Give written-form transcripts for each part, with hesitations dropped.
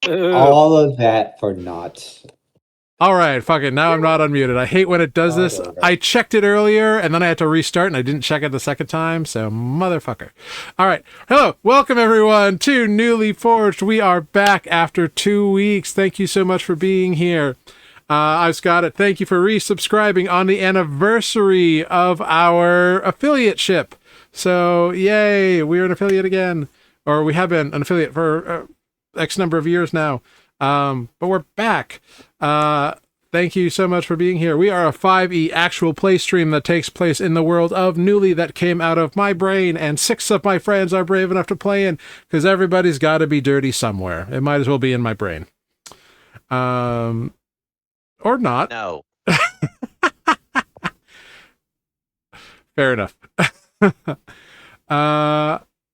All of that for naught. All right, fuck it. Now I'm not unmuted. I hate when it does this. Okay. I checked it earlier and then I had to restart and I didn't check it the second time, so motherfucker. All right. Hello. Welcome everyone to Nuuli Forged. We are back after 2 weeks. Thank you so much for being here. I've got it. Thank you for resubscribing on the anniversary of our affiliateship. So, yay, we're an affiliate again. Or we have been an affiliate for X number of years now. But we're back. Thank you so much for being here. We are a 5e actual play stream that takes place in the world of Nuuli that came out of my brain, and 6 of my friends are brave enough to play in, because everybody's got to be dirty somewhere. It might as well be in my brain. Or not. No. Fair enough.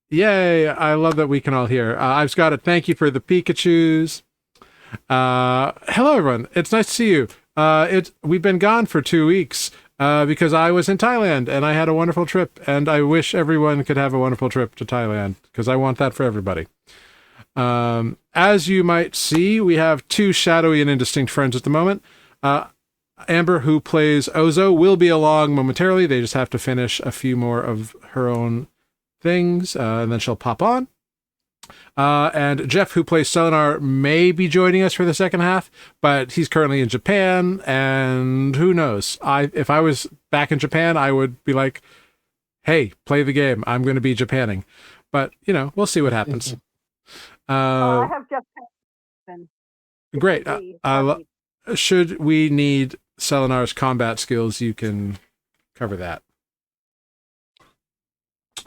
Yay, I love that we can all hear. I've got it. Thank you for the Pikachus. Hello everyone. It's nice to see you. We've been gone for 2 weeks because I was in Thailand and I had a wonderful trip, and I wish everyone could have a wonderful trip to Thailand because I want that for everybody. As you might see, we have 2 shadowy and indistinct friends at the moment. Amber, who plays Ozo, will be along momentarily. They just have to finish a few more of her own things, and then she'll pop on. And Jeff, who plays Selenar, may be joining us for the second half, but he's currently in Japan, and who knows? If I was back in Japan, I would be like, hey, play the game. I'm going to be Japanning. But, you know, we'll see what happens. I have Jeff. Great. Should we need Selenar's combat skills, you can cover that.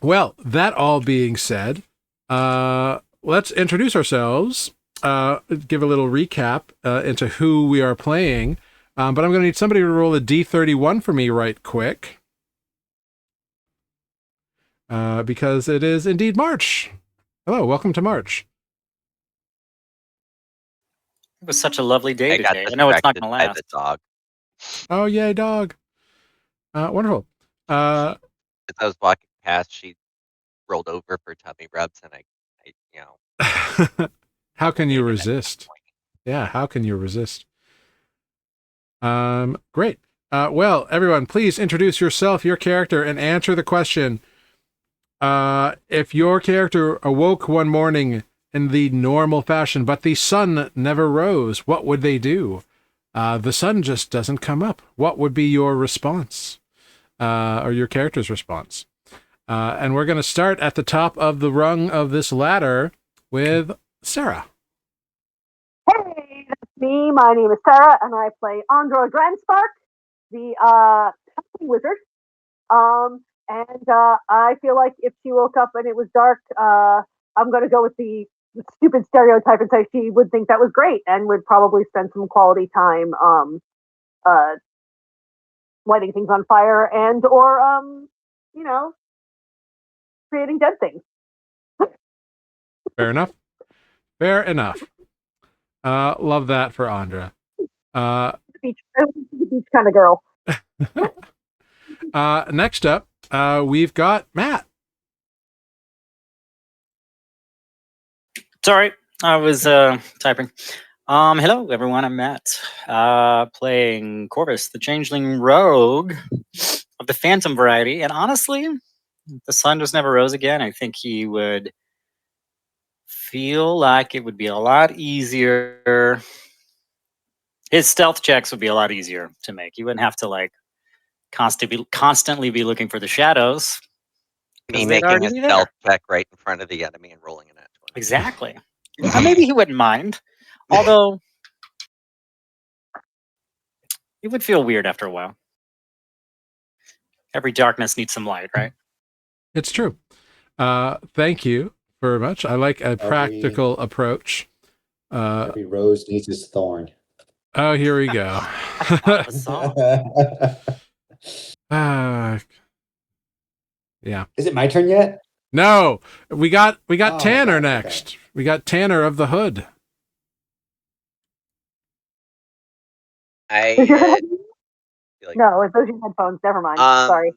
Well, that all being said, let's introduce ourselves, give a little recap into who we are playing, but I'm going to need somebody to roll a D31 for me right quick, because it is indeed March. Hello, welcome to March. It was such a lovely day today. I know it's not going to last. The dog. Oh, yay, dog. Wonderful. As I was walking past, she rolled over for tummy rubs, and I you know. How can you resist? Yeah, how can you resist? Great. Well, everyone, please introduce yourself, your character, and answer the question. If your character awoke one morning in the normal fashion, but the sun never rose, what would they do? The sun just doesn't come up. What would be your response? Or your character's response? And we're going to start at the top of the rung of this ladder with Sarah. Hey, that's me. My name is Sarah, and I play Android Grandspark, the wizard. And I feel like if she woke up and it was dark, I'm going to go with the stupid stereotype and say she would think that was great and would probably spend some quality time lighting things on fire or you know, creating dead things. Fair enough. Fair enough. Love that for Andra. Beach kind of girl. Next up, we've got Matt. Sorry, I was typing. Hello, everyone. I'm Matt, playing Corvus, the Changeling Rogue of the Phantom variety. And honestly, if the sun just never rose again, I think he would feel like it would be a lot easier. His stealth checks would be a lot easier to make. You wouldn't have to like constantly be looking for the shadows. Me making a stealth check right in front of the enemy and rolling it at 20. Exactly. Maybe he wouldn't mind, although it would feel weird after a while. Every darkness needs some light, right? It's true. Thank you very much. I like a practical approach. Every rose needs its thorn. Oh, here we go. Yeah. Is it my turn yet? No, we got Tanner next. Okay. We got Tanner of the Hood. No, it's those your headphones. Never mind. Sorry.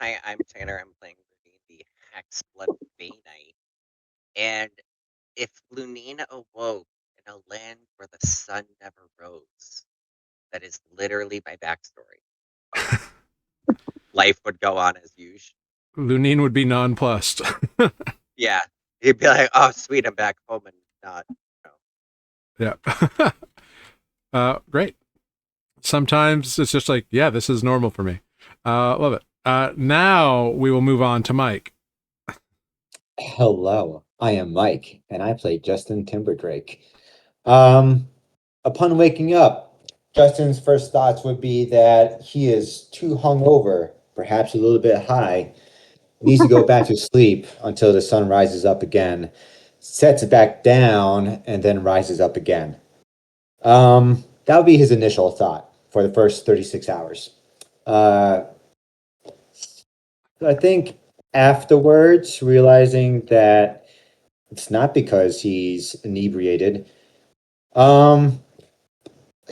I'm Tanner. I'm playing the Hexblood Bay Knight. And if Lunine awoke in a land where the sun never rose. That is literally my backstory. Life would go on as usual. Lunine would be nonplussed. Yeah. He'd be like, oh, sweet, I'm back home and not, Yeah. Great. Sometimes it's just like, yeah, this is normal for me. Love it. Now we will move on to Mike. Hello, I am Mike, and I play Justin Timberdrake. Upon waking up, Justin's first thoughts would be that he is too hungover, perhaps a little bit high, needs to go back to sleep until the sun rises up again, sets it back down, and then rises up again. That would be his initial thought for the first 36 hours. I think afterwards, realizing that it's not because he's inebriated, um,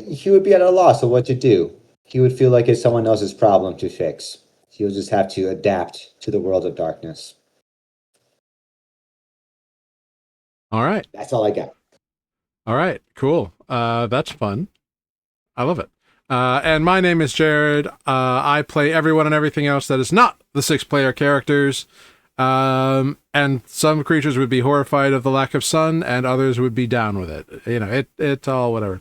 he would be at a loss of what to do. He would feel like it's someone else's problem to fix. He'll just have to adapt to the world of darkness. All right. That's all I got. All right. Cool. That's fun. I love it. And my name is Jared. I play everyone and everything else that is not the 6-player characters. And some creatures would be horrified of the lack of sun, and others would be down with it. You know, it's all whatever.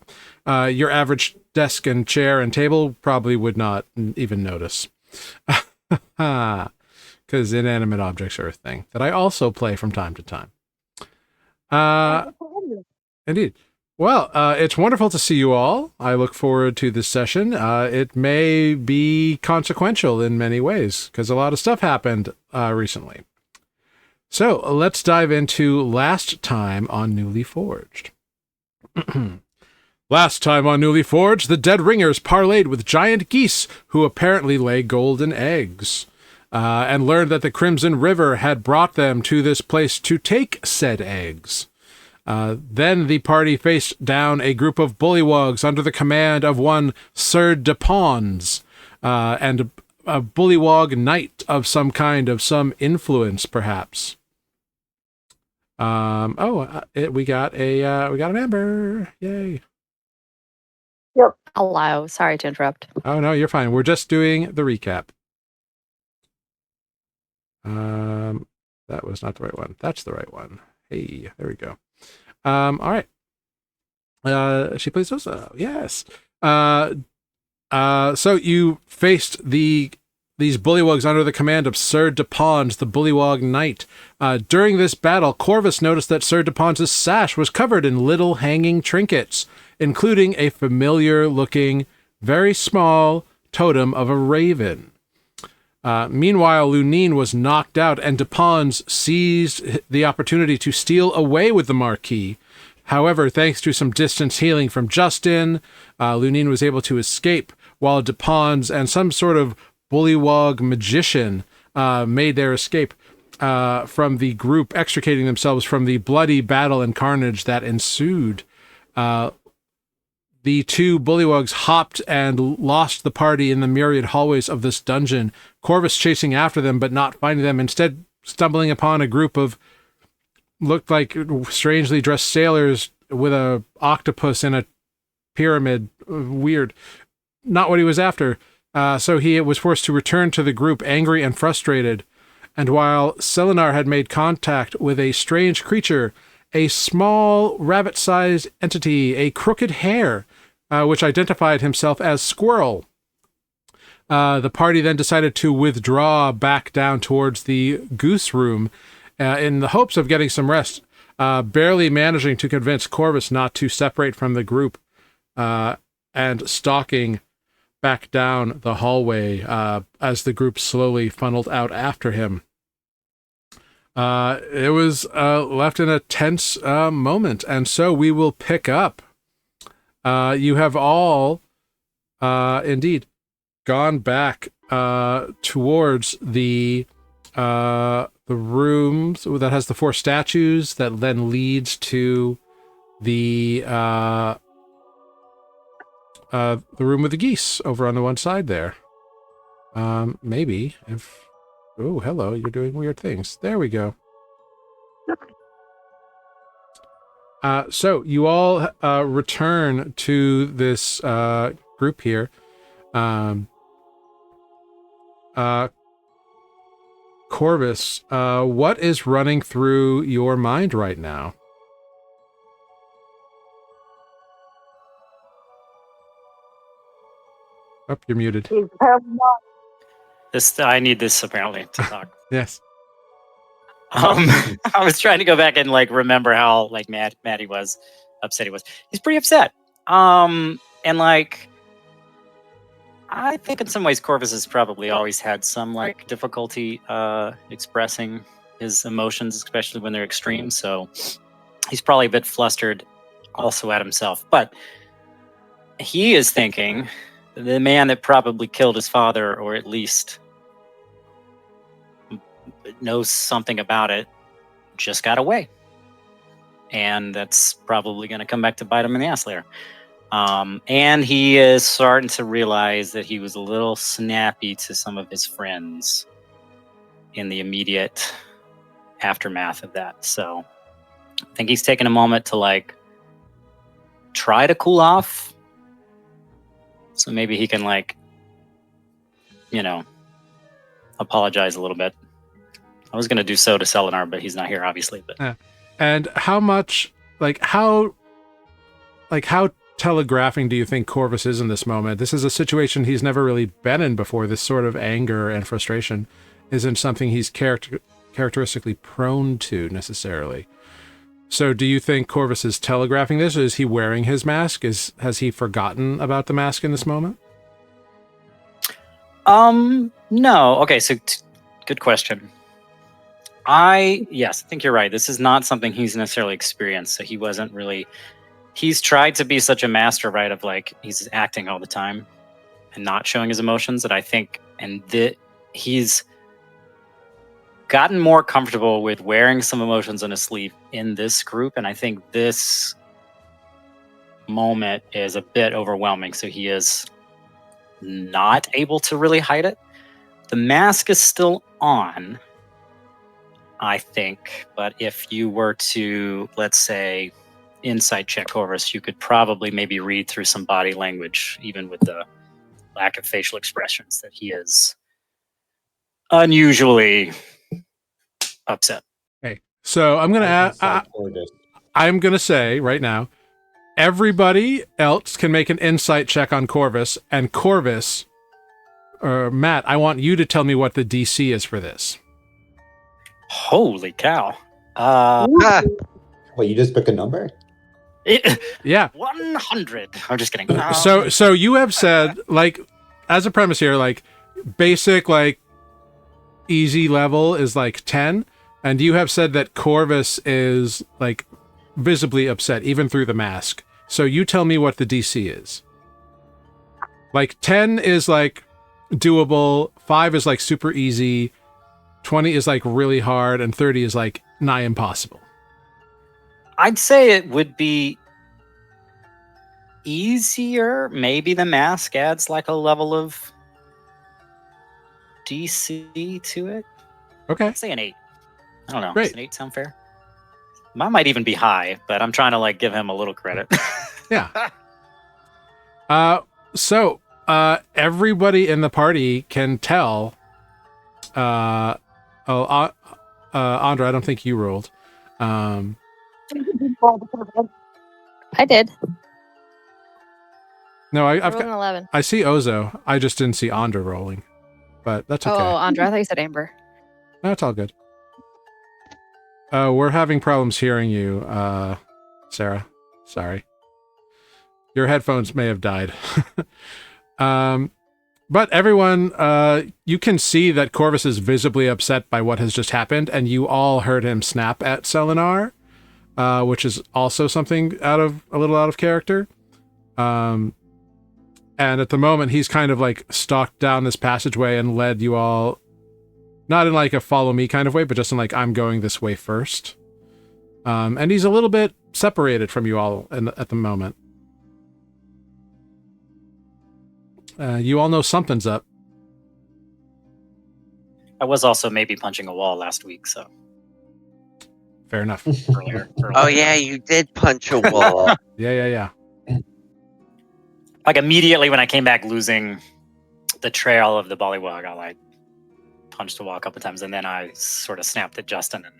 Your average desk and chair and table probably would not even notice. Because inanimate objects are a thing that I also play from time to time. Indeed. Well, it's wonderful to see you all. I look forward to this session. It may be consequential in many ways, because a lot of stuff happened recently. So, let's dive into last time on Nuuli Forged. Last time on Nuuli Forged, the dead ringers parlayed with giant geese who apparently lay golden eggs, and learned that the Crimson River had brought them to this place to take said eggs. Then the party faced down a group of bullywugs under the command of one Sir Depons, and a bullywug knight of some kind, of some influence, perhaps. We got an amber. Yay. Yep. Hello. Sorry to interrupt. Oh, no, you're fine. We're just doing the recap. That was not the right one. That's the right one. Hey, there we go. All right. She plays Osa. Yes. So you faced these bullywugs under the command of Sir Depons, the bullywug knight. During this battle, Corvus noticed that Sir Depons' sash was covered in little hanging trinkets, including a familiar-looking, very small totem of a raven. Meanwhile, Lunine was knocked out, and Depons seized the opportunity to steal away with the Marquis. However, thanks to some distance healing from Justin, Lunine was able to escape, while Depons and some sort of bullywug magician made their escape from the group, extricating themselves from the bloody battle and carnage that ensued. The two bullywugs hopped and lost the party in the myriad hallways of this dungeon, Corvus chasing after them but not finding them, instead stumbling upon a group of looked like strangely dressed sailors with a octopus in a pyramid. Weird. Not what he was after. So he was forced to return to the group, angry and frustrated. And while Selenar had made contact with a strange creature, a small rabbit-sized entity, a crooked hare, which identified himself as Squirrel. The party then decided to withdraw back down towards the goose room in the hopes of getting some rest, barely managing to convince Corvus not to separate from the group, and stalking back down the hallway as the group slowly funneled out after him. It was left in a tense moment, and so we will pick up. You have all, indeed, gone back towards the rooms that has the 4 statues that then leads to the room with the geese over on the one side there. Maybe if. Oh, hello, you're doing weird things. There we go. So you all return to this group here. Corvus, what is running through your mind right now? Oh, you're muted. He's apparently not. I need this apparently to talk. Yes. I was trying to go back and like remember how like mad he was, upset he was. He's pretty upset. And like I think in some ways Corvus has probably always had some like difficulty expressing his emotions, especially when they're extreme. So he's probably a bit flustered also at himself. But he is thinking the man that probably killed his father, or at least knows something about it, just got away. And that's probably going to come back to bite him in the ass later. And he is starting to realize that he was a little snappy to some of his friends in the immediate aftermath of that. So I think he's taking a moment to like try to cool off. So maybe he can like, apologize a little bit. I was going to do so to Selenar, but he's not here, obviously. But And how much, how telegraphing do you think Corvus is in this moment? This is a situation he's never really been in before. This sort of anger and frustration isn't something he's characteristically prone to necessarily. So do you think Corvus is telegraphing this, or is he wearing his mask? Has he forgotten about the mask in this moment? No. Okay, so good question. I think you're right. This is not something he's necessarily experienced. So he wasn't really. He's tried to be such a master, right? Of like he's acting all the time and not showing his emotions. That I think, he's gotten more comfortable with wearing some emotions on his sleeve in this group, and I think this moment is a bit overwhelming. So he is not able to really hide it. The mask is still on, I think, but if you were to, let's say, insight check Corvus, you could probably maybe read through some body language, even with the lack of facial expressions, that he is unusually upset. Okay, so I'm gonna I'm gonna say right now, everybody else can make an insight check on Corvus, and Corvus, or Matt, I want you to tell me what the DC is for this. Holy cow! Wait, you just pick a number? Yeah, 100. I'm just kidding. So you have said, like, as a premise here, like, basic, like, easy level is like 10, and you have said that Corvus is like visibly upset even through the mask. So you tell me what the DC is. Like 10 is like doable, 5 is like super easy, 20 is like really hard, and 30 is like nigh impossible. I'd say it would be easier. Maybe the mask adds like a level of DC to it. Okay. I'd say an 8. I don't know. Great. Does an 8 sound fair? Mine might even be high, but I'm trying to like give him a little credit. Yeah. So everybody in the party can tell. Andra, I don't think you rolled. I did. No, I I've rolled an got. 11. I see Ozo. I just didn't see Andra rolling, but that's okay. Oh, Andra, I thought you said Amber. No, it's all good. We're having problems hearing you, Sarah. Sorry. Your headphones may have died. But everyone, you can see that Corvus is visibly upset by what has just happened, and you all heard him snap at Selenar, which is also something a little out of character. And at the moment, he's kind of like stalked down this passageway and led you all, not in like a follow me kind of way, but just in like, I'm going this way first. And he's a little bit separated from you all at the moment. You all know something's up. I was also maybe punching a wall last week, so. Fair enough. earlier. Oh yeah, you did punch a wall. Yeah. Like immediately when I came back losing the trail of the bullywug, I like punched the wall a couple times, and then I sort of snapped at Justin and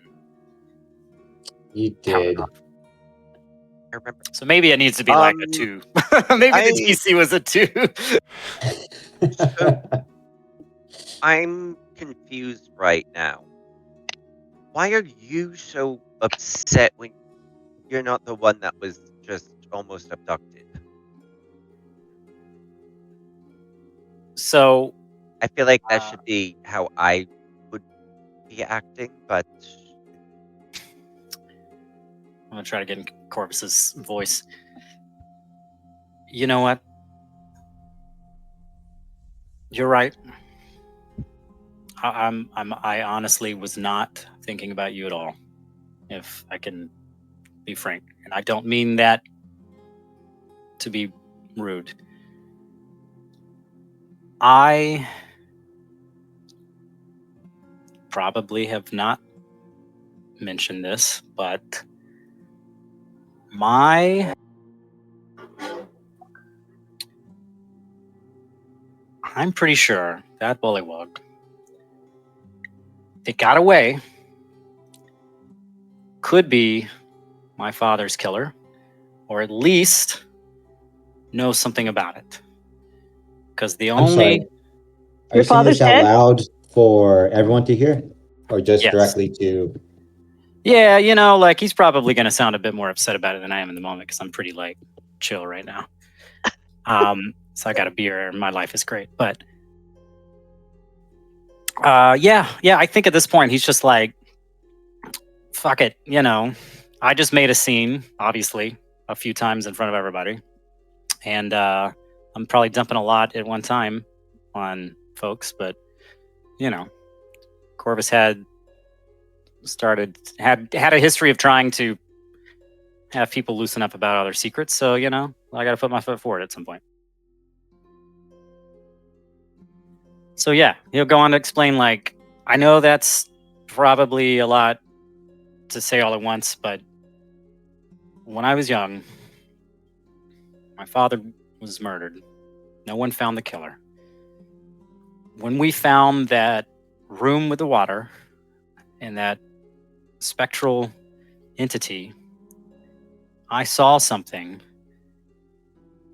You counted did. off. I remember. So maybe it needs to be like a 2. Maybe the DC was a 2. I'm confused right now. Why are you so upset when you're not the one that was just almost abducted? So I feel like that should be how I would be acting, but I'm gonna try to get in Corvus's voice. You know what? You're right. I honestly was not thinking about you at all, if I can be frank. And I don't mean that to be rude. I probably have not mentioned this, but I'm pretty sure that bullywug, it got away, could be my father's killer, or at least knows something about it. Because the I'm only... sorry. Are Your you saying father's this out dead? loud for everyone to hear? Or just Yes. directly to... Yeah, you know, like he's probably going to sound a bit more upset about it than I am in the moment because I'm pretty like chill right now. So I got a beer and my life is great. But yeah, I think at this point he's just like, fuck it, you know. I just made a scene, obviously, a few times in front of everybody. And I'm probably dumping a lot at one time on folks, but you know, Corvus had a history of trying to have people loosen up about other secrets, so you know, I gotta put my foot forward at some point. So yeah, he'll go on to explain, like, I know that's probably a lot to say all at once, but when I was young, my father was murdered. No one found the killer. When we found that room with the water and that spectral entity, I saw something,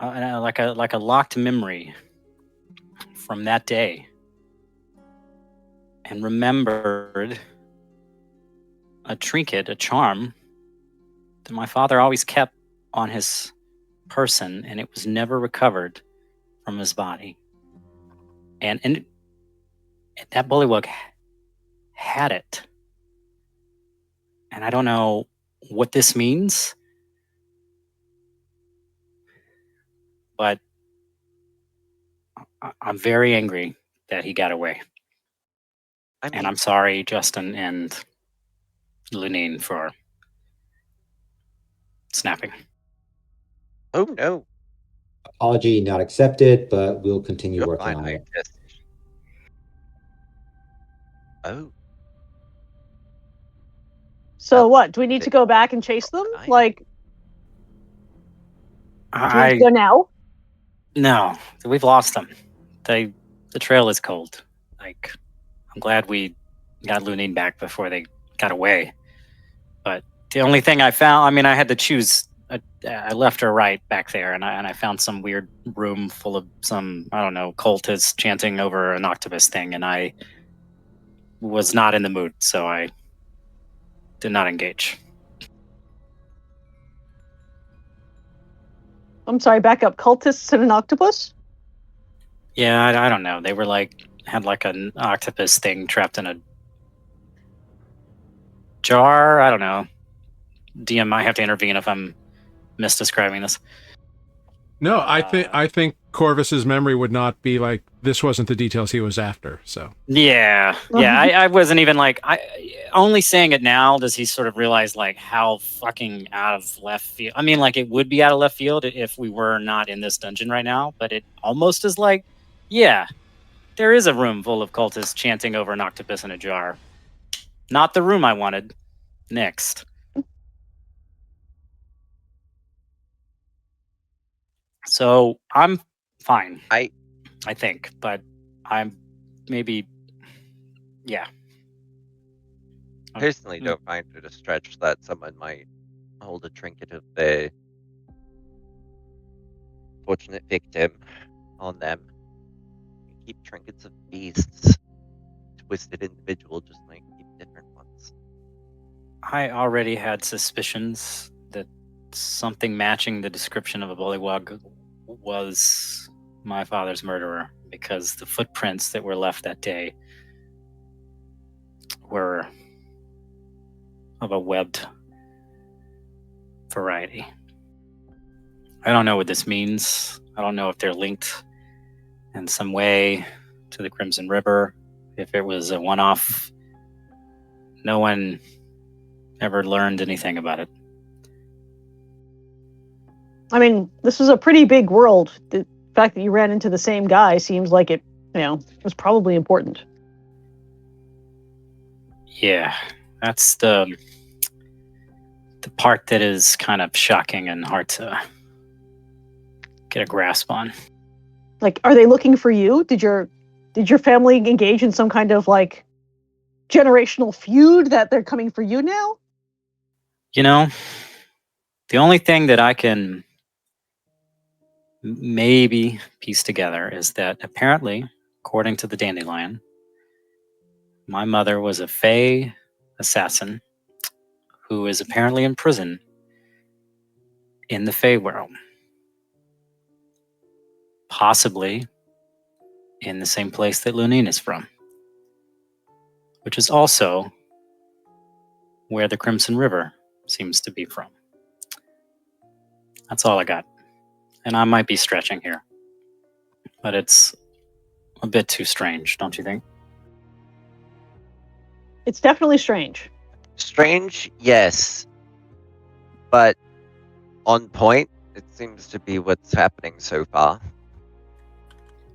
like a locked memory from that day, and remembered a trinket, a charm that my father always kept on his person, and it was never recovered from his body. And that bullywug had it. And I don't know what this means, but I'm very angry that he got away. I mean, And I'm sorry, Justin and Lunine, for snapping. oh no, Apology not accepted, but we'll continue you're working fine. on I it. just oh. So Oh, what? Do we need to go back and chase them? I- Like, do you want to go now? No, we've lost them. The trail is cold. Like, I'm glad we got Lunine back before they got away. But the only thing I found, I mean, I had to choose. I left or right back there, and I found some weird room full of some, I don't know, cultists chanting over an octopus thing, and I was not in the mood, so I did not engage. I'm sorry, back up. Cultists and an octopus? Yeah, I don't know. They were like, had like an octopus thing trapped in a jar. I don't know. DM might have to intervene if I'm misdescribing this. No, I think Corvus's memory would not be like, this wasn't the details he was after. So Yeah. I wasn't even like, only saying it now does he sort of realize like how fucking out of left field. I mean, like, it would be out of left field if we were not in this dungeon right now, but it almost is like, yeah, there is a room full of cultists chanting over an octopus in a jar. Not the room I wanted. Next. So I'm fine. I think, but I'm maybe, yeah. personally don't find it a stretch that someone might hold a trinket of their fortunate victim on them. You keep trinkets of beasts. Twisted individual just might keep different ones. I already had suspicions that something matching the description of a bullywug was my father's murderer, because the footprints that were left that day were of a webbed variety. I don't know what this means. I don't know if they're linked in some way to the Crimson River, if it was a one-off. No one ever learned anything about it. I mean, this is a pretty big world. The fact that you ran into the same guy seems like it, was probably important. Yeah, that's the part that is kind of shocking and hard to get a grasp on. Like, are they looking for you? Did your family engage in some kind of like generational feud that they're coming for you now? The only thing that I can maybe piece together is that apparently, according to the Dandelion, my mother was a Fey assassin who is apparently in prison in the Fey world. Possibly in the same place that Lunine is from, which is also where the Crimson River seems to be from. That's all I got. And I might be stretching here, but it's a bit too strange, don't you think? It's definitely strange. Strange, yes. But on point, it seems to be what's happening so far.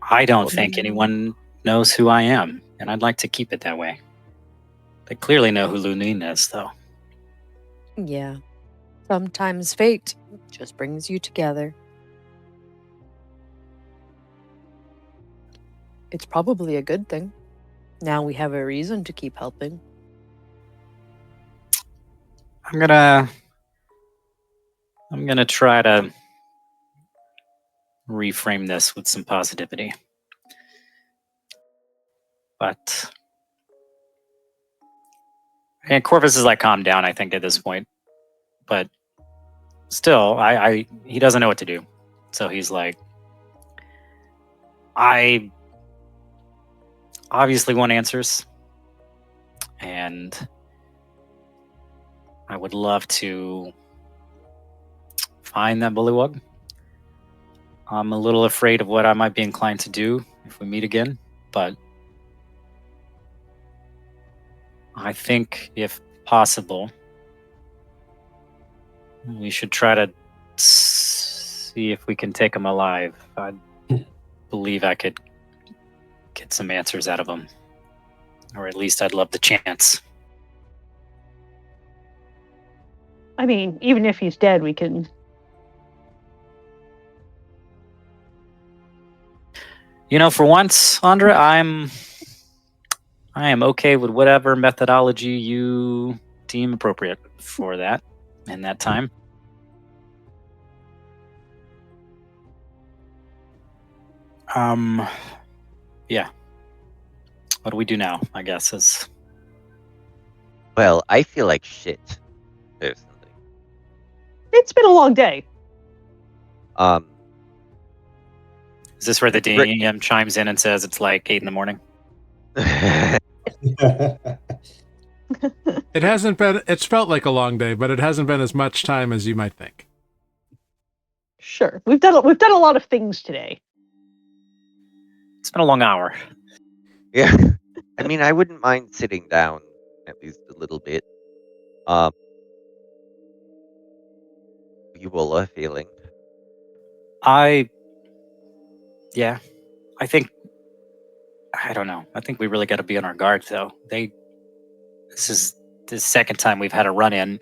I don't think anyone knows who I am, and I'd like to keep it that way. They clearly know who Lunine is, though. Yeah. Sometimes fate just brings you together. It's probably a good thing. Now we have a reason to keep helping. I'm gonna try to reframe this with some positivity. But and Corvus is like calmed down, I think, at this point. But still, he doesn't know what to do. So he's like, I obviously want answers. And I would love to find that bullywug. I'm a little afraid of what I might be inclined to do if we meet again, but I think, if possible, we should try to see if we can take him alive. I believe I could get some answers out of him, or at least I'd love the chance. I mean, even if he's dead, we can. For once, Andra, I am okay with whatever methodology you deem appropriate for that in that time. Yeah. What do we do now, I guess, is... Well, I feel like shit, personally. It's been a long day. Is this where the DM chimes in and says it's like 8 a.m? It hasn't been, it's felt like a long day, but it hasn't been as much time as you might think. Sure. We've done a lot of things today. It's been a long hour. Yeah. I mean, I wouldn't mind sitting down at least a little bit. You all are feeling. Yeah. I think, I don't know. I think we really got to be on our guard, though. This is the second time we've had a run-in.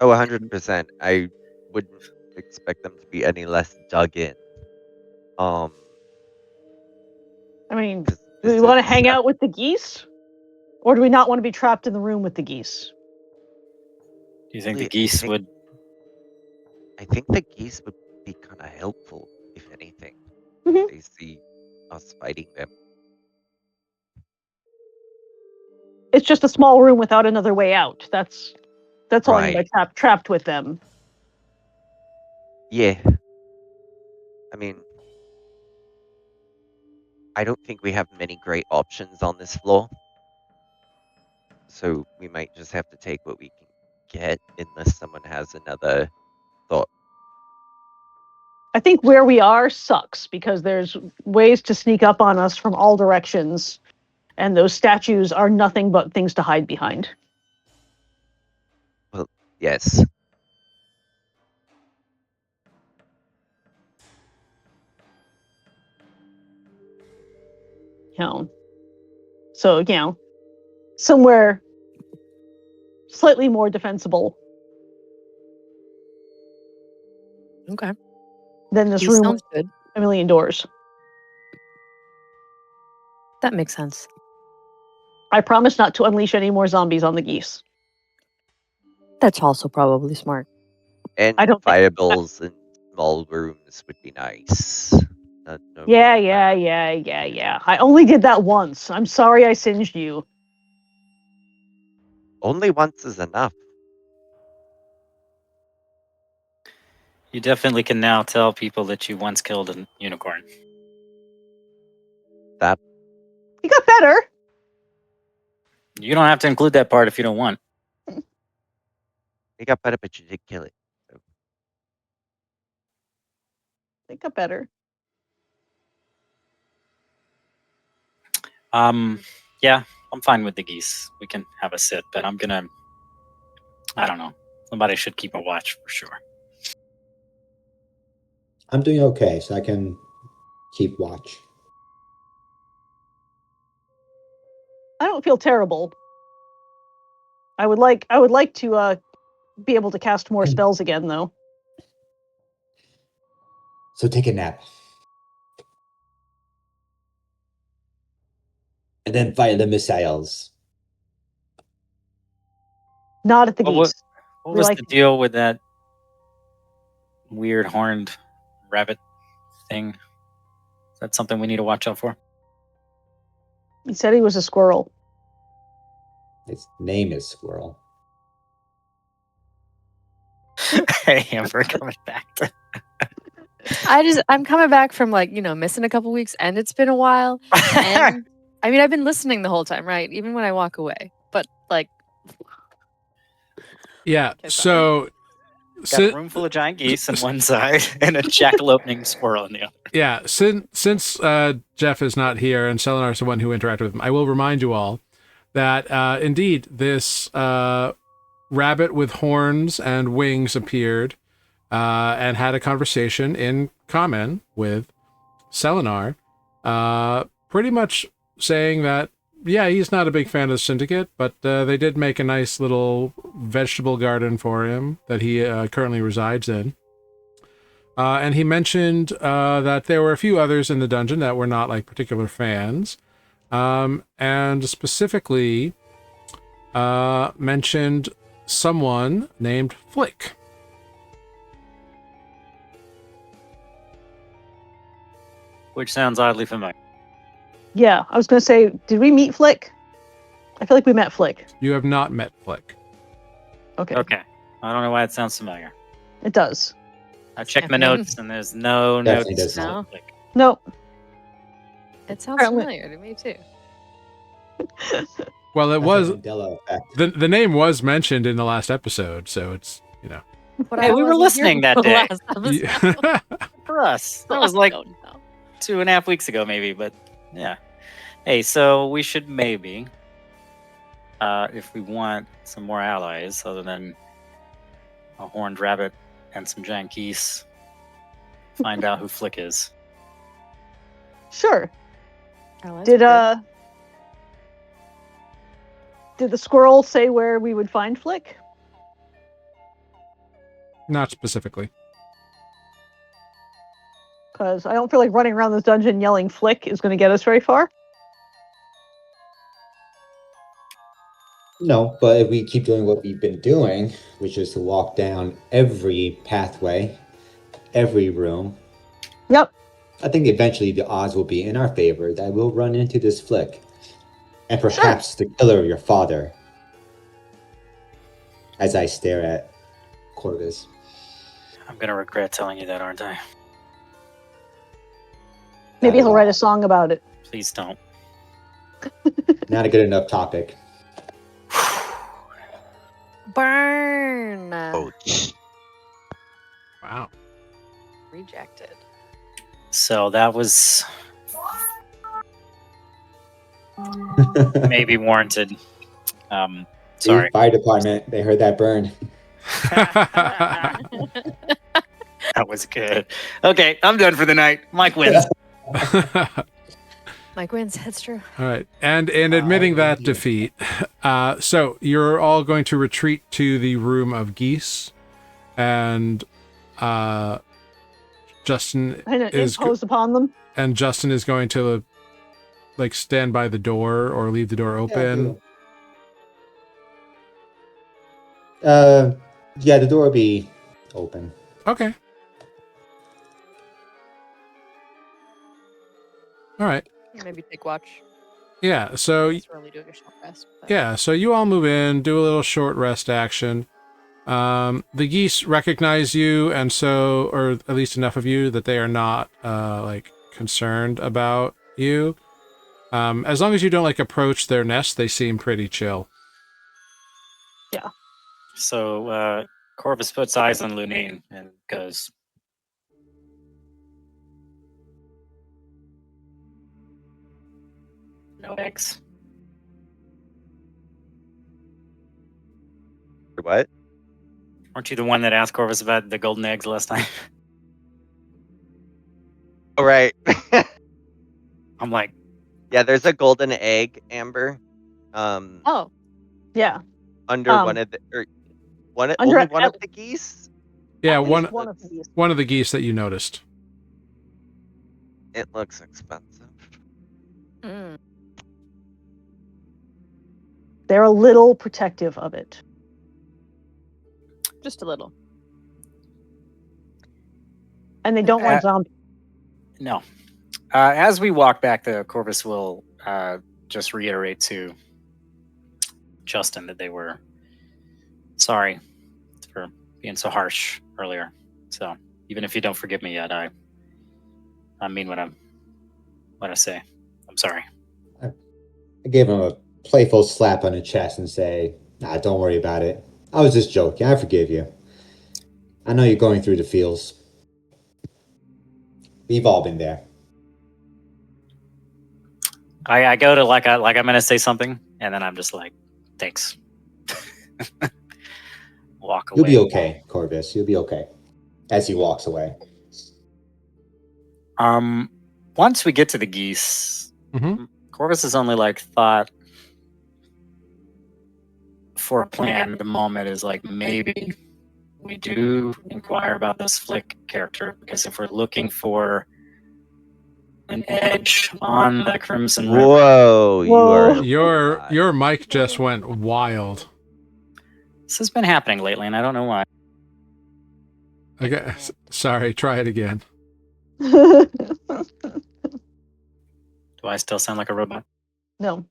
Oh, 100%. I wouldn't expect them to be any less dug in. I mean, This, do we this want to is hang a- out with the geese? Or do we not want to be trapped in the room with the geese? Do you think Really, the geese would? I think the geese would be kind of helpful, if anything. Mhm. They see us fighting them. It's just a small room without another way out. That's all I mean by Right. trapped with them. Yeah. I mean, I don't think we have many great options on this floor. So we might just have to take what we can get unless someone has another thought. I think where we are sucks because there's ways to sneak up on us from all directions, and those statues are nothing but things to hide behind. Yes. You know. So, you know, somewhere slightly more defensible Okay. than this He room sounds with good. a million doors. That makes sense. I promise not to unleash any more zombies on the geese. That's also probably smart. And I don't think- fireballs in small rooms would be nice. No Yeah. more I only did that once. I'm sorry I singed you. Only once is enough. You definitely can now tell people that you once killed a unicorn. You got better. You don't have to include that part if you don't want. You got better, but you did kill it. They got better. Yeah, I'm fine with the geese. We can have a sit, but I don't know. Somebody should keep a watch for sure. I'm doing okay, so I can keep watch. I don't feel terrible. I would like to be able to cast more spells again, though. So take a nap. And then fire the missiles. Not at the What geese. What We was like- the deal with that weird horned rabbit thing? Is that something we need to watch out for? He said he was a squirrel. Its name is Squirrel. Hey, Amber, coming back to I'm coming back from missing a couple weeks, and it's been a while. And I mean, I've been listening the whole time, right? Even when I walk away. But Yeah. Okay, So, got a room full of giant geese on one side and a jackalope squirrel on the other. yeah, since Jeff is not here and Selenar is the one who interacted with him, I will remind you all that indeed this rabbit with horns and wings appeared and had a conversation in common with Selenar, pretty much saying that, yeah, he's not a big fan of the Syndicate, but they did make a nice little vegetable garden for him that he currently resides in. And he mentioned that there were a few others in the dungeon that were not like particular fans, and specifically mentioned someone named Flick. Which sounds oddly familiar. Yeah, I was going to say, did we meet Flick? I feel like we met Flick. You have not met Flick. Okay. Okay. I don't know why it sounds familiar. It does. I checked my Happening. notes and there's no Definitely notes. does not. on Flick. Nope. it sounds Apparently- familiar to me too. Well, it That's was a Mandela effect. the name was mentioned in the last episode, so it's But Hey, we were wasn't here listening that for the day. last episode. yeah. For us. That was like I don't know. 2.5 weeks ago, maybe, but yeah. Hey, so we should maybe, if we want some more allies other than a horned rabbit and some giant geese, find out who Flick is. Sure. Oh, that's Did good. did the squirrel say where we would find Flick? Not specifically. Because I don't feel like running around this dungeon yelling "flick" is going to get us very far. No, but if we keep doing what we've been doing, which is to walk down every pathway, every room, Yep. I think eventually the odds will be in our favor that we'll run into this flick. And perhaps the killer of your father. As I stare at Corvus. I'm gonna regret telling you that, aren't I? Maybe Not at he'll write a all. song about it. Please don't. Not a good enough topic. Burn. Ouch. Wow. Rejected. So that was maybe warranted. See, Sorry. fire department, they heard that burn. That was good. Okay, I'm done for the night. Mike wins. Mike wins. That's true. All right, and in admitting that defeat, so you're all going to retreat to the room of geese, and Justin And is imposed upon them. and Justin is going to like stand by the door or leave the door open. Yeah, the door will be open. Okay. All right. Maybe take watch. Yeah. So It's really doing a short rest. But... yeah. So you all move in, do a little short rest action. The geese recognize you, and so, or at least enough of you that they are not like concerned about you. As long as you don't like approach their nest, they seem pretty chill. So Corvus puts eyes on Lunine and goes, "No eggs." What? Weren't you the one that asked Corvus about the golden eggs last time? All right. I'm like, Yeah, there's a golden egg, Amber. Oh, Yeah. Under one of the only under- one of the geese. Yeah, At least one one of these. of the geese that you noticed. It looks expensive. mm. They're a little protective of it. Just a little. And they don't like zombies. no. As we walk back, the Corvus will just reiterate to Justin that they were sorry for being so harsh earlier. So even if you don't forgive me yet, I mean what I say. I'm sorry. I gave him a playful slap on the chest and say, "Nah, don't worry about it. I was just joking. I forgive you. I know you're going through the feels. We've all been there." I go to like I'm gonna say something, and then I'm just like, thanks. Walk away. You'll be okay, Corvus. You'll be okay. As he walks away. Once we get to the geese, Mhm. Corvus has only like thought for a plan at the moment is like maybe we do inquire about this Flick character, because if we're looking for an edge on the Crimson River, Whoa, you are Your mic just went wild. this has been happening lately, and I don't know why. Okay, sorry. Try it again. Do I still sound like a robot? No.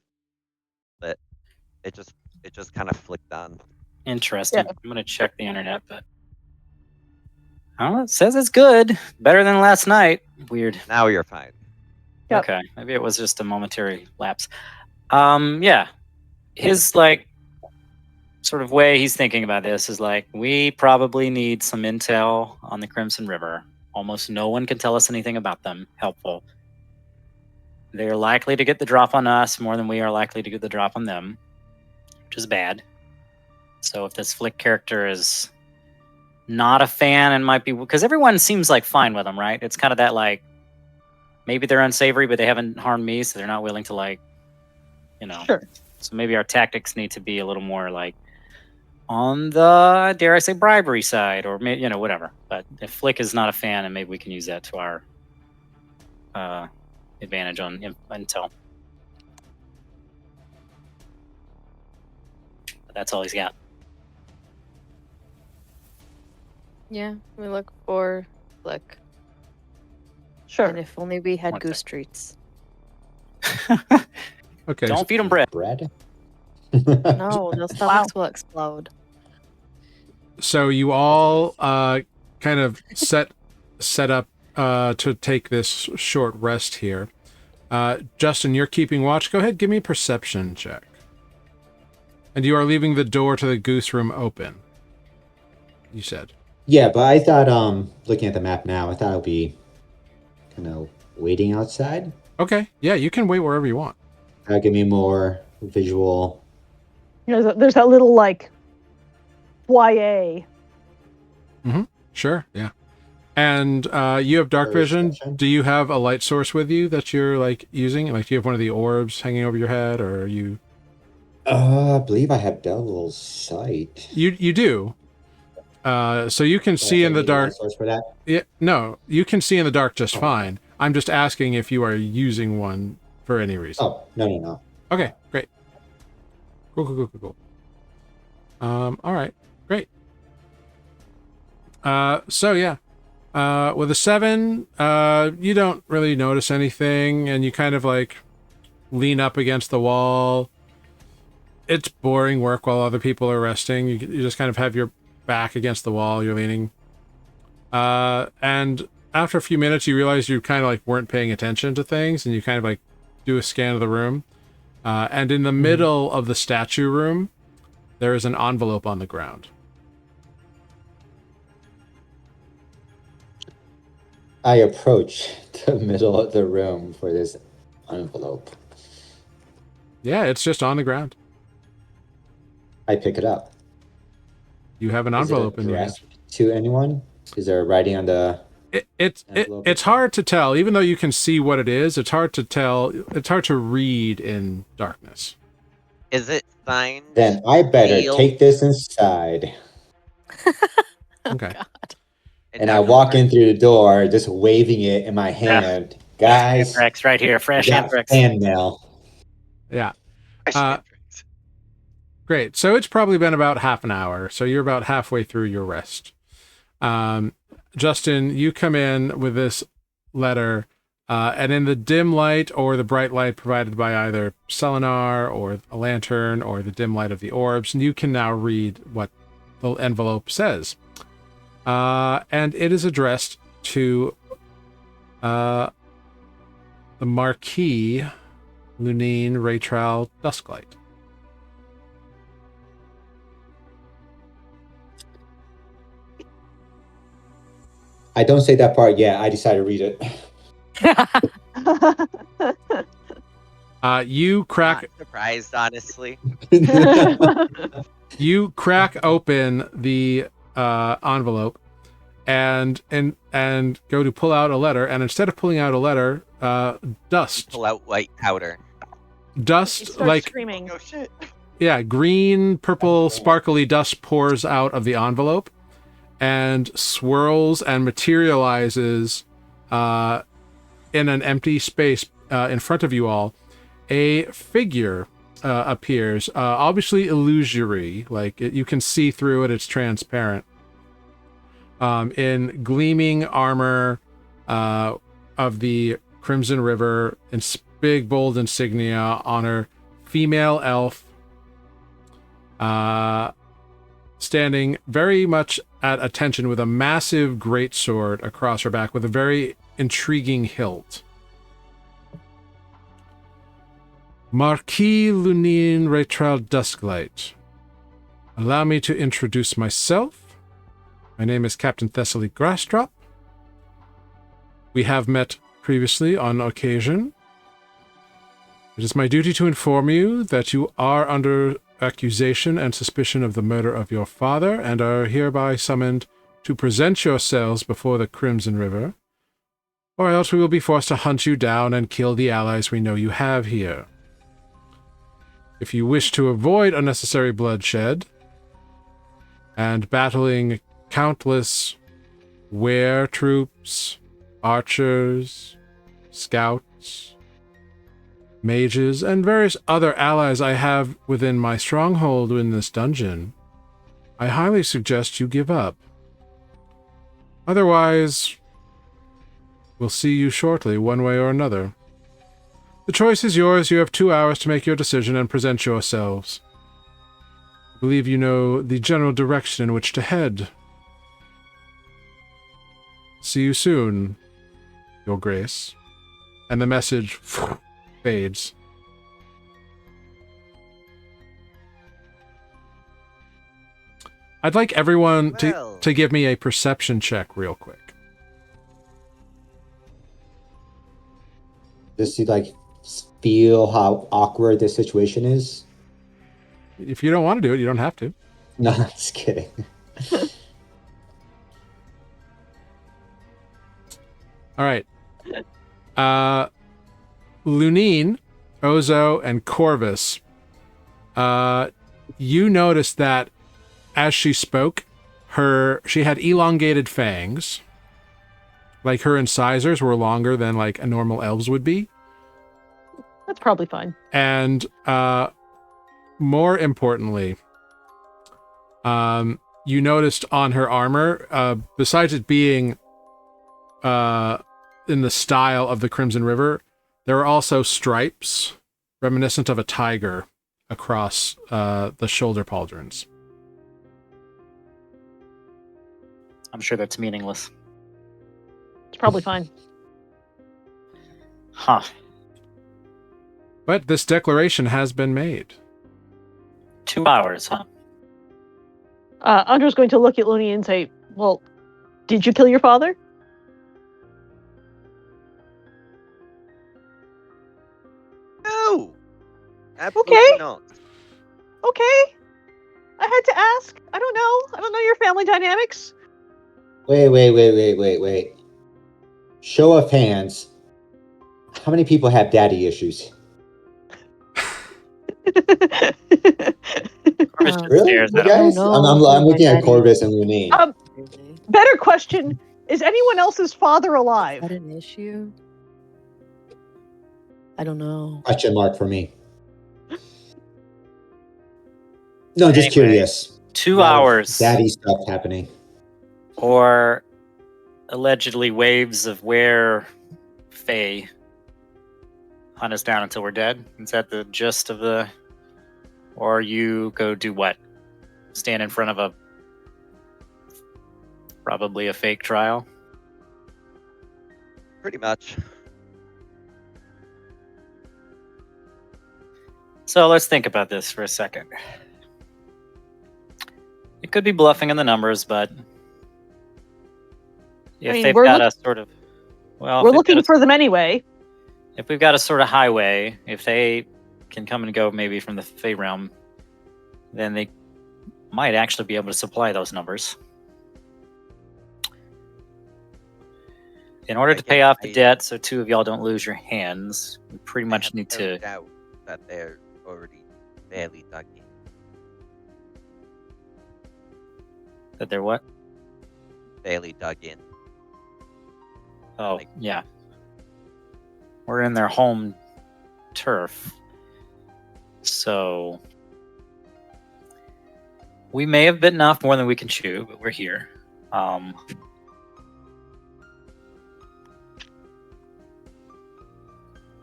It just kind of flicked on. Interesting. Yeah. I'm gonna check the internet, but oh, it says it's good, better than last night. Weird. Now you're fine. Yep. Okay, maybe it was just a momentary lapse. Yeah, his like sort of way he's thinking about this is like, we probably need some intel on the Crimson River. Almost no one can tell us anything about them. Helpful. They're likely to get the drop on us more than we are likely to get the drop on them, which is bad. So if this Flick character is not a fan and might be, because everyone seems like fine with them, right? It's kind of that like, maybe they're unsavory, but they haven't harmed me, so they're not willing to like, you know. Sure. So maybe our tactics need to be a little more like on the, dare I say, bribery side, or maybe, you know, whatever. But if Flick is not a fan, and maybe we can use that to our advantage on intel. But that's all he's got. Yeah, we look for Flick. Sure. And if only we had One goose sec. treats. Okay. Don't feed him bread. Bread? No, those stomachs will explode. So you all kind of set up to take this short rest here. Justin, you're keeping watch. Go ahead, give me a perception check. And you are leaving the door to the goose room open. You said. Yeah, but I thought, looking at the map now, I thought it would be kind of waiting outside. Okay. Yeah, you can wait wherever you want. That'll give me more visual. There's that little, like, foyer. Sure. Yeah. And you have dark vision. Perception. Do you have a light source with you that you're like using? Like, do you have one of the orbs hanging over your head, or are you? I believe I have Devil's Sight. You do. So you can see in the dark. Source for that? Yeah, no, you can see in the dark just fine. I'm just asking if you are using one for any reason. Oh, no. Okay, great. Cool. All right, great. So yeah, with a 7, you don't really notice anything, and you kind of like lean up against the wall. It's boring work while other people are resting. You just kind of have your back against the wall. You're leaning. And after a few minutes, you realize you kind of like weren't paying attention to things, and you kind of like do a scan of the room. And in the middle of the statue room, there is an envelope on the ground. I approach the middle of the room for this envelope. Yeah, it's just on the ground. I pick it up. You have an Is it envelope in your hand. addressed to anyone? Is there writing on the... envelope It's hard to tell. Even though you can see what it is, it's hard to tell. It's hard to read in darkness. Is it signed? Then I better Seal? take this inside. Okay. And I walk in through the door, just waving it in my hand. Guys, Anthrax right here. Fresh we got anthrax. fan mail. Yeah. Great. So it's probably been about half an hour. So you're about halfway through your rest. Justin, you come in with this letter, and in the dim light or the bright light provided by either Selenar or a lantern or the dim light of the orbs, you can now read what the envelope says. And it is addressed to the Marquis Lunine Raytral Dusklight. I don't say that part yet. I decided to read it. You crack. Not surprised, honestly. You crack open the envelope and go to pull out a letter, and instead of pulling out a letter, dust. Pull out white powder. Dust like screaming. Oh shit. Yeah, green, purple, sparkly dust pours out of the envelope and swirls and materializes in an empty space in front of you all. A figure appears, obviously illusory, like you can see through it, it's transparent. In gleaming armor of the Crimson River, in big, bold insignia on her, female elf, standing very much at attention with a massive greatsword across her back with a very intriguing hilt. Marquis Lunine Raytral Dusklight. Allow me to introduce myself. My name is Captain Thessaly Grassdrop. We have met previously on occasion. It is my duty to inform you that you are under accusation and suspicion of the murder of your father, and are hereby summoned to present yourselves before the Crimson River, or else we will be forced to hunt you down and kill the allies we know you have here. If you wish to avoid unnecessary bloodshed and battling countless were troops, archers, scouts, mages, and various other allies I have within my stronghold in this dungeon, I highly suggest you give up. Otherwise, we'll see you shortly, one way or another. The choice is yours. You have 2 hours to make your decision and present yourselves. I believe you know the general direction in which to head. See you soon, Your Grace. And the message fades. I'd like everyone Well. to give me a perception check real quick. Just to like feel how awkward this situation is. If you don't want to do it, you don't have to. No, I'm just kidding. All right. Lunine, Ozo, and Corvus. You noticed that as she spoke, she had elongated fangs. Like her incisors were longer than like a normal elves would be. That's probably fine. And more importantly, you noticed on her armor, besides it being in the style of the Crimson River, there are also stripes reminiscent of a tiger across the shoulder pauldrons. I'm sure that's meaningless. It's probably fine. Huh. But this declaration has been made. 2 hours, huh? Andrew's going to look at Looney and say, well, did you kill your father? No! Absolutely not. Okay. I had to ask. I don't know. I don't know your family dynamics. Wait. Show of hands. How many people have daddy issues? Corvus just Really? stares You at him. guys? know I'm who looking my at daddy Corvus and Lunine. Really? Better question. Is anyone else's father Is alive? that an issue? I don't know. Question mark for me. No, just Anyway, curious. 2 A lot of hours. daddy stuff happening. Or allegedly waves of where Fae hunt us down until we're dead. Is that the gist of the... Or you go do what? Stand in front of a... Probably a fake trial? Pretty much. So let's think about this for a second. It could be bluffing in the numbers, but... If mean, they've we're got look- a sort of... Well, We're if they've got looking a- for them anyway. If we've got a sort of highway, if they can come and go maybe from the Fey realm, then they might actually be able to supply those numbers. In order to pay off the debt, so 2 of y'all don't lose your hands, we pretty I much have need no to... doubt that they're already fairly dug in. That they're what? Fairly dug in. Oh, Like- yeah. We're in their home turf. So... We may have bitten off more than we can chew, but we're here.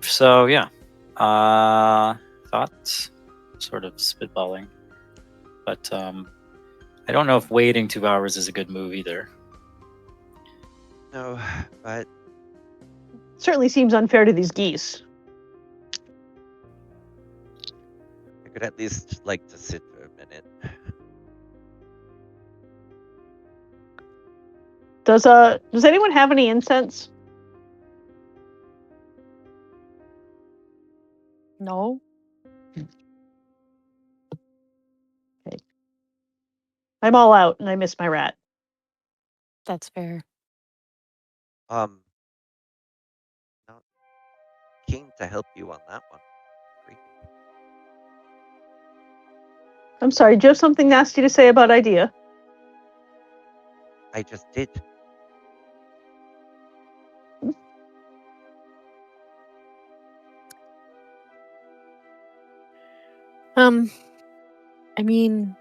So yeah, thoughts, sort of spitballing, but I don't know if waiting 2 hours is a good move either. No, but Certainly seems unfair to these geese. I could at least like to sit for a minute. Does anyone have any incense? No. I'm all out and I miss my rat. That's fair. Not keen to help you on that one. I'm sorry, do you have something nasty to say about Idea? I just did. I mean,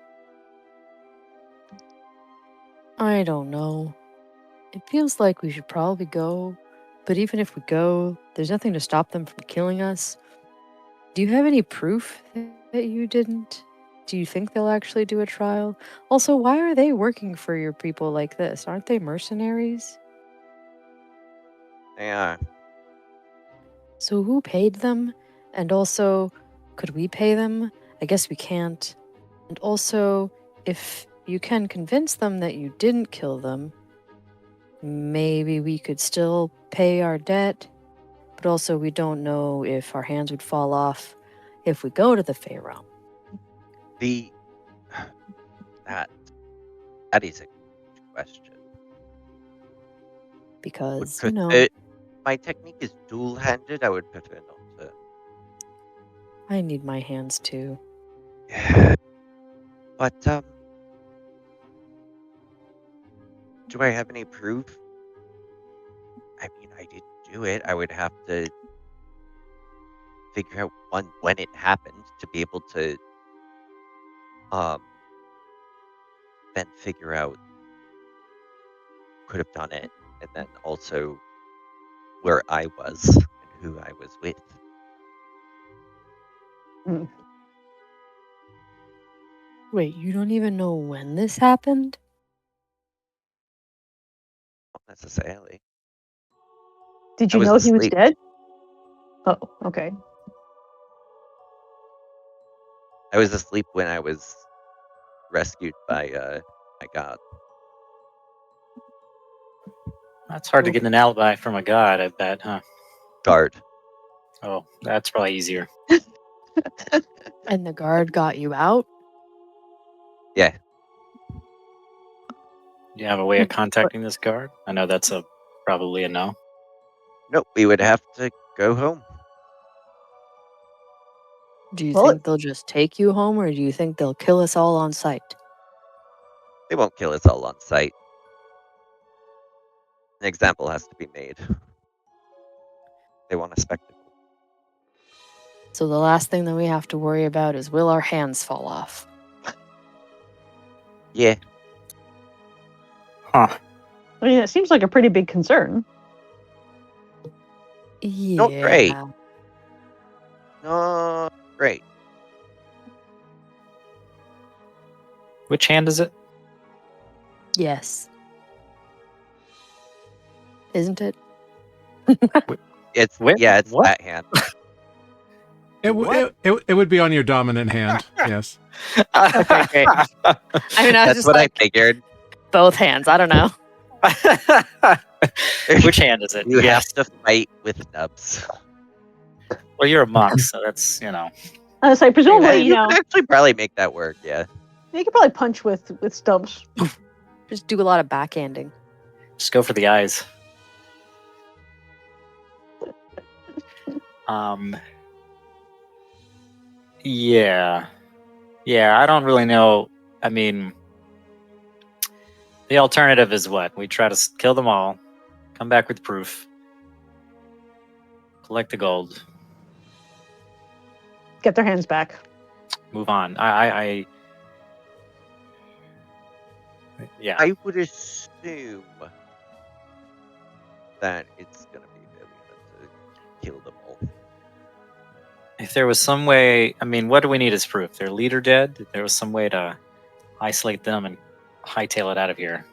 I don't know. It feels like we should probably go, but even if we go, there's nothing to stop them from killing us. Do you have any proof that you didn't? Do you think they'll actually do a trial? Also, why are they working for your people like this? Aren't they mercenaries? They are. So who paid them? And also, could we pay them? I guess we can't. And also, if you can convince them that you didn't kill them, maybe we could still pay our debt. But also, we don't know if our hands would fall off if we go to the Fey realm. The that is a good question. Because, My technique is dual-handed. I would prefer not to. I need my hands too. But do I have any proof? I mean, I didn't do it. I would have to figure out when it happened to be able to then figure out who could have done it, and then also where I was and who I was with. Wait, you don't even know when this happened? Not necessarily. Did I you was know he was asleep. dead? Oh, okay. I was asleep when I was rescued by my god. That's hard to get an alibi from a god, I bet, huh? Guard. Oh, that's probably easier. And the guard got you out? Yeah. Do you have a way of contacting this guard? I know that's probably a no. Nope, we would have to go home. Do you Well, think they'll just take you home, or do you think they'll kill us all on sight? They won't kill us all on sight. An example has to be made. They want a spectacle. So the last thing that we have to worry about is will our hands fall off? Yeah. Huh. I mean, it seems like a pretty big concern. Yeah. Not great. Not great. Which hand is it? Yes. Isn't it? It's Wait, it's what? that hand. It would be on your dominant hand. Yes. Okay, great. I mean, I was That's just what like, I figured. both hands. I don't know. Which hand is it? You Yes. have to fight with nubs. Well, you're a monk, so that's I was like, presumably, You could actually probably make that work. Yeah. you could probably punch with stumps. Just do a lot of backhanding. just go for the eyes. Yeah. I don't really know. I mean, the alternative is what? We try to kill them all, come back with proof, collect the gold, Get their hands back. move on. Yeah. I would assume that it's gonna be really hard to kill them all. If there was some way, I mean, what do we need as proof? Their leader dead? If there was some way to isolate them and hightail it out of here.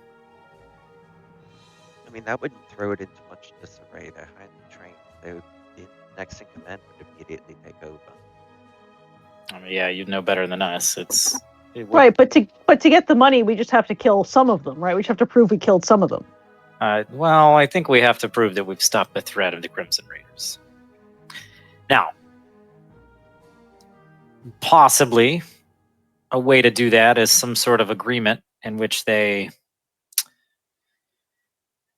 I mean, that wouldn't throw it into much disarray. They're highly trained. The next in command would immediately take over. I mean, yeah, you'd know better than us. Right, but to get the money, we just have to kill some of them, right? We just have to prove we killed some of them. Well, I think we have to prove that we've stopped the threat of the Crimson Raiders. Now, possibly a way to do that is some sort of agreement in which they,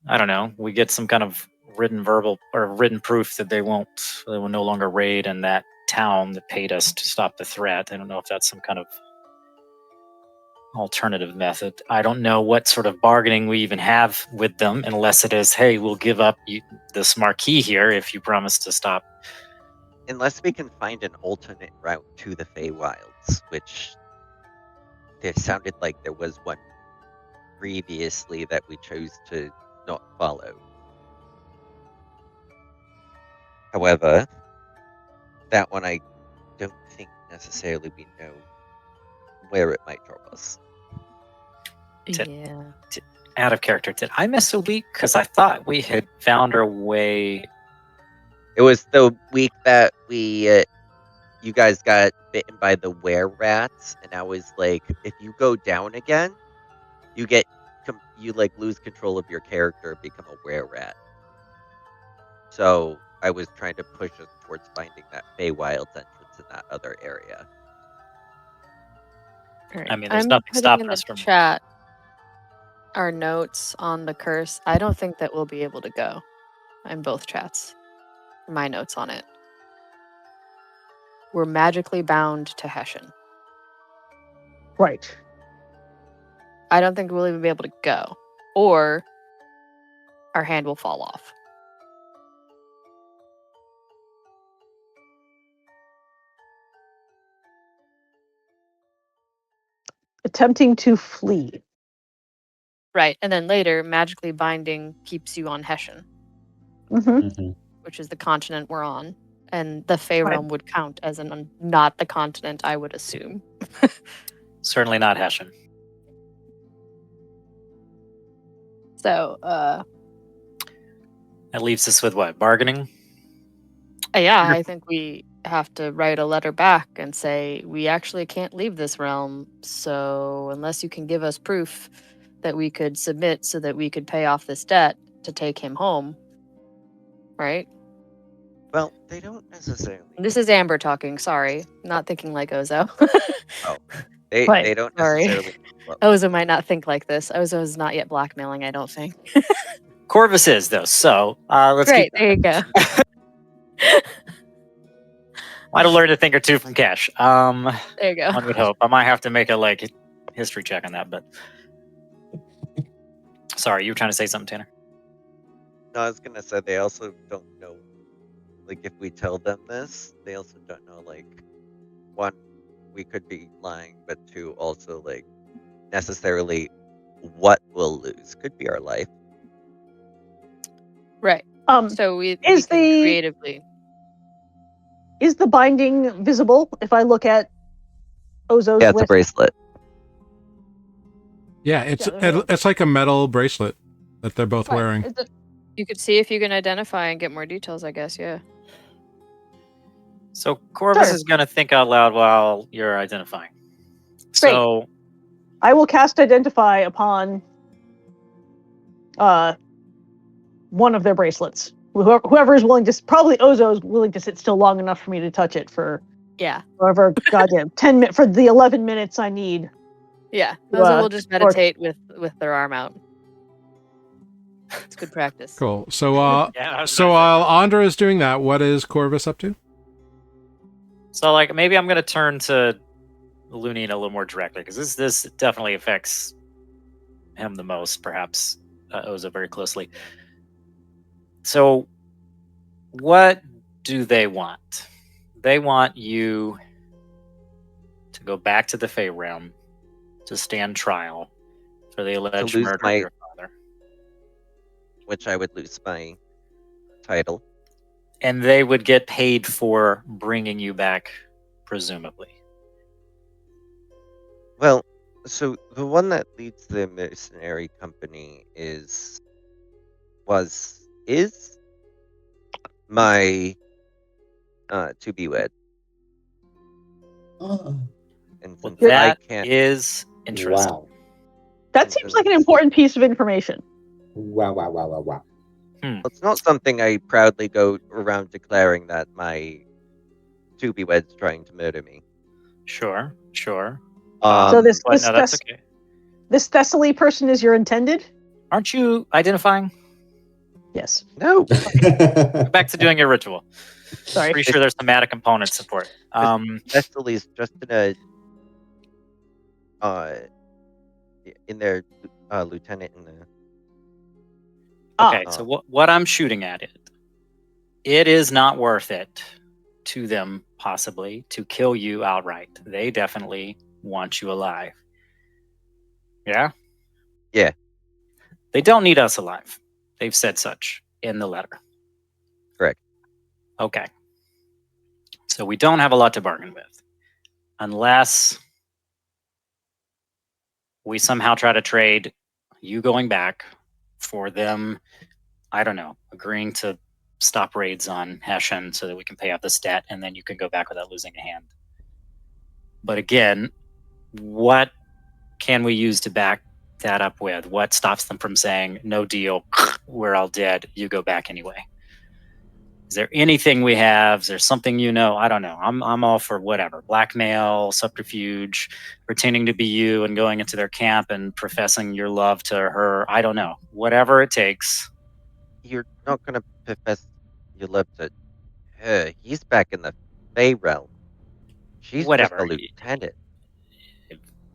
I don't know, we get some kind of written verbal or written proof that they will no longer raid in that town that paid us to stop the threat. I don't know if that's some kind of alternative method. I don't know what sort of bargaining we even have with them, unless it is, hey, we'll give up this marquee here if you promise to stop unless we can find an alternate route to the Feywilds, which there sounded like there was one previously that we chose to not follow. However, that one I don't think necessarily we know where it might drop us. Yeah. Out of character, did I miss a week? Because I thought we had found our way. It was the week that you guys got bitten by the were-rats, and I was like, if you go down again, you lose control of your character and become a were-rat. So I was trying to push us towards finding that Feywilds entrance in that other area. All right. I mean, there's I'm nothing putting stopping in us the from. chat our notes on the curse. I don't think that we'll be able to go in both chats. My notes on it. We're magically bound to Hessian. Right. I don't think we'll even be able to go. Or our hand will fall off. Attempting to flee. Right. And then later, magically binding keeps you on Hessian, Mm-hmm. which is the continent we're on. And the Fey Right. realm would count as not the continent, I would assume. Certainly not Hessian. So, That leaves us with what? Bargaining? yeah, I think we have to write a letter back and say, we actually can't leave this realm. So, unless you can give us proof that we could submit so that we could pay off this debt to take him home, right? Well, they don't necessarily. This is Amber talking. Sorry, not thinking like Ozo. They Right. they don't Sorry. necessarily. Well, Ozo might not think like this. Ozo is not yet blackmailing, I don't think. Corvus is, though, so let's Great, keep there you go. Might have learned a thing or two from Cash. There you go. One would hope. I might have to make a history check on that, but sorry, you were trying to say something, Tanner. no, I was gonna say they also don't know. Like, if we tell them this, they also don't know. Like, one, we could be lying, but two, also like necessarily what we'll lose could be our life. Right. So we Is can the- creatively. Is the binding visible if I look at Ozo's Yeah, it's a list? bracelet. Yeah, it's Yeah, there's it's like a metal bracelet that they're both Right. wearing. Is it- You could see if you can identify and get more details, I guess, yeah. So Corvus Sure. is going to think out loud while you're identifying. So I will cast Identify upon one of their bracelets. Whoever is willing to, probably Ozo is willing to sit still long enough for me to touch it for Yeah. however goddamn 10 minutes for the 11 minutes I need. Yeah. To, Ozo will just or- meditate with their arm out. It's good practice. Cool. So yeah, I was so gonna say. while Andra is doing that, what is Corvus up to? So like maybe I'm going to turn to Lunine a little more directly because this definitely affects him the most, perhaps Oza very closely. So what do they want? They want you to go back to the Fey realm to stand trial for the alleged lose murder my- of your father. Which I would lose my title. And they would get paid for bringing you back, presumably. Well, so the one that leads the mercenary company is my to be wed. And Well, since that I can't, is interesting. Wow. That seems like an important piece of information. Wow. it's not something I proudly go around declaring that my to be wed's trying to murder me. Sure. So this- but no, that's okay. This Thessaly person is your intended? Aren't you identifying? Yes. No. Go back to doing your ritual. Sorry. Pretty sure there's somatic components support. Thessaly's just in their lieutenant in the. Ah. Okay, so what I'm shooting at it is not worth it to them, possibly, to kill you outright. They definitely want you alive. Yeah? Yeah. They don't need us alive. They've said such in the letter. Correct. Okay. So we don't have a lot to bargain with. Unless we somehow try to trade you going back for them, I don't know, agreeing to stop raids on Hessian so that we can pay off this debt, and then you can go back without losing a hand. But again, what can we use to back that up with? What stops them from saying, no deal, we're all dead, you go back anyway? Is there anything we have? Is there something you know? I don't know. I'm all for whatever. Blackmail, subterfuge, pretending to be you and going into their camp and professing your love to her. I don't know. Whatever it takes. You're not going to profess your love to her. He's back in the Fey realm. She's Whatever. just a lieutenant.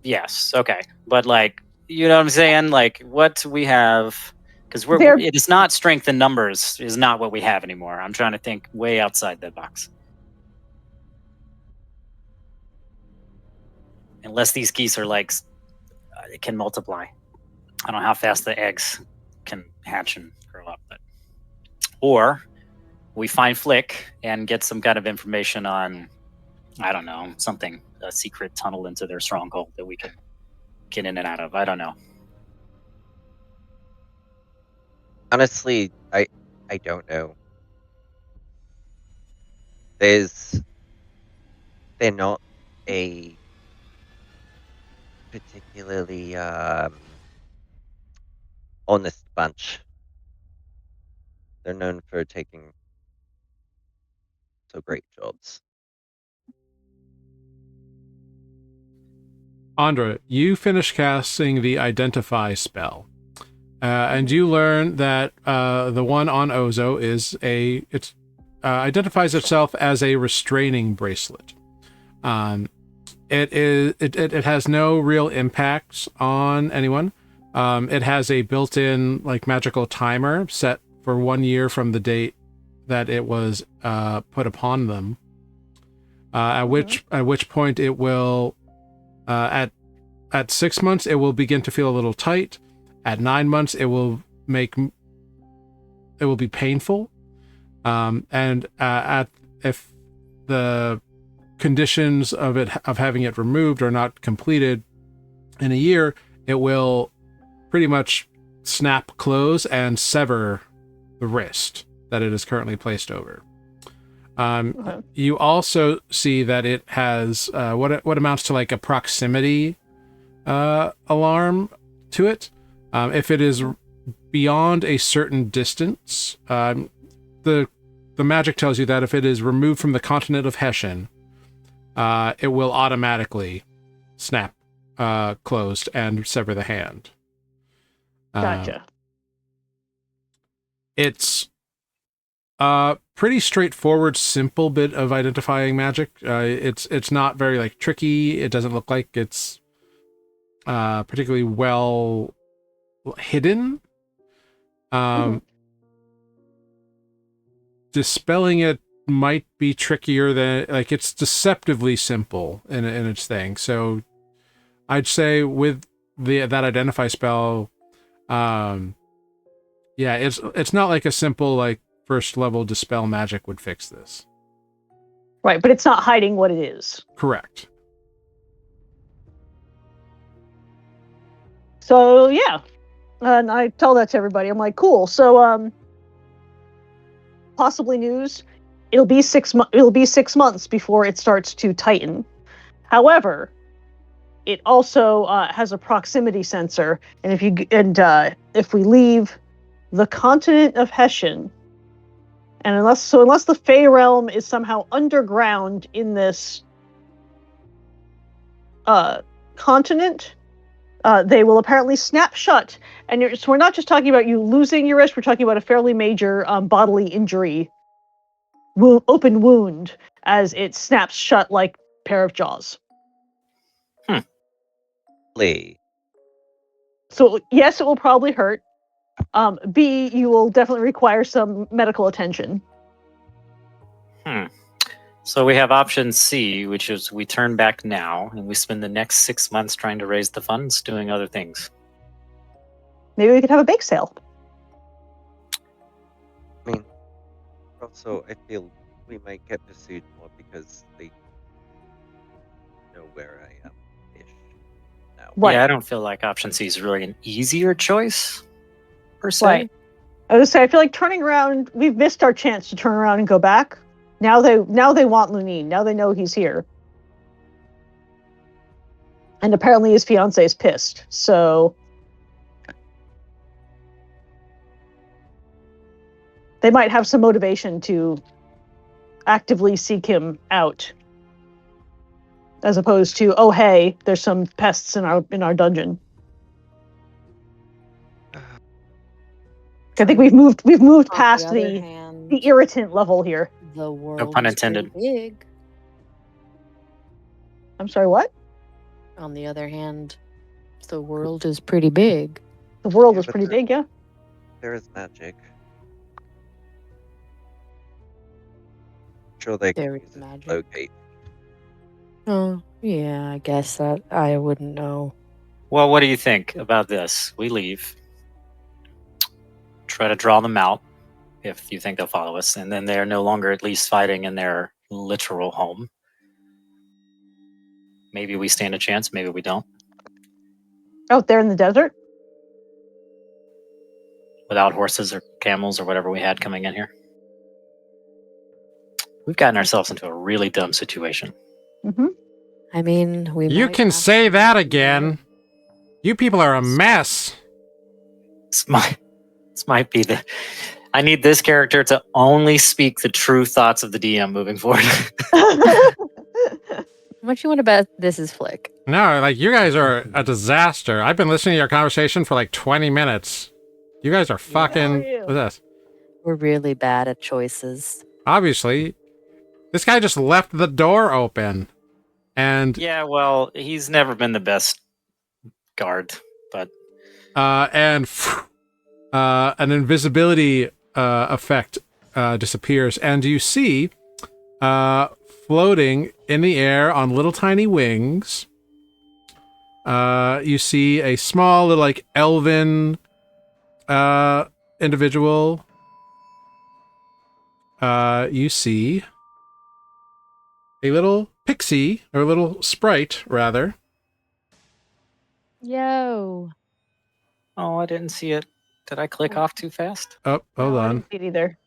Yes, okay. But like, you know what I'm saying? Like what we have, because it is not strength in numbers is not what we have anymore. I'm trying to think way outside the box. Unless these geese are like, it can multiply. I don't know how fast the eggs can hatch and grow up, but or we find Flick and get some kind of information on, I don't know, something, a secret tunnel into their stronghold that we can get in and out of. I don't know. Honestly, I don't know. They're not a particularly honest bunch. They're known for taking so great jobs. Andra, you finish casting the Identify spell. And you learn that the one on Ozo identifies itself as a restraining bracelet. It has no real impacts on anyone. It has a built-in like magical timer set for 1 year from the date that it was put upon them. At which point it will at 6 months it will begin to feel a little tight. At 9 months, it will be painful, and if the conditions of having it removed are not completed in a year, it will pretty much snap close and sever the wrist that it is currently placed over. You also see that it has what amounts to like a proximity alarm to it. If it is beyond a certain distance, the magic tells you that if it is removed from the continent of Hessian, it will automatically snap closed and sever the hand. Gotcha. It's a pretty straightforward, simple bit of identifying magic. It's not very like tricky. It doesn't look like it's particularly well hidden. Dispelling it might be trickier than like it's deceptively simple in its thing. So I'd say with that identify spell, it's not like a simple like first level dispel magic would fix this. Right, but it's not hiding what it is. Correct. So yeah. And I tell that to everybody. I'm like, cool. So, possibly news. It'll be 6 months before it starts to tighten. However, it also has a proximity sensor, and if we leave the continent of Hessian, and unless the Fey realm is somehow underground in this continent. They will apparently snap shut, and so we're not just talking about you losing your wrist. We're talking about a fairly major bodily injury, open wound, as it snaps shut like a pair of jaws. So yes, it will probably hurt. B, you will definitely require some medical attention. So we have option C, which is we turn back now and we spend the next 6 months trying to raise the funds doing other things. Maybe we could have a bake sale. I mean, also, I feel we might get pursued more because they know where I am ish now. Right. Yeah, I don't feel like option C is really an easier choice, per se. Right. I was say I feel like turning around. We've missed our chance to turn around and go back. Now they want Lunine. Now they know he's here. And apparently his fiance is pissed. So they might have some motivation to actively seek him out, as opposed to, oh hey, there's some pests in our dungeon. I think we've moved past On the other the hand, irritant level here. the world pun is pretty intended. big. I'm sorry, what? On the other hand, the world is pretty big. The world Yeah, is but pretty big, yeah. There is magic. Sure, they can There use is it to magic. locate. Oh, yeah, I guess that I wouldn't know. Well, what do you think about this? We leave. Try to draw them out if you think they'll follow us, and then they're no longer at least fighting in their literal home. Maybe we stand a chance, maybe we don't. Out there in the desert? Without horses or camels or whatever we had coming in here. We've gotten ourselves into a really dumb situation. Mm-hmm. I mean, we You might can have say to- that again. You people are a mess. This might be the... I need this character to only speak the true thoughts of the DM moving forward. What you want to bet this is Flick? No, like, you guys are a disaster. I've been listening to your conversation for like 20 minutes. You guys are fucking... you? What's this? We're really bad at choices. Obviously, this guy just left the door open. And Yeah, well, he's never been the best guard, but an invisibility effect disappears, and you see floating in the air on little tiny wings. You see a small little like elven individual. You see a little pixie, or a little sprite, rather. Yo. oh, I didn't see it. Did I click off too fast? Oh, hold No, I on. didn't see it either.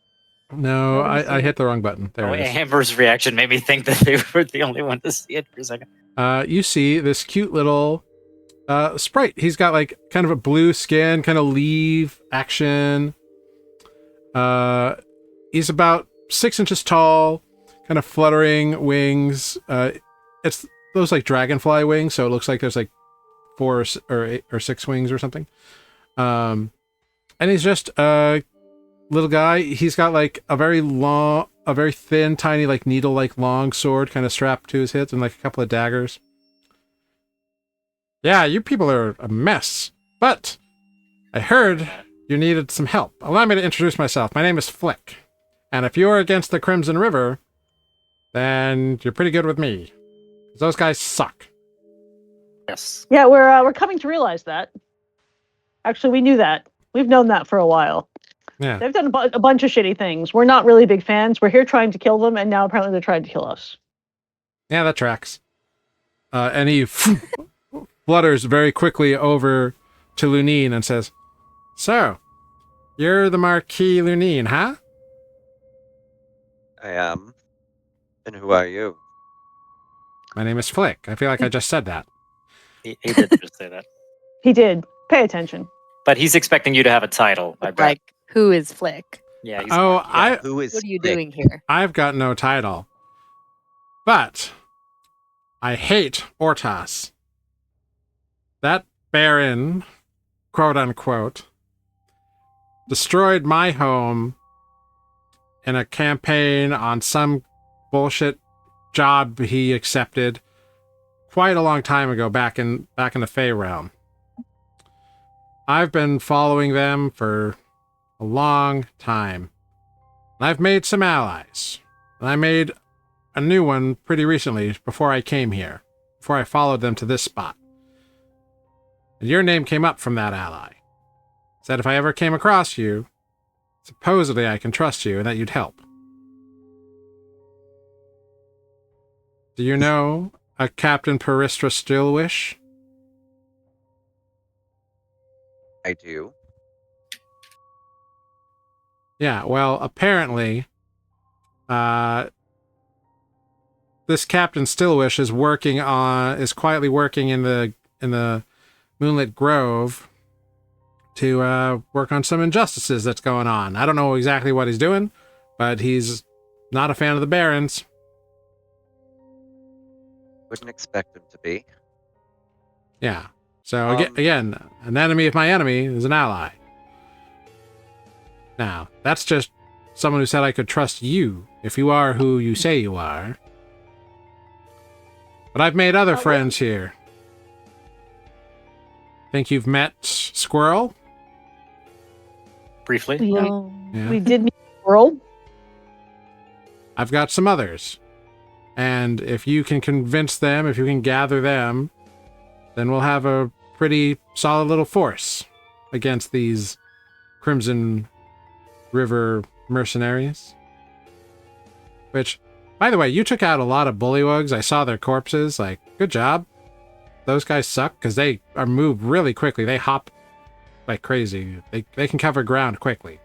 No, Nobody I see hit it. the wrong button. There Oh, it is. Amber's reaction made me think that they were the only one to see it for a second. You see this cute little sprite. He's got like kind of a blue skin, kind of leaf action. He's about 6 inches tall, kind of fluttering wings. It's those like dragonfly wings, so it looks like there's like 4 or 8 or 6 wings or something. And he's just a little guy. He's got like a very thin, tiny, like needle-like long sword kind of strapped to his hips, and like a couple of daggers. Yeah, you people are a mess. But I heard you needed some help. Allow me to introduce myself. My name is Flick. And if you're against the Crimson River, then you're pretty good with me. Those guys suck. Yes. Yeah, we're coming to realize that. Actually, we knew that. We've known that for a while. Yeah. They've done a bunch of shitty things. We're not really big fans. We're here trying to kill them, and now apparently they're trying to kill us. Yeah, that tracks. And he flutters very quickly over to Lunine and says, "So, you're the Marquis Lunine, huh?" I am. And who are you? My name is Flick. I feel like I just said that. He did just say that. He did. Pay attention. But he's expecting you to have a title, I bet. Like, who is Flick? Yeah, he's Oh, Yeah, who is What are you Nick? doing here? I've got no title. But I hate Ortas. That Baron, quote unquote, destroyed my home in a campaign on some bullshit job he accepted quite a long time ago back in the Fey realm. I've been following them for a long time. And I've made some allies. And I made a new one pretty recently, before I came here, before I followed them to this spot. And your name came up from that ally. Said if I ever came across you, supposedly I can trust you and that you'd help. Do you know a Captain Peristra Stillwish? I do. Yeah, well, apparently, this Captain Stillwish is quietly working in the Moonlit Grove to work on some injustices that's going on. I don't know exactly what he's doing, but he's not a fan of the Barons. Wouldn't expect him to be. Yeah. So again, an enemy of my enemy is an ally. Now, that's just someone who said I could trust you if you are who you say you are. But I've made other friends here. Think you've met Squirrel? Briefly. We did meet Squirrel. I've got some others. And if you can convince them, if you can gather them, then we'll have a pretty solid little force against these Crimson River mercenaries. Which, by the way, you took out a lot of bullywugs. I saw their corpses. Like, good job. Those guys suck because they are moved really quickly. They hop like crazy. They can cover ground quickly.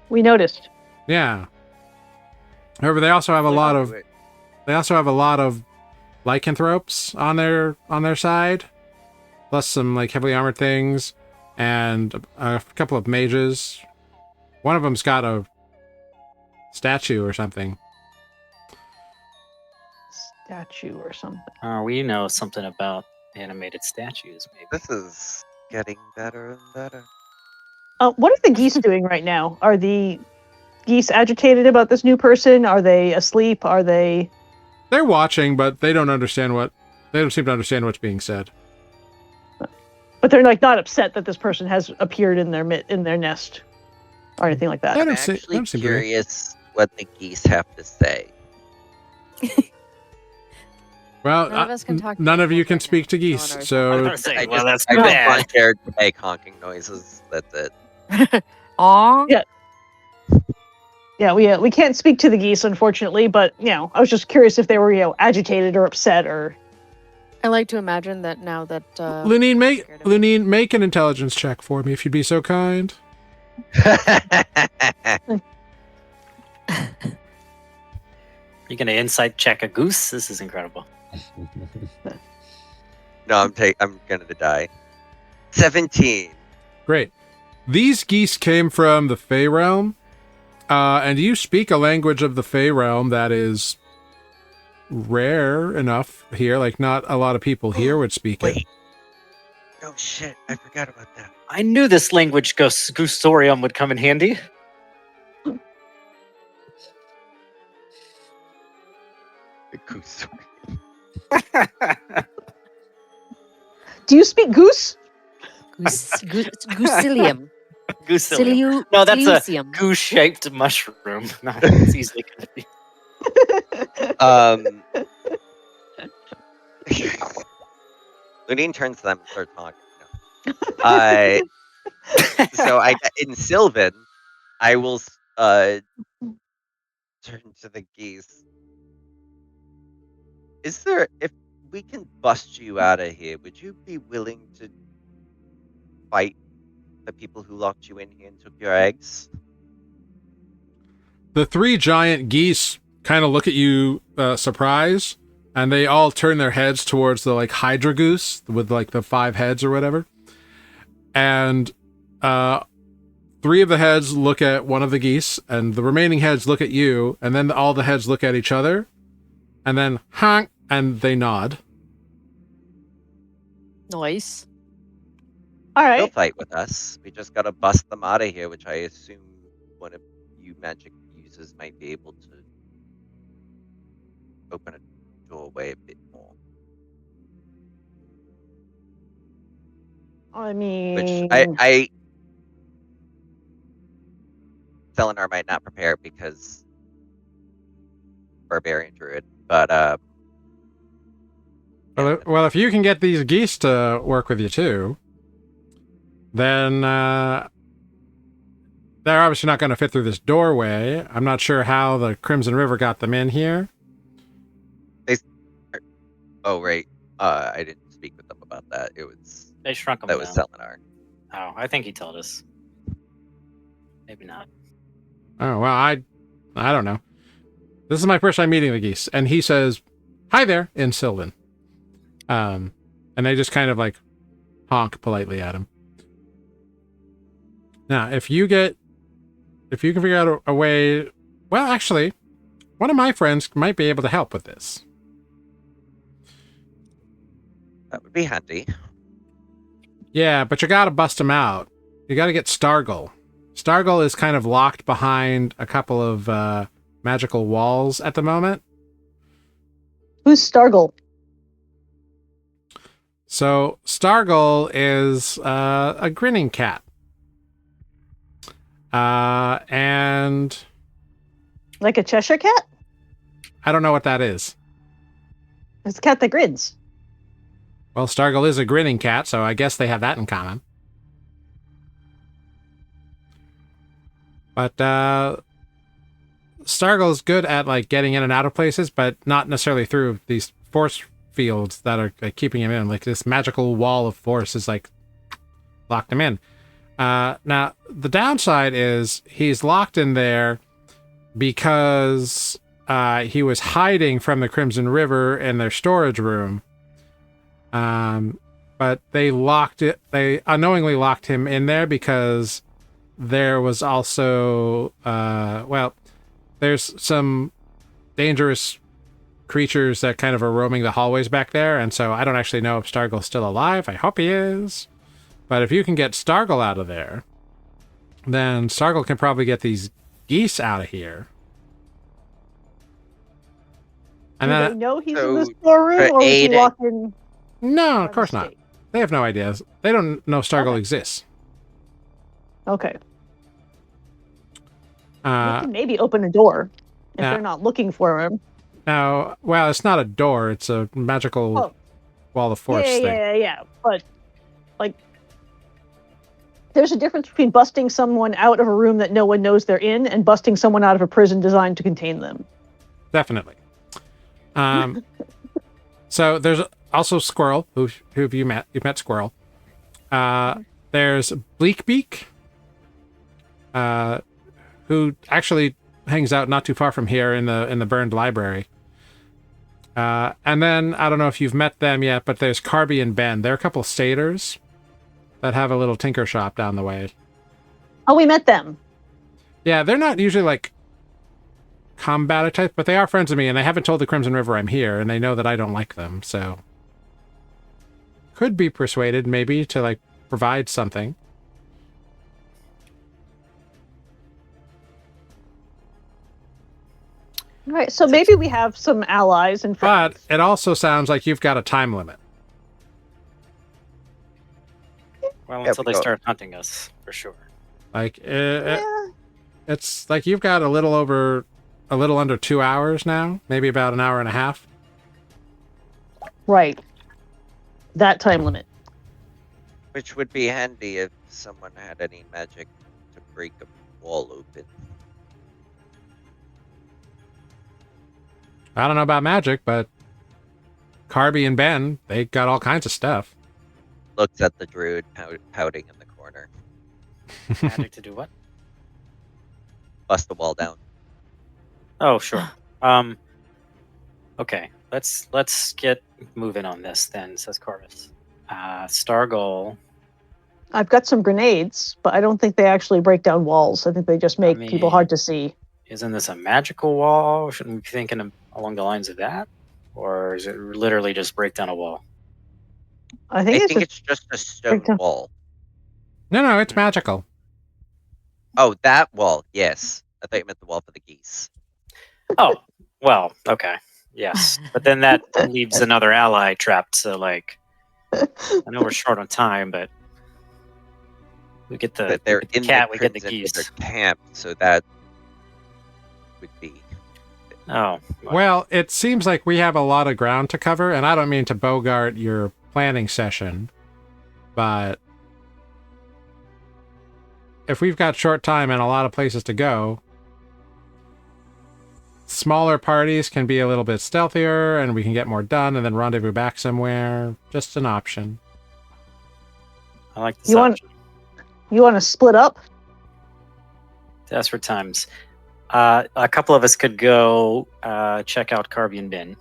We noticed. Yeah. However, they also have a lot of lycanthropes on their side, plus some like heavily armored things, and a couple of mages. One of them's got a statue or something. Statue or something. We know something about animated statues, maybe. This is getting better and better. What are the geese doing right now? Are the geese agitated about this new person? Are they asleep? Are they... They're watching, but they don't seem to understand what's being said. But they're like not upset that this person has appeared in their nest or anything like that. I'm actually curious what the geese have to say. Well, None of us can talk none of you to can right speak now. to No geese, one so that's I bad. just volunteered to make honking noises. That's it. Aw. Yeah. Yeah, we can't speak to the geese, unfortunately, but, I was just curious if they were, agitated or upset or... I like to imagine that now that... Lunine, make an intelligence check for me, if you'd be so kind. You're gonna insight check a goose? This is incredible. No, I'm gonna die. 17. Great. These geese came from the Fey Realm, and you speak a language of the Fey Realm that is rare enough here. Like, not a lot of people here would speak it. Wait. Oh shit, I forgot about that. I knew this language Goosorium would come in handy. The goose. Do you speak goose? Goosilium. Goosilium. No, that's a Sileucium. goose-shaped mushroom. Not it's easily confused. Lunine turns to them and starts talking. So in Sylvan, I will turn to the geese. If we can bust you out of here, would you be willing to fight the people who locked you in here and took your eggs? The three giant geese kind of look at you, surprised, and they all turn their heads towards the like Hydra goose with like the 5 heads or whatever. And 3 of the heads look at one of the geese, and the remaining heads look at you, and then all the heads look at each other, and then honk, and they nod. Nice. All They'll right. fight with us. We just gotta bust them out of here, which I assume one of you magic users might be able to open a doorway a bit more. I mean... Which I Selenar might not prepare because barbarian druid, but Well, if you can get these geese to work with you too, then they're obviously not going to fit through this doorway. I'm not sure how the Crimson River got them in here. oh right, I didn't speak with them about that. It was They shrunk him that was down. Selenar. Oh, I think he told us. Maybe not. Oh, well, I don't know. This is my first time meeting the geese, and he says, "Hi there," in Sylvan. And they just kind of like honk politely at him. Now, if you can figure out a way, well, actually, one of my friends might be able to help with this. That would be handy. Yeah, but you gotta bust him out. You gotta get Stargull. Stargull is kind of locked behind a couple of magical walls at the moment. Who's Stargull? So Stargull is a grinning cat. And Like a Cheshire cat? I don't know what that is. It's a cat that grins. Well, Stargull is a grinning cat, so I guess they have that in common. But Stargull's good at like getting in and out of places, but not necessarily through these force fields that are like, keeping him in. Like this magical wall of force is like locked him in. Now, the downside is he's locked in there because he was hiding from the Crimson River in their storage room. But they unknowingly locked him in there because there was also, there's some dangerous creatures that kind of are roaming the hallways back there, and so I don't actually know if Stargull's still alive. I hope he is. But if you can get Stargull out of there, then Stargull can probably get these geese out of here. And Do then they know he's so in the storeroom, or is he aiding- locked in? no, of by course not. mistake? They have no ideas. They don't know Stargull Okay. exists. Okay. We Uh, can maybe open a door if yeah. they're not looking for him. Now, well, it's not a door. It's a magical Oh. wall of force thing. Yeah. But like, there's a difference between busting someone out of a room that no one knows they're in and busting someone out of a prison designed to contain them. Definitely. So there's also Squirrel, who have you met? You've met Squirrel. There's Bleakbeak, who actually hangs out not too far from here in the burned library. And then I don't know if you've met them yet, but there's Carby and Ben. They're a couple satyrs that have a little tinker shop down the way. Oh, we met them. Yeah, they're not usually like combative type, but they are friends of me, and they haven't told the Crimson River I'm here, and they know that I don't like them, so could be persuaded maybe to like provide something. All right, so maybe we have some allies and But friends. it also sounds like you've got a time limit. Well, Yeah, until we they go- start hunting us, for sure. Like Yeah. it's like you've got a little under 2 hours now, maybe about an hour and a half. Right. That time limit. Which would be handy if someone had any magic to break a wall open. I don't know about magic, but Carby and Ben, they got all kinds of stuff. Looks at the druid pouting in the corner. Magic to do what? Bust the wall down. Oh, sure. Okay, let's get moving on this then, says Corvus. Stargull. I've got some grenades, but I don't think they actually break down walls. I think they just make people hard to see. Isn't this a magical wall? Shouldn't we be thinking along the lines of that? Or is it literally just break down a wall? I I think think it's it's just a stone breakdown. wall. No, it's magical. Oh, that wall. Yes. I thought you meant the wall for the geese. Oh, well, okay. Yes. But then that leaves another ally trapped, so like I know we're short on time, but we get the, But they're we get the in cat, the we get the Crimson geese. River camp, so that would be Oh. Well, it seems like we have a lot of ground to cover, and I don't mean to bogart your planning session, but if we've got short time and a lot of places to go, smaller parties can be a little bit stealthier, and we can get more done, and then rendezvous back somewhere. Just an option. I like this option. You want to split up? Desperate times. A couple of us could go check out Carbion Bin,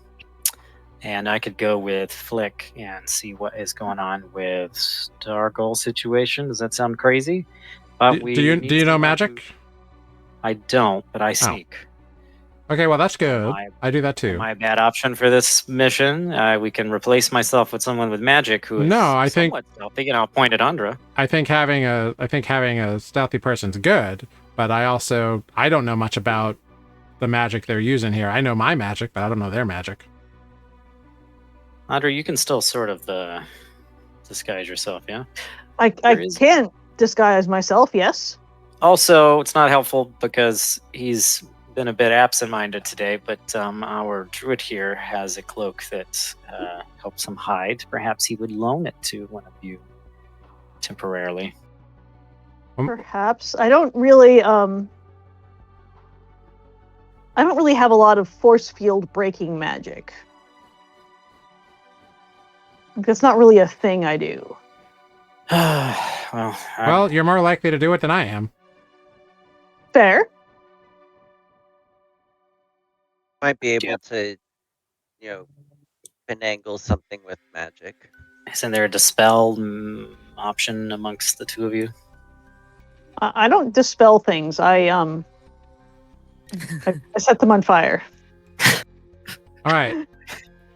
and I could go with Flick and see what is going on with Stargoal situation. Does that sound crazy? Do you know magic? I don't, but I sneak. Okay, well that's good. I do that too. Am I a bad option for this mission? We can replace myself with someone with magic who is somewhat stealthy, and I'll point at Andra. I think having a stealthy person's good, but I don't know much about the magic they're using here. I know my magic, but I don't know their magic. Andra, you can still sort of disguise yourself, yeah? I can disguise myself, yes. Also, it's not helpful because he's been a bit absent-minded today, but our druid here has a cloak that helps him hide. Perhaps he would loan it to one of you temporarily. Perhaps. I don't really have a lot of force field breaking magic. That's not really a thing I do. Well, you're more likely to do it than I am. Fair. Might be able to, finagle something with magic. Isn't there a dispel option amongst the two of you? I don't dispel things. I set them on fire. All right.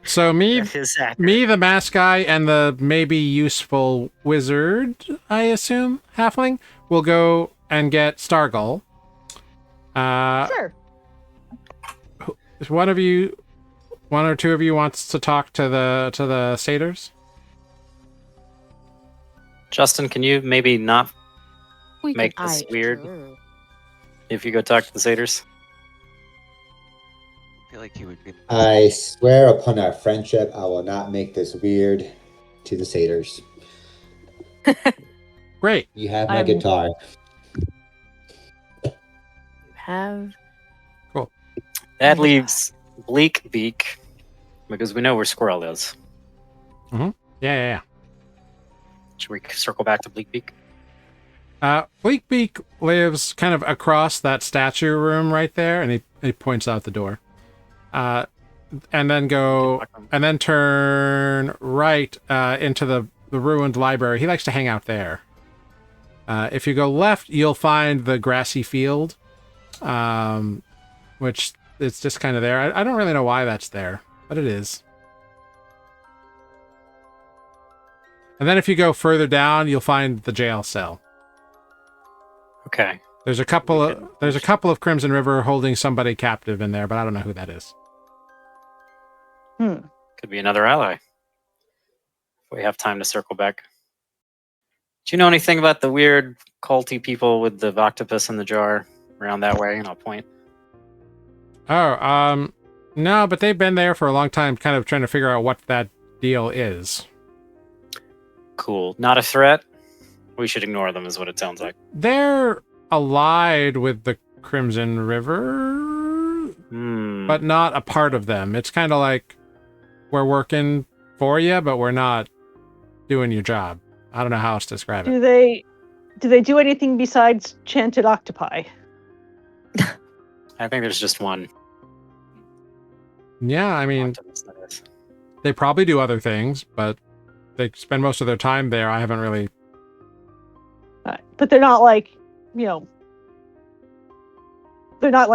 So me, the mask guy, and the maybe useful wizard, I assume, halfling, will go and get Stargull. Sure. One or two of you wants to talk to the satyrs? Justin, can you maybe not make this weird if you go talk to the satyrs? I feel like he would be. I swear upon our friendship, I will not make this weird to the satyrs. Great. You have my guitar. You have. Cool. That leaves Bleak Beak, because we know where Squirrel is. Mm-hmm. Yeah. Should we circle back to Bleak Beak? Bleak Beak lives kind of across that statue room right there, and he points out the door. And then turn right into the ruined library. He likes to hang out there. If you go left, you'll find the grassy field, which is just kind of there. I don't really know why that's there, but it is. And then if you go further down, you'll find the jail cell. Okay. There's a couple of Crimson River holding somebody captive in there, but I don't know who that is. Could be another ally. If we have time to circle back. Do you know anything about the weird culty people with the octopus in the jar around that way? And I'll point. Oh, no, but they've been there for a long time, kind of trying to figure out what that deal is. Cool. Not a threat? We should ignore them, is what it sounds like. They're allied with the Crimson River, but not a part of them. It's kind of like, we're working for you, but we're not doing your job. I don't know how else to describe it. Do they do anything besides chanted octopi? I think there's just one. Yeah, I mean, they probably do other things, but they spend most of their time there. I haven't really... But they're not like, they're not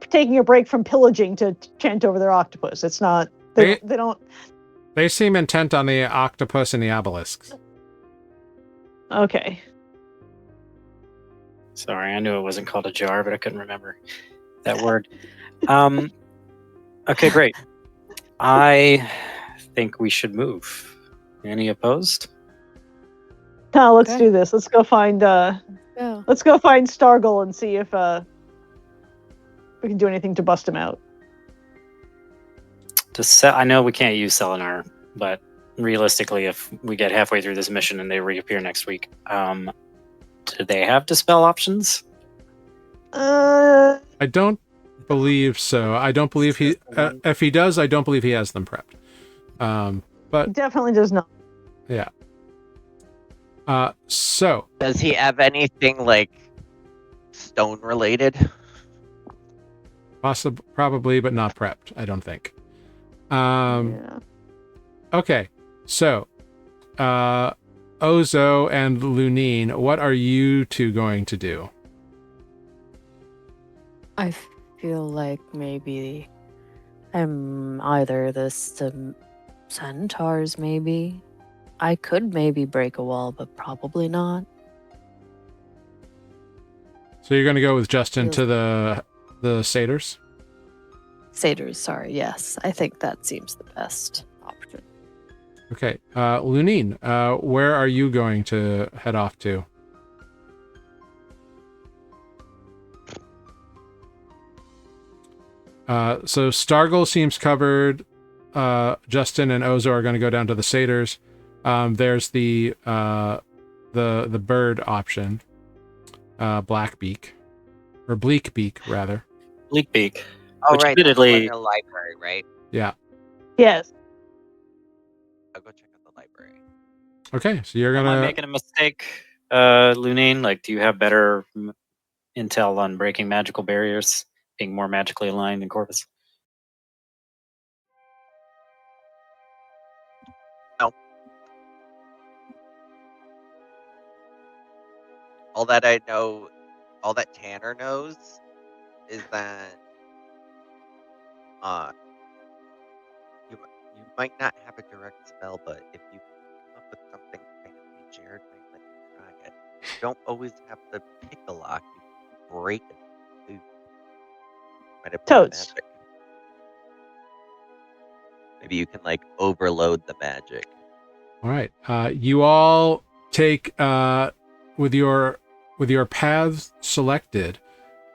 taking a break from pillaging to chant over their octopus. It's not, they don't. They seem intent on the octopus and the obelisks. Okay. Sorry, I knew it wasn't called a jar, but I couldn't remember that word. Okay, great. I think we should move. Any opposed? No, let's do this. Let's go find Stargull and see if we can do anything to bust him out. I know we can't use Selenar, but realistically, if we get halfway through this mission and they reappear next week, do they have dispel options? Uh, I don't believe so. I don't believe he. If he does, I don't believe he has them prepped. he But definitely does not. yeah. So Does he have anything like stone related? probably, but not prepped. I don't think. Yeah. Okay. So, Ozo and Lunine, what are you two going to do? I feel like maybe I'm either the centaurs, maybe. I could maybe break a wall, but probably not. So you're going to go with Justin Feels- to the satyrs? Satyrs, sorry, yes. I think that seems the best option. Okay. Lunine, where are you going to head off to? So Stargle seems covered. Justin and Ozo are going to go down to the satyrs. There's the bird option, Blackbeak, or Bleakbeak rather. Bleakbeak. Oh, Which right. That's admittedly- in the library, right? Yeah. Yes. I'll go check out the library. Okay, so you're Am I gonna. making a mistake, Lunine? Like, do you have better intel on breaking magical barriers, being more magically aligned than Corvus? All that I know, all that Tanner knows, is that you might not have a direct spell, but if you come up with something fancy, Jared might let you try it. You don't always have to pick a lock; you can break it. You might have Toads. magic. Maybe you can like overload the magic. All right. You all take with your paths selected.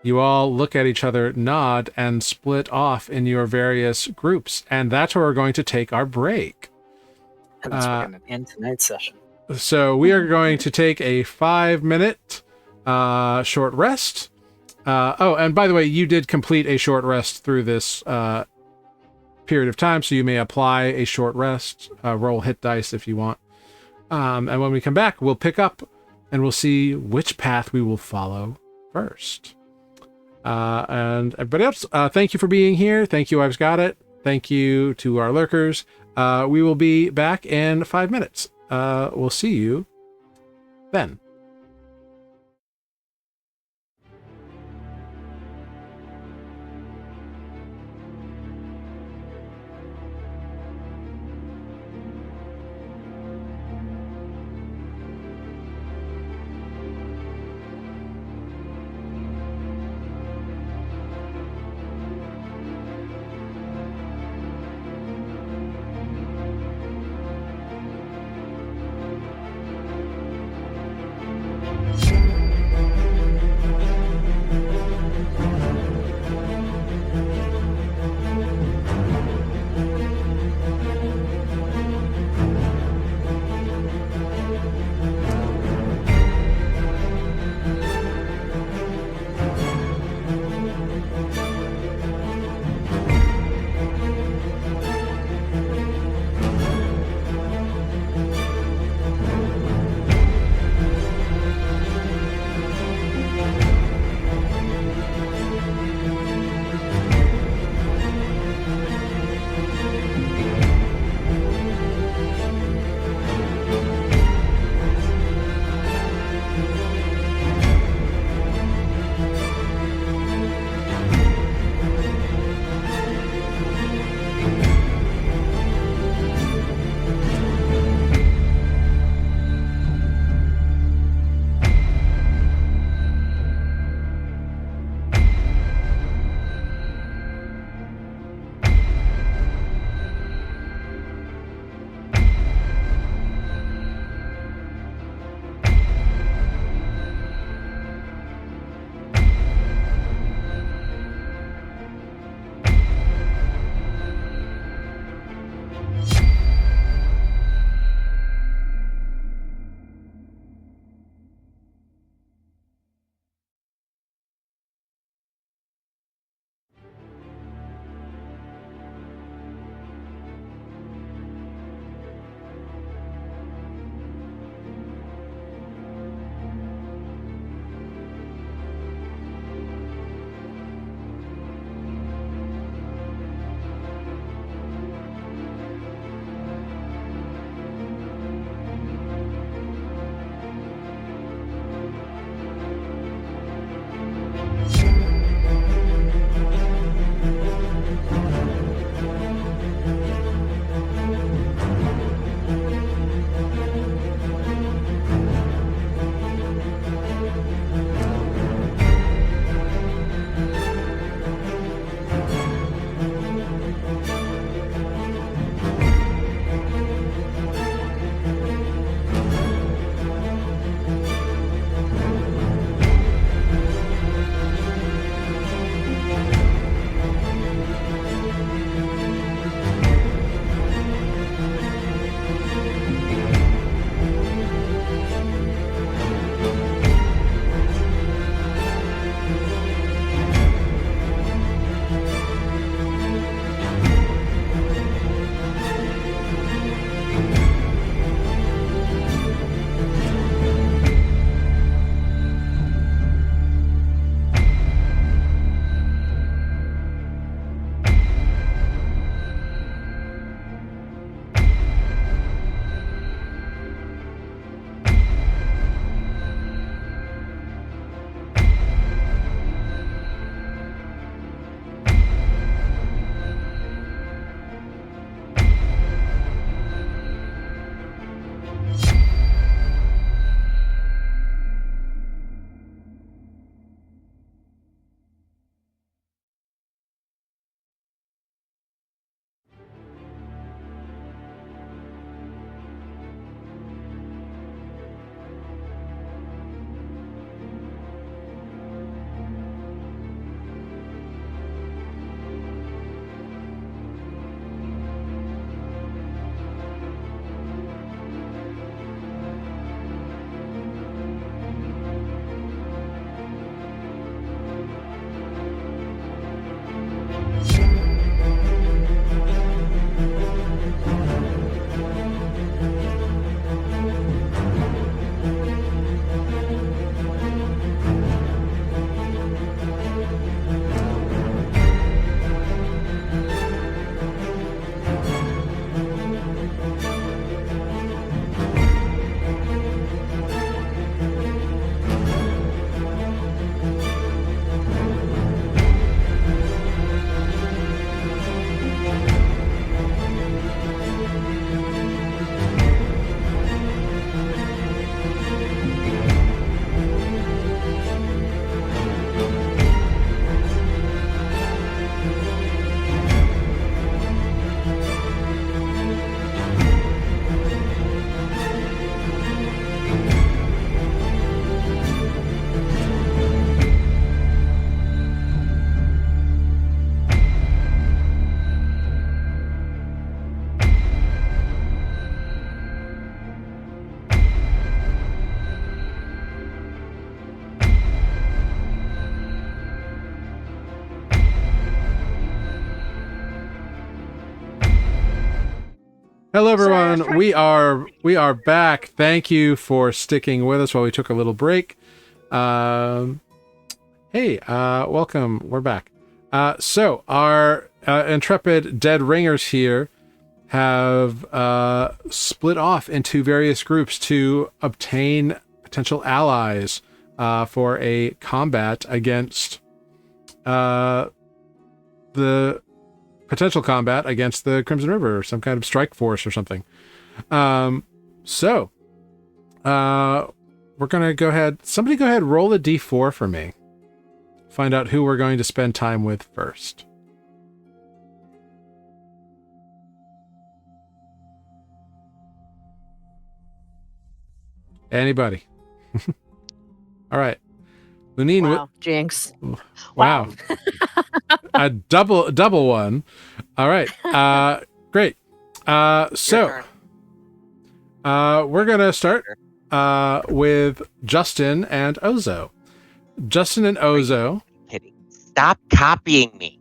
You all look at each other, nod, and split off in your various groups, and that's where we're going to take our break. And that's we're gonna end tonight's session. So we are going to take a 5-minute short rest. Oh, and by the way, you did complete a short rest through this period of time, so you may apply a short rest, roll hit dice if you want. And when we come back, we'll pick up and we'll see which path we will follow first. And everybody else, thank you for being here. Thank you, I've got it. Thank you to our lurkers. We will be back in 5 minutes. We'll see you then. Hello, everyone. We are back. Thank you for sticking with us while we took a little break. Hey, welcome. We're back. So our intrepid dead ringers here have split off into various groups to obtain potential allies for a combat against the potential combat against the Crimson River, or some kind of strike force or something. So we're gonna go ahead. Somebody go ahead, roll a d4 for me. Find out who we're going to spend time with first. Anybody? All right. Lunine, Wow, jinx. wow. A double one. All right. Great. So we're gonna start with Justin and Ozo. Justin and Ozo. Kidding. Stop copying me.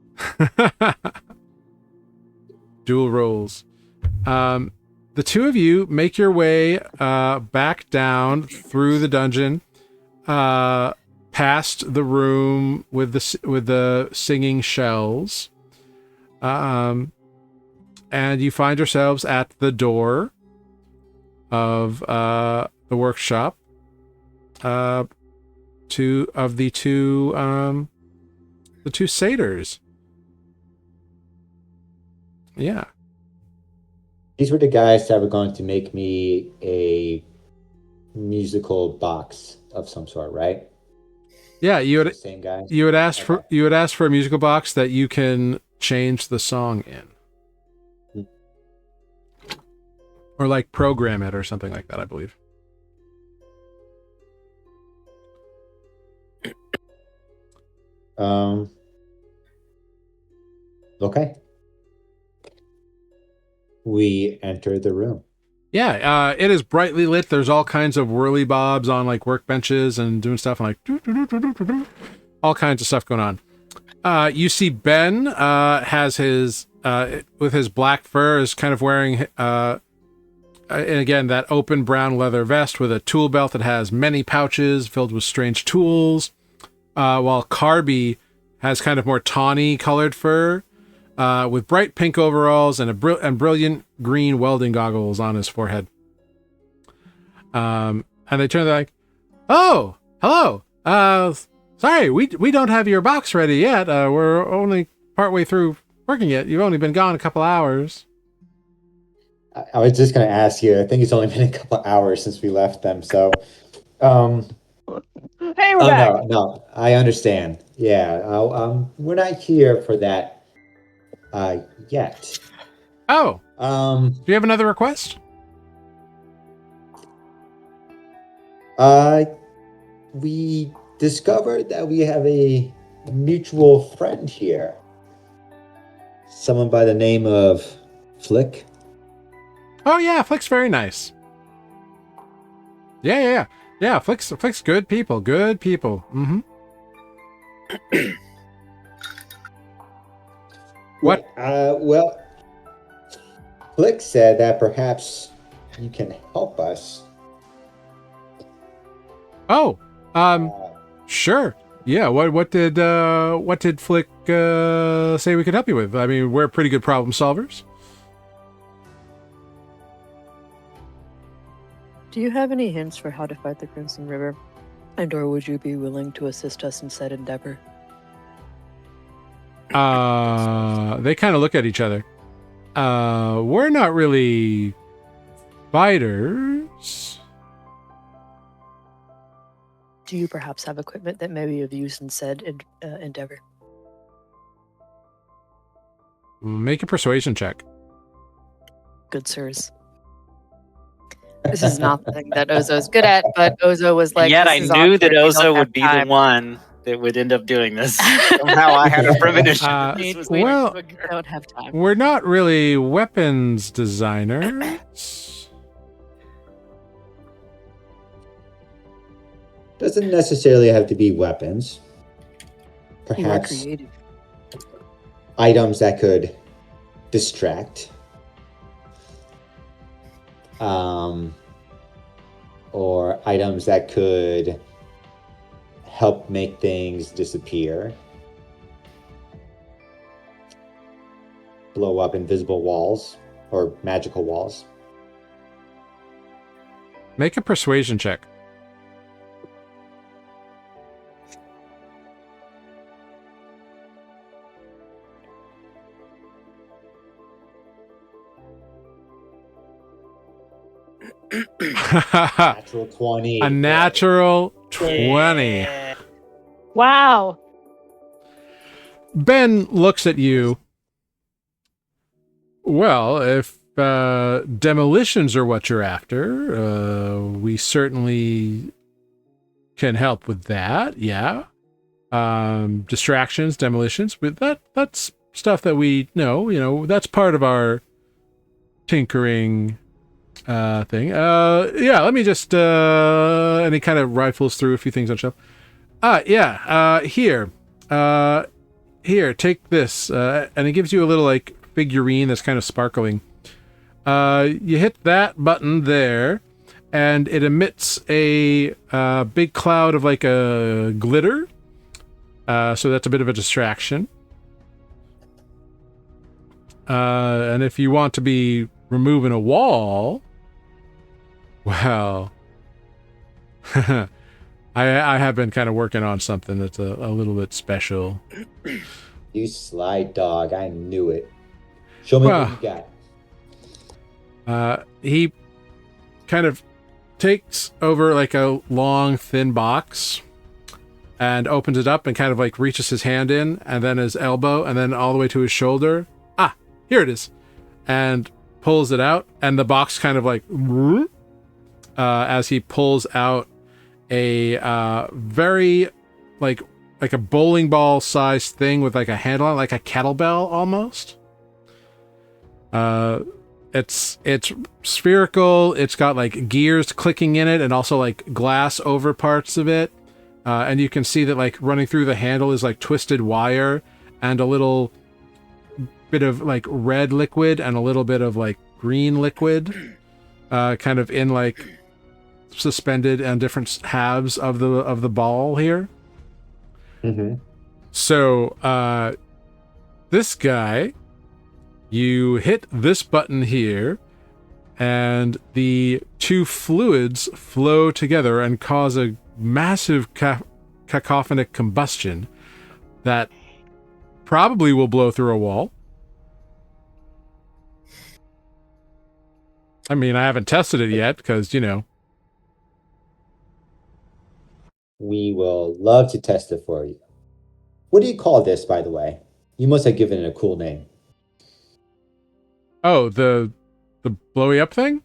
Dual rolls. The two of you make your way back down through the dungeon, past the room with the singing shells, and you find yourselves at the door of the workshop. The two satyrs. Yeah. These were the guys that were going to make me a musical box of some sort, right? Yeah, you The would same guys. you would ask Okay. for a musical box that you can change the song in. Or like program it or something like that, I believe. Okay. We enter the room. Yeah, it is brightly lit. There's all kinds of whirly bobs on like workbenches and doing stuff and like all kinds of stuff going on. You see Ben has his with his black fur is kind of wearing and again that open brown leather vest with a tool belt that has many pouches filled with strange tools, while Carby has kind of more tawny colored fur with bright pink overalls and brilliant green welding goggles on his forehead. And they turn, they're like, "Oh, hello. Sorry, we don't have your box ready yet. We're only partway through working it. You've only been gone a couple hours." I was just going to ask you. I think it's only been a couple hours since we left them. So, Hey, we're back. no, I understand. Yeah, we're not here for that yet. Oh, Um, do you have another request? we discovered that we have a mutual friend here. Someone by the name of Flick. Oh yeah, Flick's very nice. Yeah. Flick's good people. Good people. Mm-hmm. What? Well, Flick said that perhaps you can help us. Oh, sure. Yeah. What did Flick say we could help you with? I mean, we're pretty good problem solvers. Do you have any hints for how to fight the Crimson River? And or would you be willing to assist us in said endeavor? They kind of look at each other. We're not really fighters. Do you perhaps have equipment that may be of use in said endeavor? Make a persuasion check. Good sirs. This is not the thing that Ozo's good at, but Ozo was like, And yet I "This is knew that awkward, we don't Ozo have would be the time." one that would end up doing this. Somehow I had a premonition that this was going well, to occur. I don't have time. We're not really weapons designers. Doesn't necessarily have to be weapons. You are Perhaps creative. items that could distract. or items that could help make things disappear, blow up invisible walls or magical walls. Make a persuasion check. Natural 20. A natural 20. Yeah. Wow. Ben looks at you. Well, if demolitions are what you're after, we certainly can help with that. Yeah. Distractions, demolitions, but that's stuff that we know. You know, that's part of our tinkering thing. Yeah, let me just and he kind of rifles through a few things on shelf. Here, take this. And he gives you a little like figurine that's kind of sparkling. You hit that button there, and it emits a big cloud of like a glitter. So that's a bit of a distraction. And if you want to be removing a wall, well, I have been kind of working on something that's a little bit special. You sly dog, I knew it. Show me what you got. He kind of takes over like a long, thin box and opens it up and kind of like reaches his hand in, and then his elbow, and then all the way to his shoulder. Ah, here it is. And pulls it out, and the box kind of like as he pulls out a very like a bowling ball sized thing with like a handle on it, like a kettlebell almost. It's spherical. It's got like gears clicking in it, and also like glass over parts of it. And you can see that like running through the handle is like twisted wire and a little bit of like red liquid and a little bit of like green liquid, kind of in like suspended on different halves of the ball here. Mm-hmm. So this guy, you hit this button here, and the two fluids flow together and cause a massive cacophonic combustion that probably will blow through a wall. I mean, I haven't tested it yet because, you know. We will love to test it for you. What do you call this, by the way? You must have given it a cool name. Oh, the blowy up thing?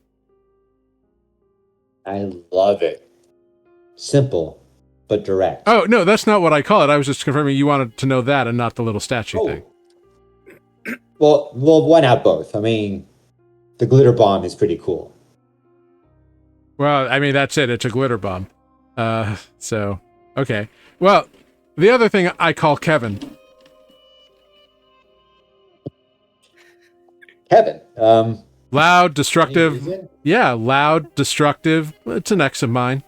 I love it. Simple, but direct. Oh, no, that's not what I call it. I was just confirming you wanted to know that and not the little statue thing. Well, why not both? I mean, the glitter bomb is pretty cool. Well, I mean, that's it. It's a glitter bomb. So, okay. Well, the other thing I call Kevin. Kevin. Loud, destructive. Any reason? Yeah, loud, destructive. It's an ex of mine.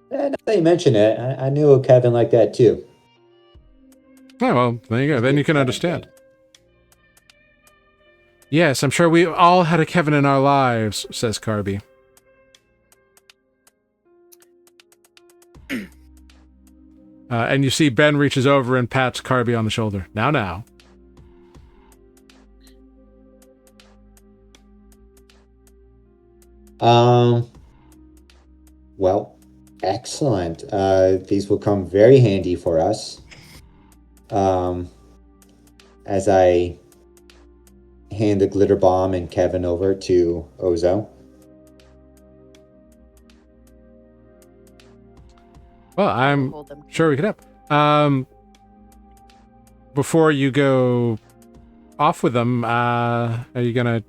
Now that you mention it, I knew a Kevin like that too. Oh, well, there you go. Then you can understand. Yes, I'm sure we all had a Kevin in our lives, says Carby. And you see Ben reaches over and pats Carby on the shoulder. Now. Well, excellent. These will come very handy for us. As I hand the glitter bomb and Kevin over to Ozo. Well, I'm Hold them. sure we could help. Before you go off with them, are you gonna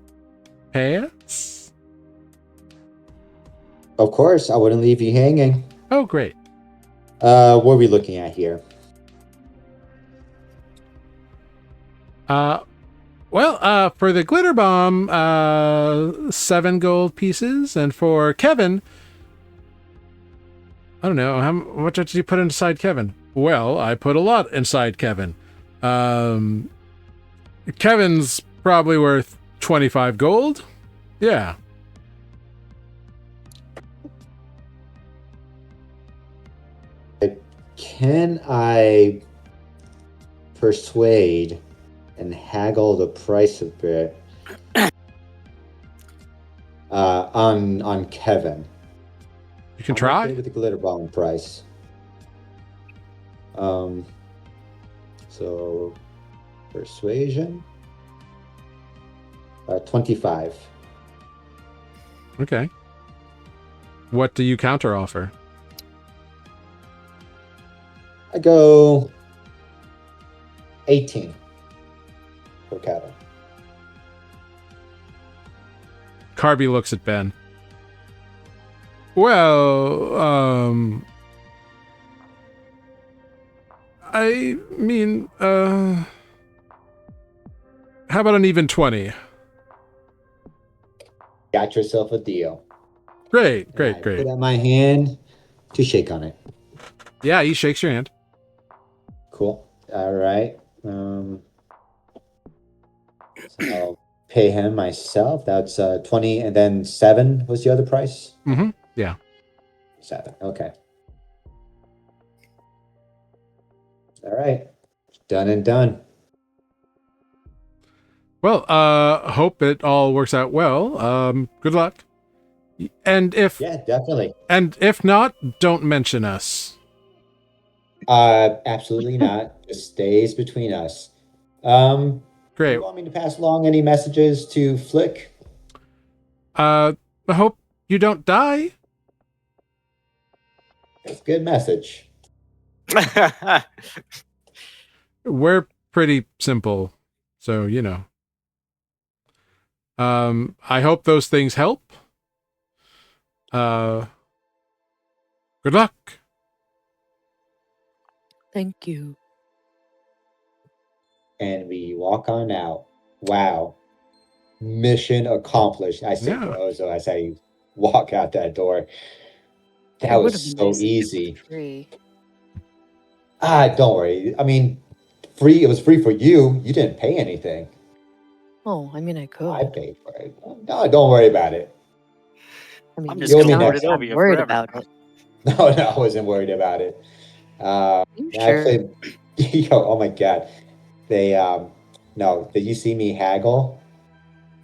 pay us? Of course, I wouldn't leave you hanging. Oh, great. What are we looking at here? Well, for the glitter bomb, 7 gold pieces, and for Kevin, I don't know, how much did you put inside Kevin? Well, I put a lot inside Kevin. Kevin's probably worth 25 gold. Yeah. Can I persuade and haggle the price a bit on Kevin? You can I'm try. okay with the glitter bomb price. So persuasion, 25. Okay. What do you counter offer? I go 18 for Kevin. Carby looks at Ben. Well, I mean, how about an even 20? Got yourself a deal. Great, And great, I great. put out my hand to shake on it. Yeah, he shakes your hand. Cool. All right. So I'll pay him myself. That's 20, and then 7 was the other price? Mm-hmm. Yeah. 7. Okay. All right. Done and done. Well, hope it all works out well. Good luck. And if Yeah, definitely. not, don't mention us. Absolutely not. It stays between us. Do Great. you want me to pass along any messages to Flick? I hope you don't die. That's a good message. We're pretty simple, so you know. I hope those things help. Good luck. Thank you. And we walk on out. Wow. Mission accomplished. I say Yeah. to Ozo as I walk out that door. That It would was have been so nice if it was easy. free. Don't worry. I mean, free. It was free for you. You didn't pay anything. Oh, I mean, I could. I paid for it. No, don't worry about it. I mean, I'm you just You'll gonna be lord next it time. over you worried forever. about it. No, I wasn't worried about it. You I sure? played. Yo, oh my god. They no. Did you see me haggle?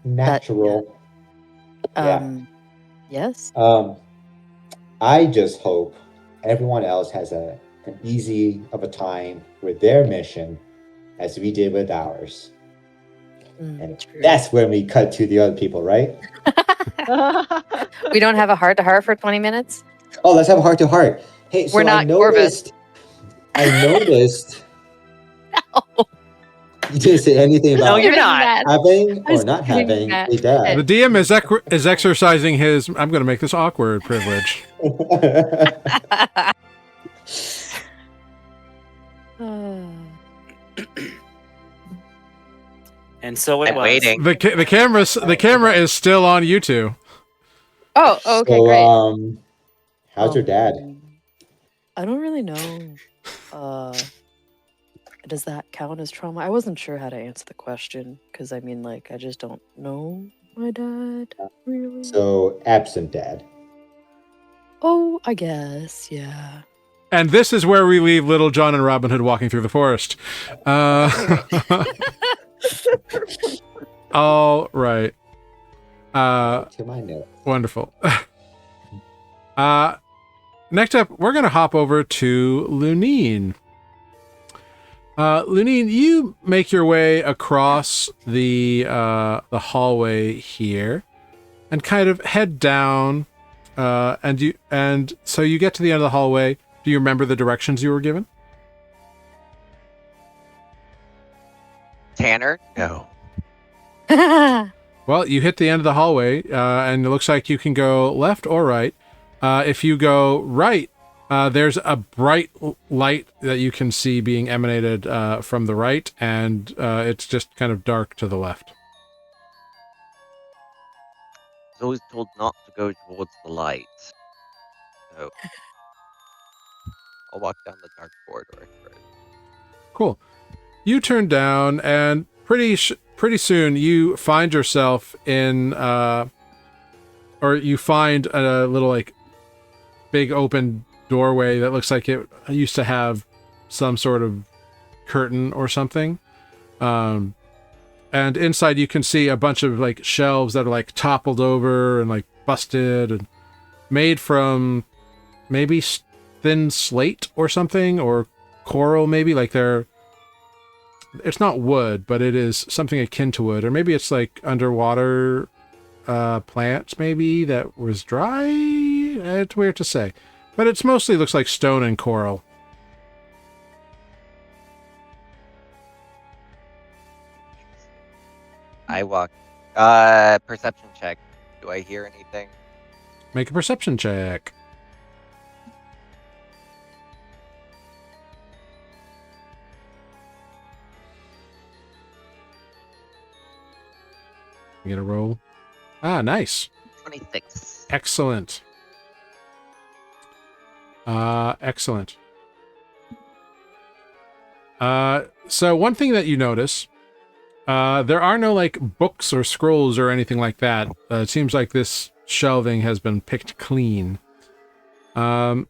Natural. Yeah. Yes. I just hope everyone else has an easy of a time with their mission as we did with ours. And True. that's when we cut to the other people, right? We don't have a heart to heart for 20 minutes. Oh, let's have a heart to heart. Hey, so We're not I noticed. No. You didn't say anything No, about you're not. having I or was not kidding, having Matt. a dad. The DM is exercising his. I'm going to make this awkward privilege. And so it I'm was. waiting. The camera is still on you two. Oh, okay, So, great. how's your dad? I don't really know. Does that count as trauma? I wasn't sure how to answer the question because I mean, like, I just don't know my dad really. So, absent dad. Oh, I guess, yeah. And this is where we leave Little John and Robin Hood walking through the forest. All right. To my note. Wonderful. Next up, we're going to hop over to Lunine. Lunine, you make your way across the hallway here, and kind of head down, and so you get to the end of the hallway. Do you remember the directions you were given? Tanner? No. Well, you hit the end of the hallway, and it looks like you can go left or right. If you go right, There's a bright light that you can see being emanated from the right, and it's just kind of dark to the left. I was always told not to go towards the light. So I'll walk down the dark corridor first. Cool. You turn down, and pretty soon you find yourself in, or you find a little like big open doorway that looks like it used to have some sort of curtain or something. And inside you can see a bunch of like shelves that are like toppled over and like busted and made from maybe thin slate or something, or coral maybe. Like it's not wood, but it is something akin to wood, or maybe it's like underwater plants maybe that was dry. It's weird to say, but it's mostly looks like stone and coral. I walk. Perception check. Do I hear anything? Make a perception check. You get a roll. Ah, nice. 26. Excellent. Excellent. So one thing that you notice, there are no like books or scrolls or anything like that. It seems like this shelving has been picked clean. But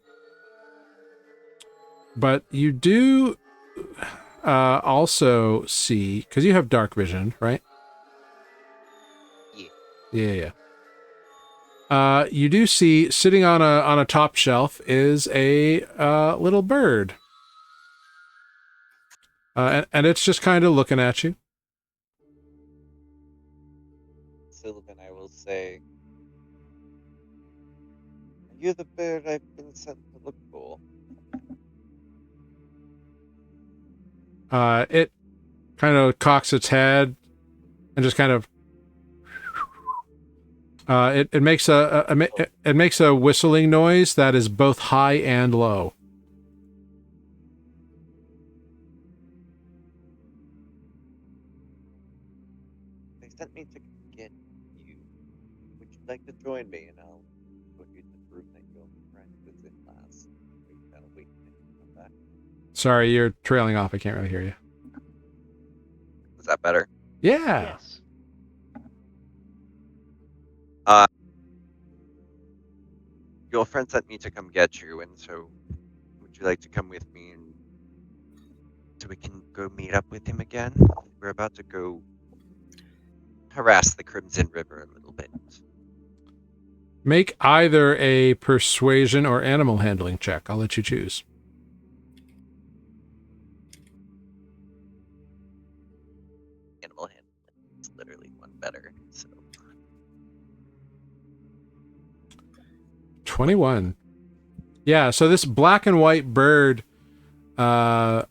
you do also see, because you have dark vision, right? Yeah. You do see sitting on a top shelf is a little bird, and it's just kind of looking at you. Sylvan, I will say, are you the bird I've been sent to look for? It kind of cocks its head and just kind of it makes it makes a whistling noise that is both high and low. They sent me to get you. Would you like to join me, and I'll put you to the room that your friend was in last week? That'll wait until you come back. Sorry, you're trailing off. I can't really hear you. Is that better? Yeah. Yes. Your friend sent me to come get you, and so would you like to come with me and so we can go meet up with him again? We're about to go harass the Crimson River a little bit. Make either a persuasion or animal handling check. I'll let you choose. Animal handling is literally one better, so 21. Yeah, so this black and white bird kind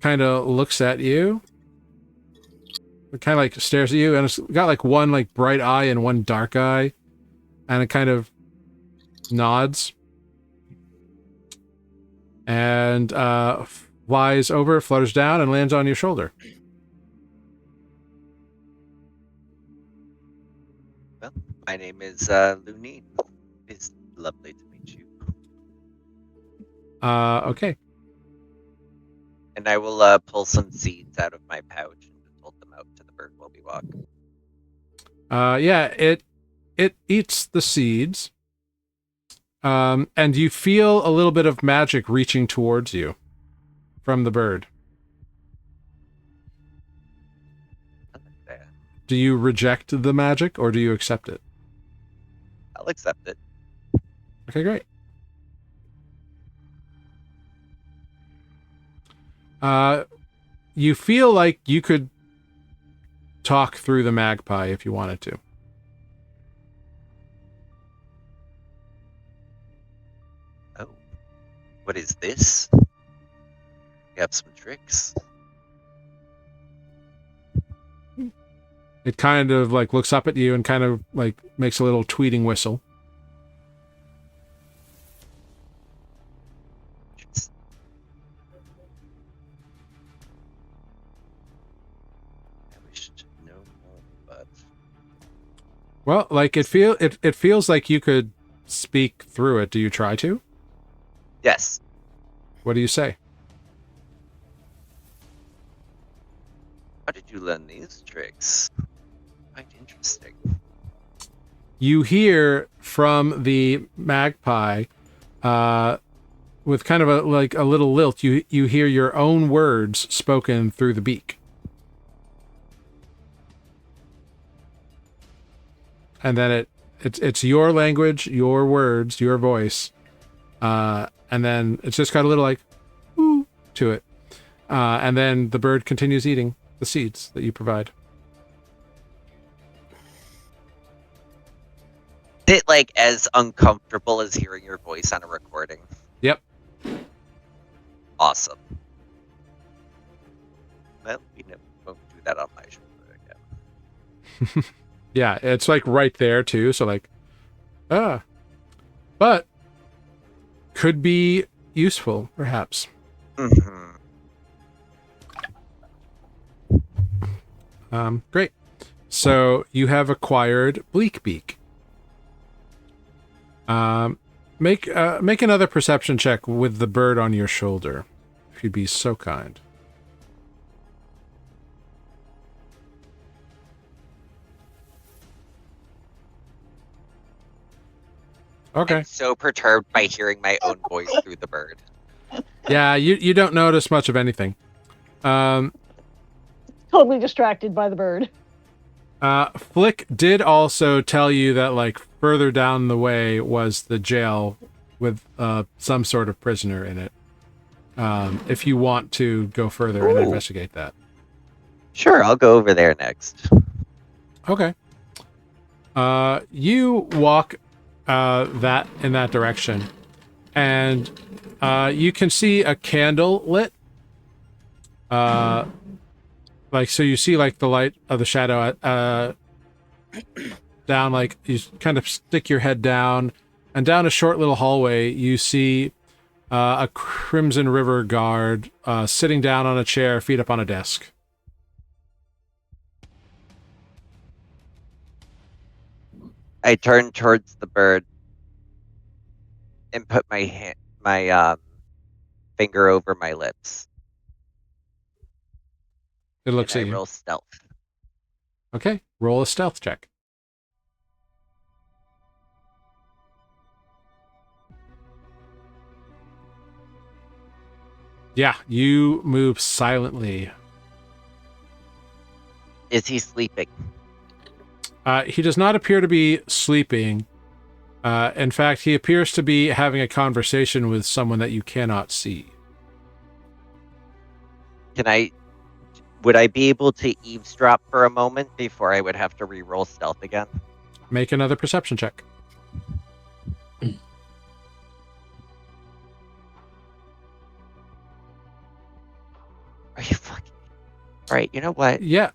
of looks at you. It kind of like stares at you, and it's got like one like bright eye and one dark eye, and it kind of nods and flies over, flutters down, and lands on your shoulder. well, my name is Lunine. It's lovely to meet you. Okay. And I will pull some seeds out of my pouch and just hold them out to the bird while we walk. Yeah, it eats the seeds. And you feel a little bit of magic reaching towards you from the bird. I like that. Do you reject the magic or do you accept it? I'll accept it. Okay, great. You feel like you could talk through the magpie if you wanted to. Oh, what is this? You have some tricks. It kind of like looks up at you and kind of like makes a little tweeting whistle. Well, like it feels like you could speak through it. Do you try to? Yes. What do you say? How did you learn these tricks? Quite interesting. You hear from the magpie, with kind of a little lilt. You hear your own words spoken through the beak, and then it's your language, your words, your voice, and then it's just got a little like "ooh" to it, and then the bird continues eating the seeds that you provide. Is it like as uncomfortable as hearing your voice on a recording? Yep. Awesome. Well, we never won't do that on my shoulder again. Yeah, it's like right there too. So like, but could be useful perhaps. Mm-hmm. Great. So you have acquired Bleak Beak. Make another perception check with the bird on your shoulder, if you'd be so kind. Okay. I'm so perturbed by hearing my own voice through the bird. Yeah, you don't notice much of anything. Totally distracted by the bird. Flick did also tell you that like further down the way was the jail with some sort of prisoner in it. If you want to go further and Ooh. investigate that. Sure, I'll go over there next. Okay. You walk that in that direction, and you can see a candle lit. Like so, you see like the light of the shadow down. Like you kind of stick your head down, and down a short little hallway, you see a Crimson River guard sitting down on a chair, feet up on a desk. I turn towards the bird and put my finger over my lips. It looks and at I you. roll stealth. Okay, roll a stealth check. Yeah, you move silently. Is he sleeping? He does not appear to be sleeping. In fact, he appears to be having a conversation with someone that you cannot see. Would I be able to eavesdrop for a moment before I would have to re-roll stealth again? Make another perception check. Are you fucking... Alright, you know what? Yeah.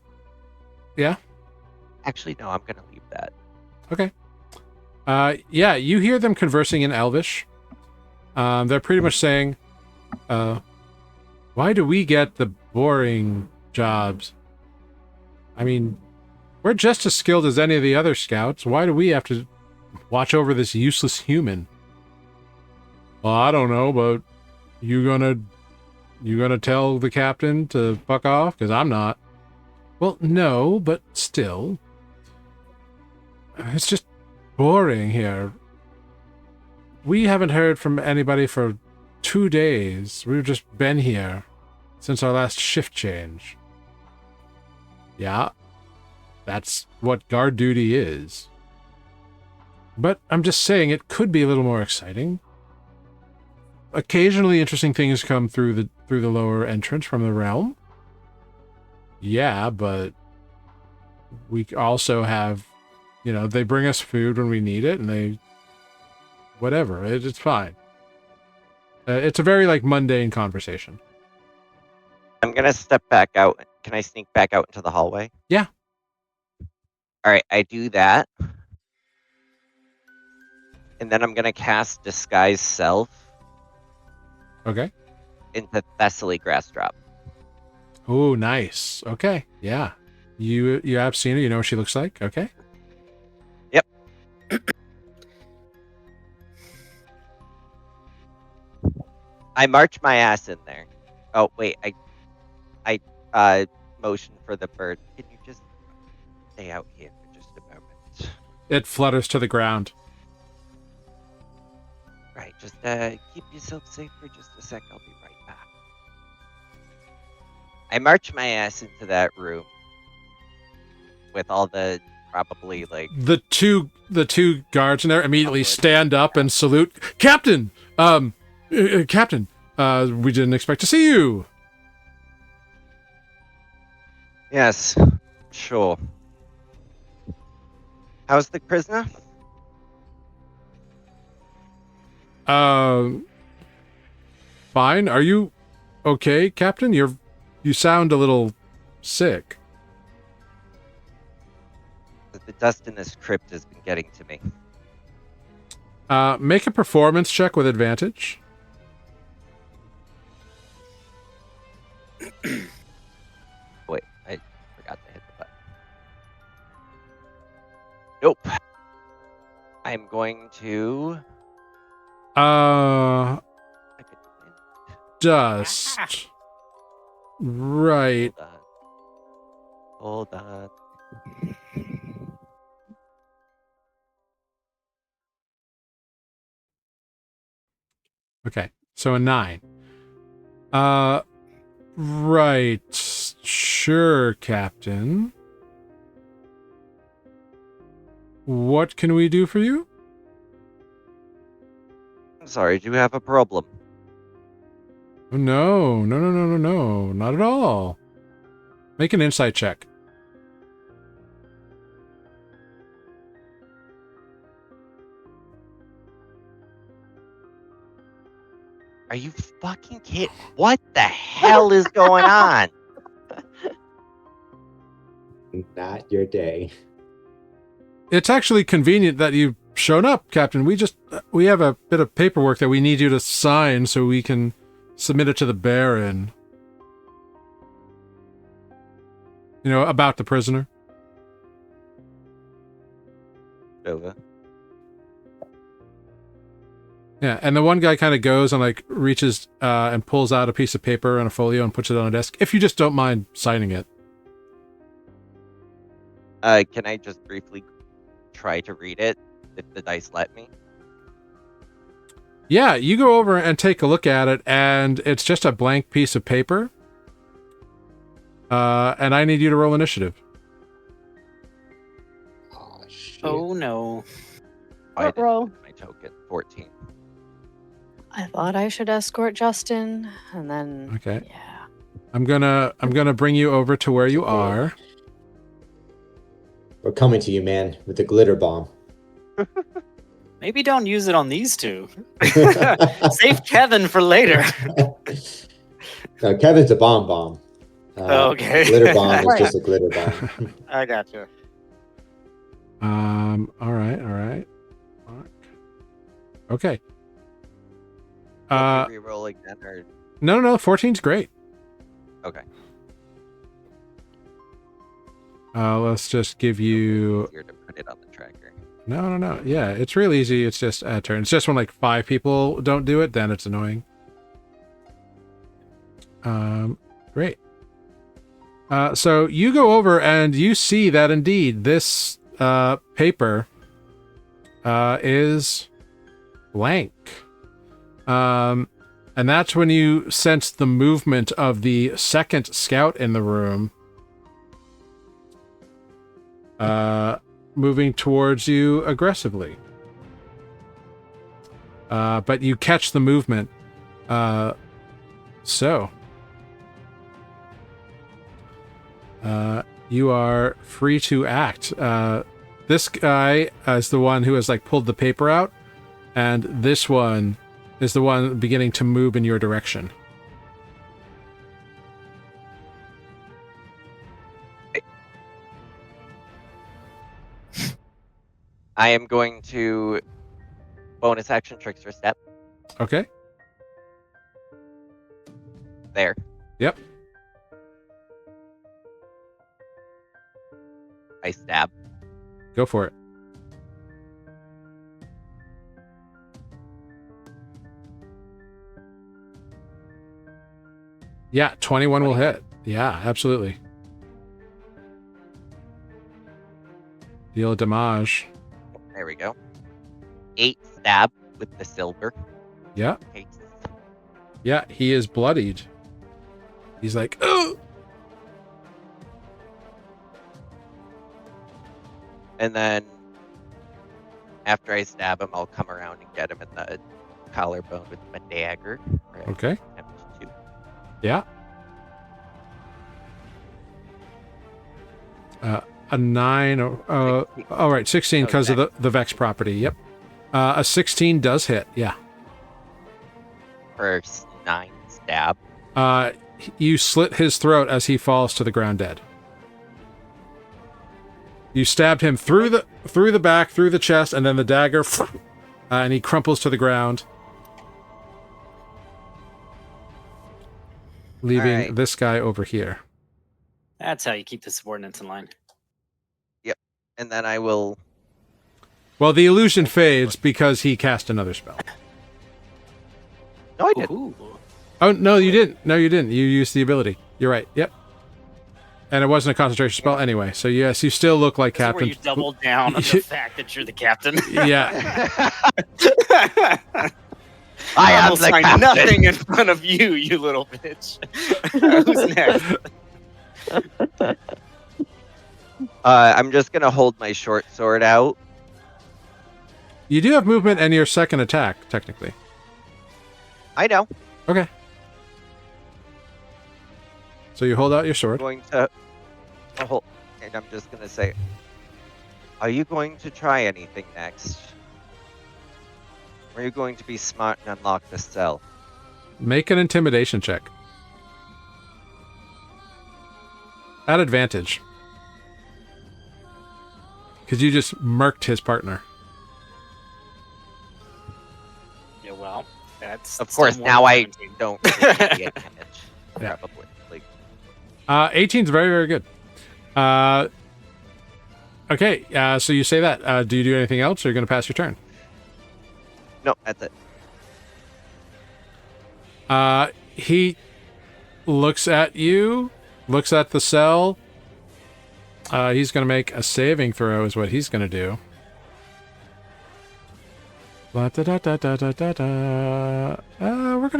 Yeah? Actually, no, I'm gonna leave that. Okay. Yeah, you hear them conversing in Elvish. They're pretty much saying, why do we get the boring jobs? I mean, we're just as skilled as any of the other scouts. Why do we have to watch over this useless human? Well, I don't know, but you gonna tell the captain to fuck off? Because I'm not. Well, no, but still. It's just boring here. We haven't heard from anybody for 2 days. We've just been here since our last shift change. Yeah, that's what guard duty is. But I'm just saying it could be a little more exciting. Occasionally interesting things come through the lower entrance from the realm. Yeah, but we also have, they bring us food when we need it, and whatever, it's fine. It's a very, mundane conversation. I'm gonna step back out. Can I sneak back out into the hallway? Yeah. Alright, I do that. And then I'm gonna cast Disguise Self Okay. into Thessaly Grass Drop. Oh, nice. Okay, yeah. You have seen her, you know what she looks like? Okay. I march my ass in there. Oh wait, I motion for the bird. Can you just stay out here for just a moment? It flutters to the ground. Right, just keep yourself safe for just a sec. I'll be right back. I march my ass into that room with all the probably like The two guards in there immediately stand up and salute. Captain! Captain, we didn't expect to see you. yes, sure. How's the prisoner? Fine. Are you okay, Captain? You sound a little sick. The dust in this crypt has been getting to me. Make a performance check with advantage. Wait, I forgot to hit the button. Nope. I'm going to. Dust. Right. Hold on. Okay, so a 9. Right. Sure, Captain. What can we do for you? I'm sorry, do you have a problem? No, not at all. Make an insight check. Are you fucking kidding? What the hell is going on? Not your day. It's actually convenient that you've shown up, Captain. We have a bit of paperwork that we need you to sign so we can submit it to the Baron. You know, about the prisoner. Over. Yeah, and the one guy kind of goes and like reaches and pulls out a piece of paper and a folio and puts it on a desk. If you just don't mind signing it. Can I just briefly try to read it if the dice let me? Yeah, you go over and take a look at it, and it's just a blank piece of paper. And I need you to roll initiative. Oh, shit. Oh no. I didn't Roll. put my token. 14. I thought I should escort Justin, and then Okay. yeah. I'm gonna bring you over to where you are. We're coming to you, man, with the glitter bomb. Maybe don't use it on these two. Save Kevin for later. No, Kevin's a bomb. Okay. Glitter bomb is Right. just a glitter bomb. I got you. All right. Okay. Want me to reroll again or No, 14's great. okay? Let's just give you... Easier to put it on the tracker. No. Yeah, it's real easy. It's just a turn. It's just when like 5 people don't do it, then it's annoying. Great. So you go over and you see that indeed this paper is blank. And that's when you sense the movement of the second scout in the room. Moving towards you aggressively. But you catch the movement. You are free to act. This guy is the one who has like pulled the paper out, and this one is the one beginning to move in your direction. I am going to bonus action trickster step Okay. there. Yep. I stab. Go for it. Yeah, 21 will hit. Yeah, absolutely. Deal damage. There we go. 8 stab with the silver. Yeah. Case. Yeah, he is bloodied. He's like, oh! And then after I stab him, I'll come around and get him in the collarbone with my dagger. Right. Okay. Attempt to. Yeah. A 9. All right, 16 because of the Vex property. Yep. A 16 does hit. Yeah. For 9 stab. You slit his throat as he falls to the ground dead. You stabbed him through the back, through the chest, and then the dagger, and he crumples to the ground, leaving this guy over here. That's how you keep the subordinates in line. Yep. And then I will... Well, the illusion fades because he cast another spell. No, I didn't. Ooh. Oh, no, you didn't. No, you didn't. You used the ability. You're right. Yep. And it wasn't a concentration spell anyway, so yes, you still look like This is Captain. where you double down on the fact that you're the captain. Yeah. I am almost the find captain. nothing in front of you, you little bitch. Who's next? I'm just going to hold my short sword out. You do have movement and your second attack, technically. I know. Okay. So you hold out your I'm sword. going to hold, and I'm just going to say, are you going to try anything next? Or are you going to be smart and unlock the cell? Make an intimidation check. At advantage. Because you just murked his partner. Yeah, well, that's... Of course, still now more I than 17. don't really get damage. Yeah. Probably. Like, 18's very, very good. Okay, so you say that. Do you do anything else, or are you going to pass your turn? no, that's it. He looks at you, looks at the cell. He's going to make a saving throw is what he's going to do. We're going to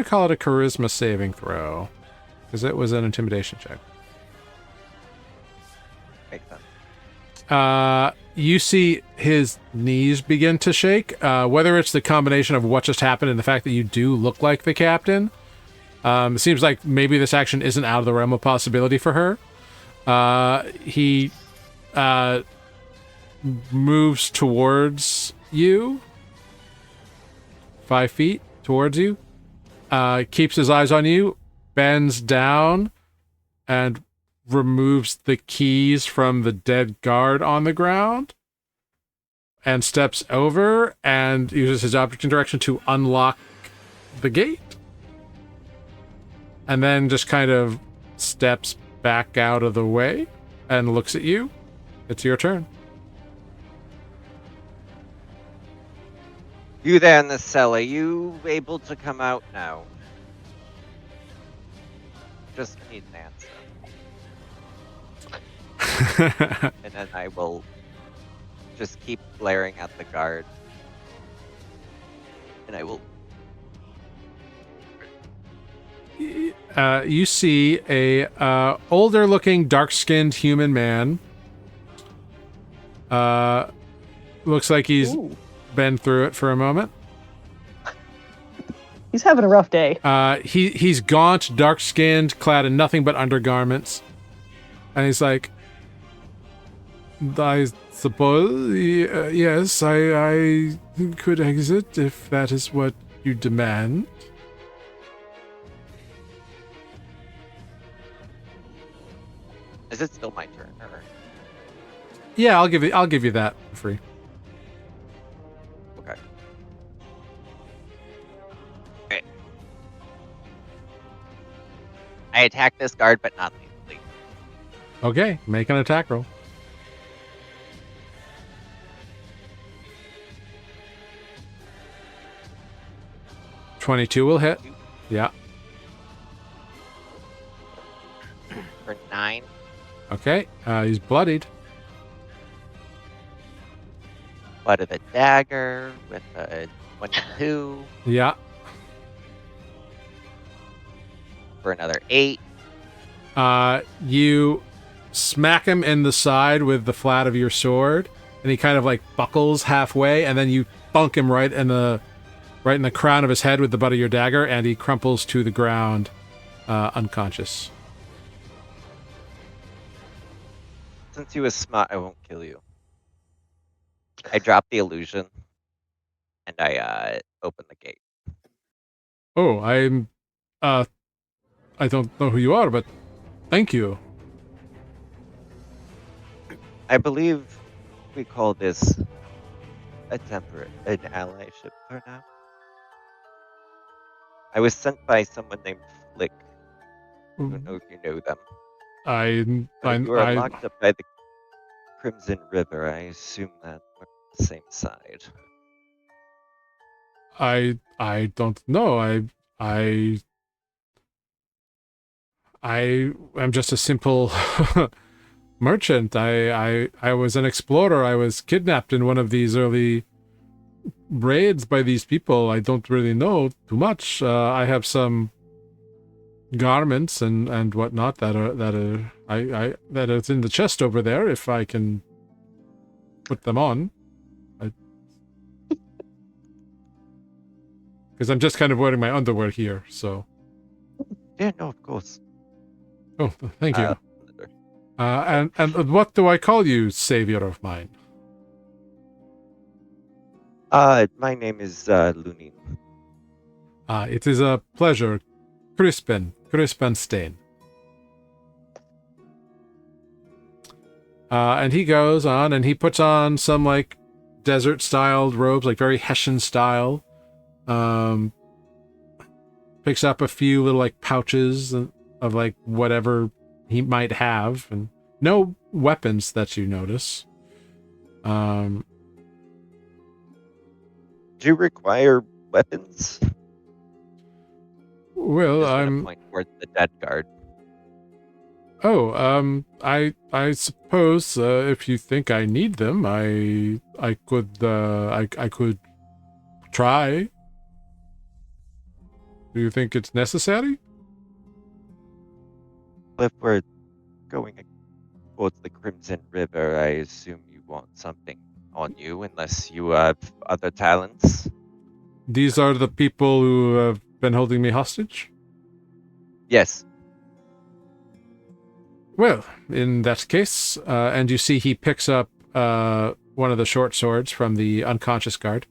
call it a charisma saving throw, because it was an intimidation check. Makes sense. You see his knees begin to shake. Whether it's the combination of what just happened and the fact that you do look like the captain, it seems like maybe this action isn't out of the realm of possibility for her. He moves towards you, 5 feet towards you, keeps his eyes on you, bends down, and removes the keys from the dead guard on the ground, and steps over and uses his object interaction to unlock the gate, and then just kind of steps back out of the way and looks at you. It's your turn. You there in the cell, are you able to come out now? Just need an answer. And then I will just keep glaring at the guard. And I will... You see a older looking, dark-skinned human man. Looks like he's been through it for a moment. He's having a rough day. He's gaunt, dark-skinned, clad in nothing but undergarments. And he's like, I suppose, yes, I could exit if that is what you demand. Is it still my turn? Or... Yeah, I'll give you that for free. Okay. Okay. I attack this guard, but not lethally. Okay, make an attack roll. .22 will hit. Yeah. Okay, he's bloodied. Butt of the dagger with a 22 Yeah. for another 8. You smack him in the side with the flat of your sword, and he kind of like buckles halfway, and then you thunk him right in the crown of his head with the butt of your dagger, and he crumples to the ground, unconscious. Since he was smart, I won't kill you. I drop the illusion, and I open the gate. Oh, I don't know who you are, but thank you. I believe we call this an allyship for now. I was sent by someone named Flick. I don't know if you know them. But if you are locked up by the Crimson River, I assume that we're on the same side. I don't know. I am just a simple merchant. I was an explorer. I was kidnapped in one of these early raids by these people. I don't really know too much. I have some garments and whatnot that is in the chest over there. If I can put them on, because I'm just kind of wearing my underwear here. So. Yeah, no, of course. Oh, thank you. And what do I call you, savior of mine? My name is Lunin. It is a pleasure, Crispenstein. And he goes on, and he puts on some, like, desert-styled robes, like very Hessian style. Picks up a few little, like, pouches of, like, whatever he might have, and no weapons that you notice. Do you require weapons? Well, Just I'm point towards the dead guard. Oh, I suppose if you think I need them, I could try. Do you think it's necessary? If we're going towards the Crimson River, I assume you want something on you, unless you have other talents. These are the people who have been holding me hostage? Yes. Well, in that case, and you see he picks up one of the short swords from the unconscious guard.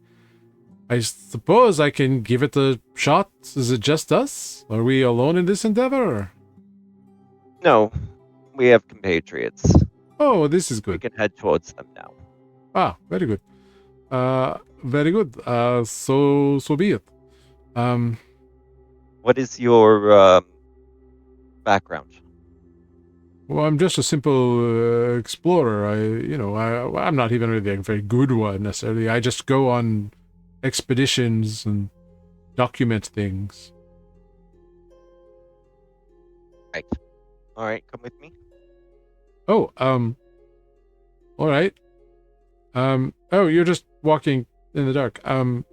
I suppose I can give it a shot. Is it just us? Are we alone in this endeavor? No, we have compatriots. Oh, this is good. We can head towards them now. Ah, very good. Very good. So be it. What is your background? Well, I'm just a simple explorer. I'm not even really a very good one necessarily. I just go on expeditions and document things. Right. All right, come with me. Oh, all right. Oh, you're just walking in the dark. And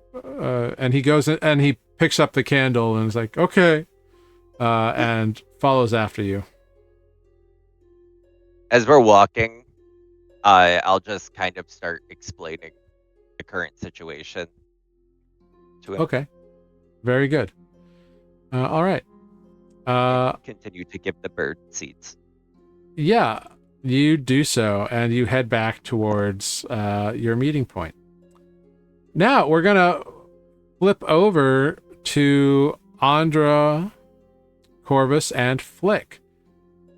he goes in, and he picks up the candle and is like, okay, and follows after you. As we're walking, I'll just kind of start explaining the current situation to him. Okay. Very good. All right. Continue to give the bird seeds. Yeah, you do so, and you head back towards your meeting point. Now, we're going to flip over to Andra, Corvus, and Flick.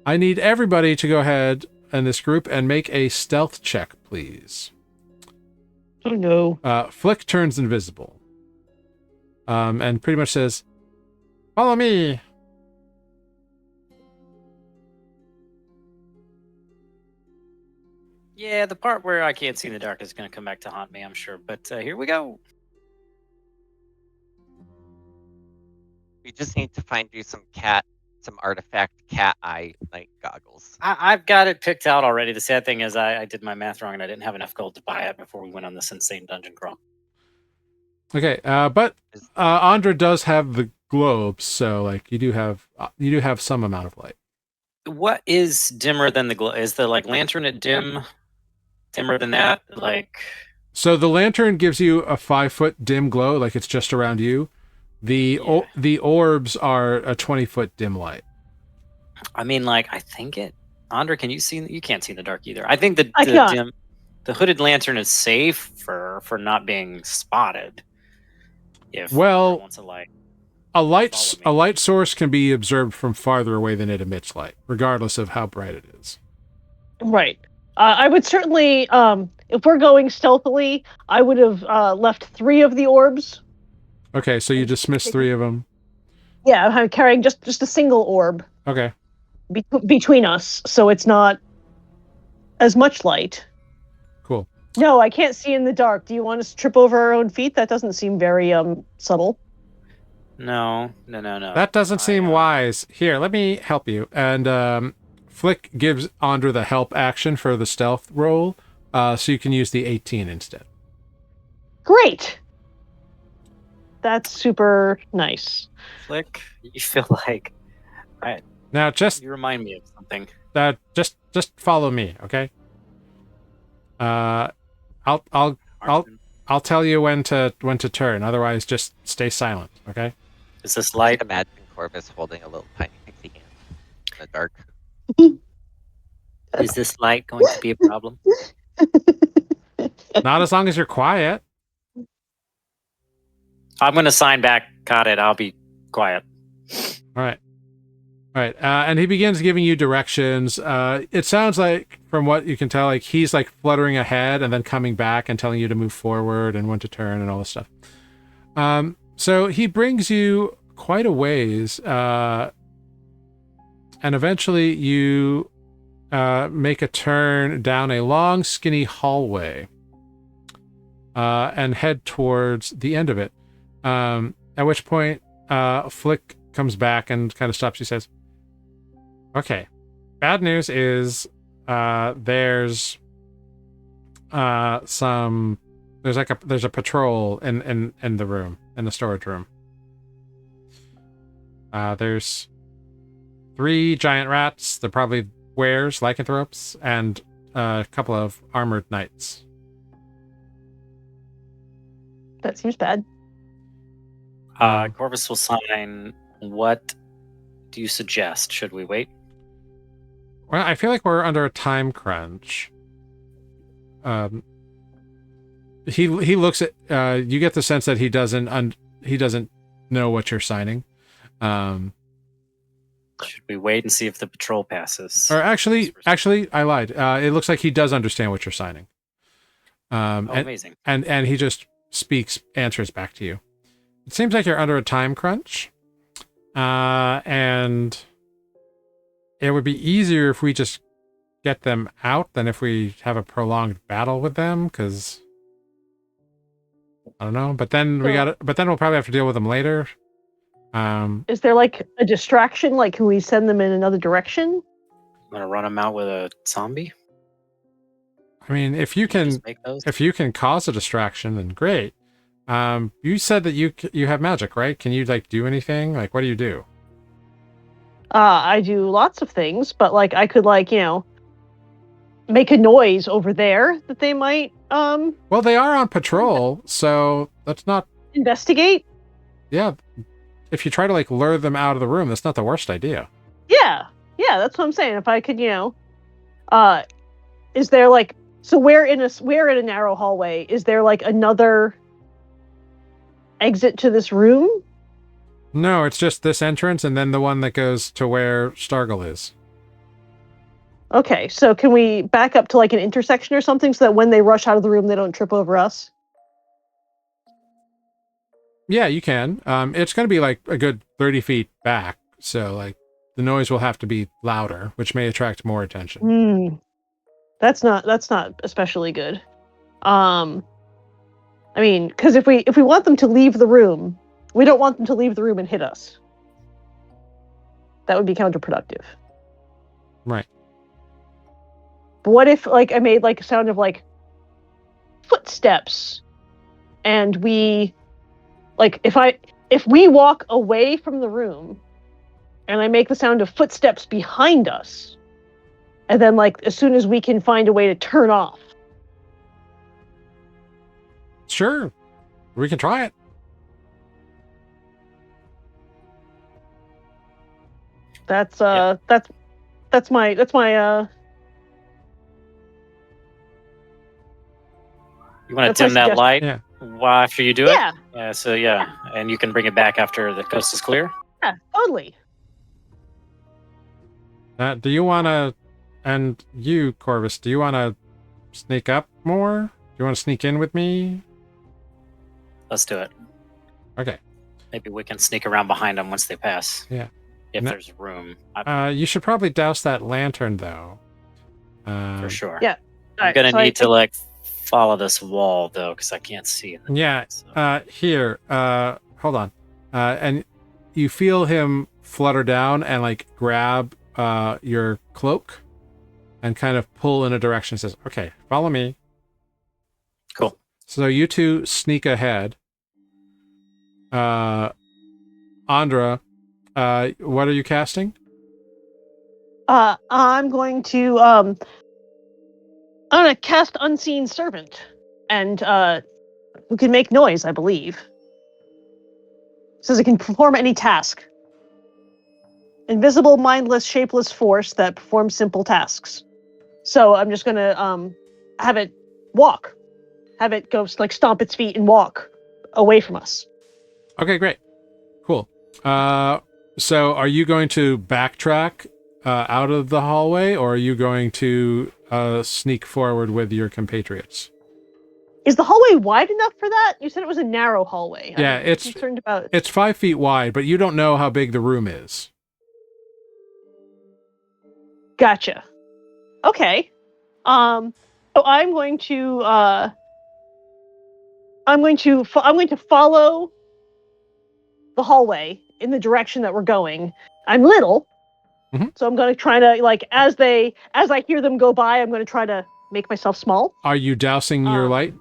I need everybody to go ahead in this group and make a stealth check, please. Oh no. Flick turns invisible. And pretty much says, "Follow me." Yeah, the part where I can't see in the dark is going to come back to haunt me, I'm sure. But here we go. We just need to find you some cat some artifact cat eye night goggles. I've got it picked out already. The sad thing is I did my math wrong and I didn't have enough gold to buy it before we went on this insane dungeon crawl. Okay, but Andra does have the globes, so like you do have some amount of light. What is dimmer than the glow? Is the like lantern at dimmer than that? Like, so the lantern gives you a 5-foot dim glow, like it's just around you. The orbs are a 20-foot dim light. I mean, like I think it. Andra, can you see? You can't see in the dark either. I think the hooded lantern is safe for not being spotted. If wants a light. A light source can be observed from farther away than it emits light, regardless of how bright it is. Right. I would certainly, if we're going stealthily, I would have left 3 of the orbs. Okay, so you dismiss 3 of them. Yeah, I'm carrying just a single orb. Okay. Between us, so it's not as much light. Cool. No, I can't see in the dark. Do you want us to trip over our own feet? That doesn't seem very subtle. No. That doesn't seem wise. Here, let me help you. And Flick gives Andra the help action for the stealth roll, so you can use the 18 instead. Great. That's super nice. Flick, you feel like now you remind me of something. Just follow me, okay? I'll tell you when to turn. Otherwise, just stay silent, okay? Is this light? Imagine Corvus holding a little tiny pixie hand in the dark. Is this light going to be a problem? Not as long as you're quiet. I'm going to sign back. Got it. I'll be quiet. All right. And he begins giving you directions. It sounds like, from what you can tell, like he's like fluttering ahead and then coming back and telling you to move forward and when to turn and all this stuff. So he brings you quite a ways, and eventually you make a turn down a long, skinny hallway and head towards the end of it. At which point, Flick comes back and kind of stops you, says, okay, bad news is there's a patrol in the room, in the storage room. There's 3 giant rats. They're probably wares, lycanthropes, and a couple of armored knights. That seems bad. Corvus will sign. What do you suggest? Should we wait? Well, I feel like we're under a time crunch. He looks at you get the sense that he doesn't know what you're signing. Should we wait and see if the patrol passes? Or actually I lied. It looks like he does understand what you're signing. Amazing. And he just answers back to you. It seems like you're under a time crunch. And it would be easier if we just get them out than if we have a prolonged battle with them, because I don't know. But then we'll probably have to deal with them later. Is there like a distraction? Like, can we send them in another direction? I'm gonna run them out with a zombie. I mean, if you can cause a distraction, then great. You said that you have magic, right? Can you like do anything? Like, what do you do? I do lots of things, but like I could like, make a noise over there that they might Well, they are on patrol, so that's not investigate. Yeah. If you try to like lure them out of the room, that's not the worst idea. Yeah, that's what I'm saying. If I could, is there like, so we're in a narrow hallway. Is there like another exit to this room? No, it's just this entrance and then the one that goes to where Stargle is. Okay, so can we back up to like an intersection or something so that when they rush out of the room, they don't trip over us? Yeah, you can. It's going to be like a good 30 feet back, so like the noise will have to be louder, which may attract more attention. That's not especially good. I mean, because if we want them to leave the room, we don't want them to leave the room and hit us. That would be counterproductive. Right. But what if, like, I made like a sound of like footsteps, and we, like, if we walk away from the room, and I make the sound of footsteps behind us, and then like as soon as we can find a way to turn off. Sure. We can try it. That's Yeah. that's my You want That's to my dim that suggestion. light Yeah. after you do Yeah. it? Yeah. So yeah, and you can bring it back after the coast is clear. Yeah, totally. Do you want to, and you, Corvus, do you want to sneak up more? Do you want to sneak in with me? Let's do it. Okay. Maybe we can sneak around behind them once they pass. Yeah. If No- there's room, You should probably douse that lantern, though. for sure. Yeah. I'm gonna need to like follow this wall though, because I can't see. In the Yeah. dark, so. Here. Hold on. And you feel him flutter down and like grab your cloak and kind of pull in a direction. Says, "Okay, follow me." Cool. So you two sneak ahead. Andra, what are you casting? I'm going to cast Unseen Servant, and who can make noise, I believe. Says it can perform any task. Invisible, mindless, shapeless force that performs simple tasks. So I'm just gonna have it walk, have it go like stomp its feet and walk away from us. Okay, great, cool. So are you going to backtrack out of the hallway, or are you going to sneak forward with your compatriots? Is the hallway wide enough for that? You said it was a narrow hallway. Yeah, I'm it's concerned about. It's 5 feet wide, but you don't know how big the room is. Gotcha. Okay. So I'm going to follow the hallway in the direction that we're going. I'm little, so I'm going to try to like as I hear them go by, I'm going to try to make myself small. Are you dousing your light?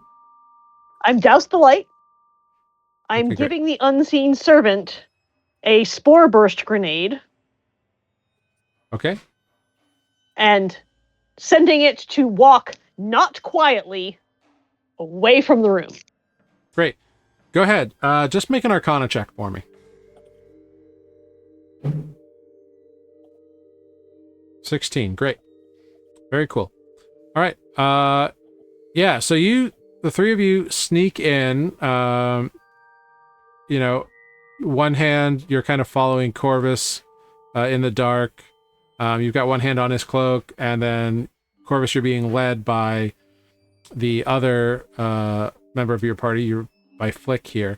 I'm doused the light. I'm Okay, great. giving the unseen servant a spore burst grenade Okay. and sending it to walk not quietly away from the room. Great. Go ahead. Just make an Arcana check for me. 16. Great. Very cool. All right. Yeah. So the three of you sneak in. One hand you're kind of following Corvus in the dark. You've got one hand on his cloak, and then Corvus, you're being led by the other member of your party. By Flick here.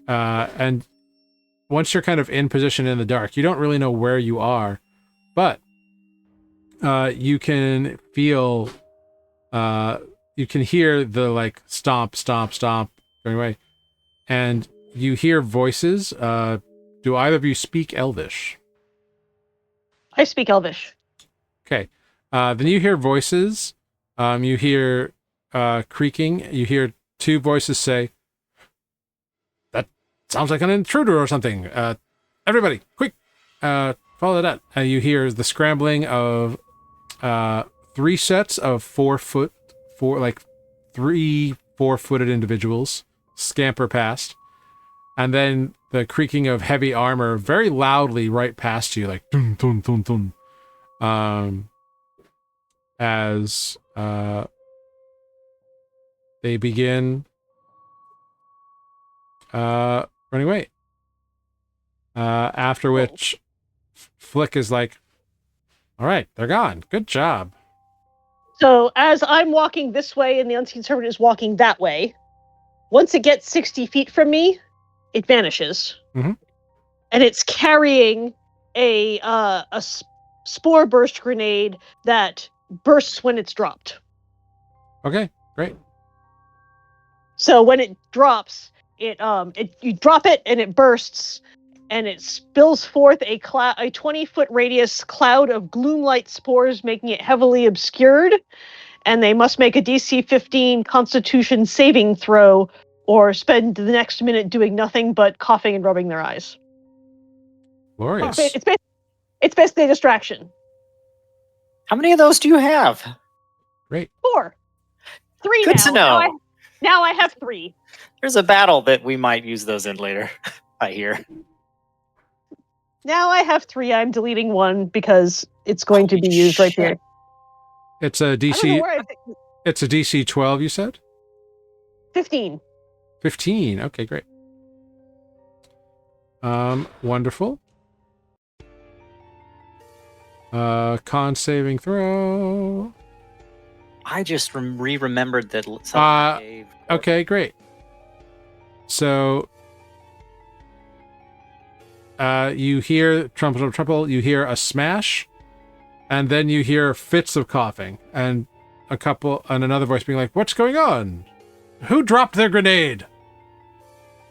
And once you're kind of in position in the dark, you don't really know where you are, but you can feel, you can hear the like stomp, stomp, stomp going away. And you hear voices. Do either of you speak Elvish? I speak Elvish. Okay. Then you hear voices. You hear creaking. You hear two voices say, "That sounds like an intruder or something. Everybody, quick, follow that." You hear the scrambling of 3 sets of 3 4-footed individuals scamper past, and then the creaking of heavy armor very loudly right past you, like dun dun dun dun. As they begin running away. After which Flick is like, "All right, they're gone. Good job." So as I'm walking this way and the unseen servant is walking that way, once it gets 60 feet from me, it vanishes. Mhm. And it's carrying a spore burst grenade that bursts when it's dropped. Okay, great. So when it drops, you drop it and it bursts, and it spills forth a 20-foot radius cloud of gloom-light spores, making it heavily obscured. And they must make a DC 15 Constitution saving throw, or spend the next minute doing nothing but coughing and rubbing their eyes. Glorious. It's basically a distraction. How many of those do you have? Great. 4. 3 Good now. to know. Now I have 3. There's a battle that we might use those in later, I hear. Now I have 3. I'm deleting 1 because it's going to be used right here. It's a I don't know DC. where It's a DC 12. You said 15. 15. Okay, great. Wonderful. Con saving throw. I just remembered that something gave. Okay, great. So, you hear trumple, you hear a smash, and then you hear fits of coughing, and another voice being like, "What's going on? Who dropped their grenade?"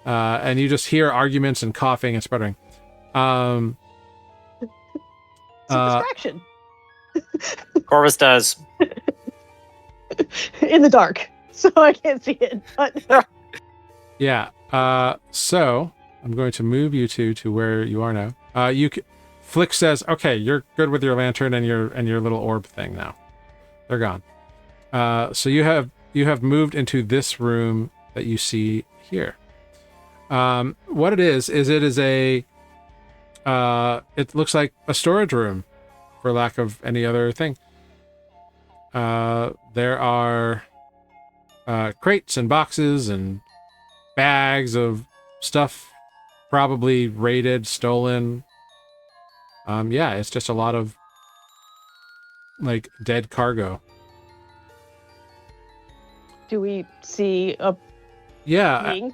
And you just hear arguments and coughing and sputtering. It's a distraction. Corvus does. In the dark, so I can't see it. But Yeah. So I'm going to move you two to where you are now. Flick says, "Okay, you're good with your lantern and your little orb thing now. They're gone." So you have moved into this room that you see here. What it is a it looks like a storage room, for lack of any other thing. There are crates and boxes and bags of stuff, probably raided, stolen. Yeah, it's just a lot of like dead cargo. do we see a Yeah, being?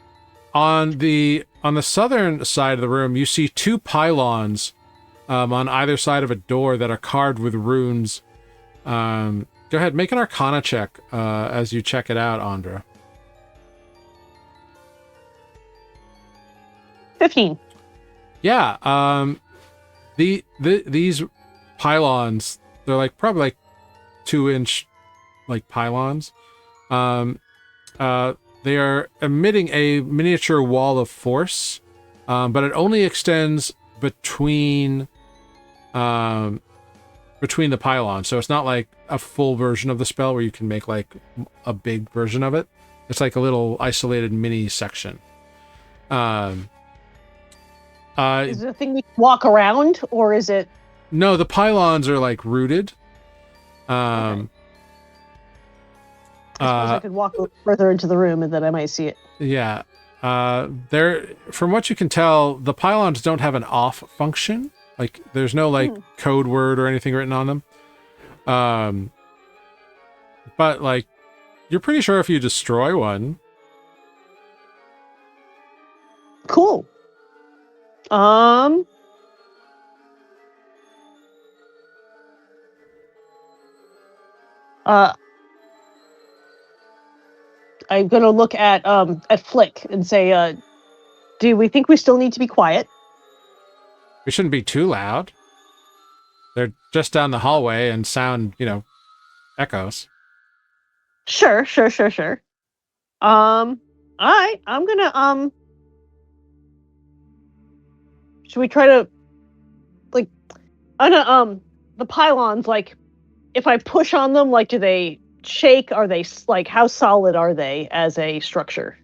on the southern side of the room, you see 2 pylons on either side of a door that are carved with runes. Go ahead, make an Arcana check as you check it out, Andra. 15. Yeah, these pylons, they're like probably like 2-inch like pylons. They are emitting a miniature wall of force, but it only extends between the pylons. So it's not like a full version of the spell where you can make like a big version of it. It's like a little isolated mini section. Is it a thing we can walk around, or is it? No, the pylons are like rooted. Okay. I suppose I could walk a little further into the room and then I might see it. Yeah. From what you can tell, the pylons don't have an off function. Like there's no like code word or anything written on them. But like you're pretty sure if you destroy one. Cool. I'm gonna look at Flick and say, do we think we still need to be quiet? We shouldn't be too loud. They're just down the hallway and sound, echoes. Sure. All right, I'm gonna should we try to like the pylons, like if I push on them, like do they shake? Are they like how solid are they as a structure?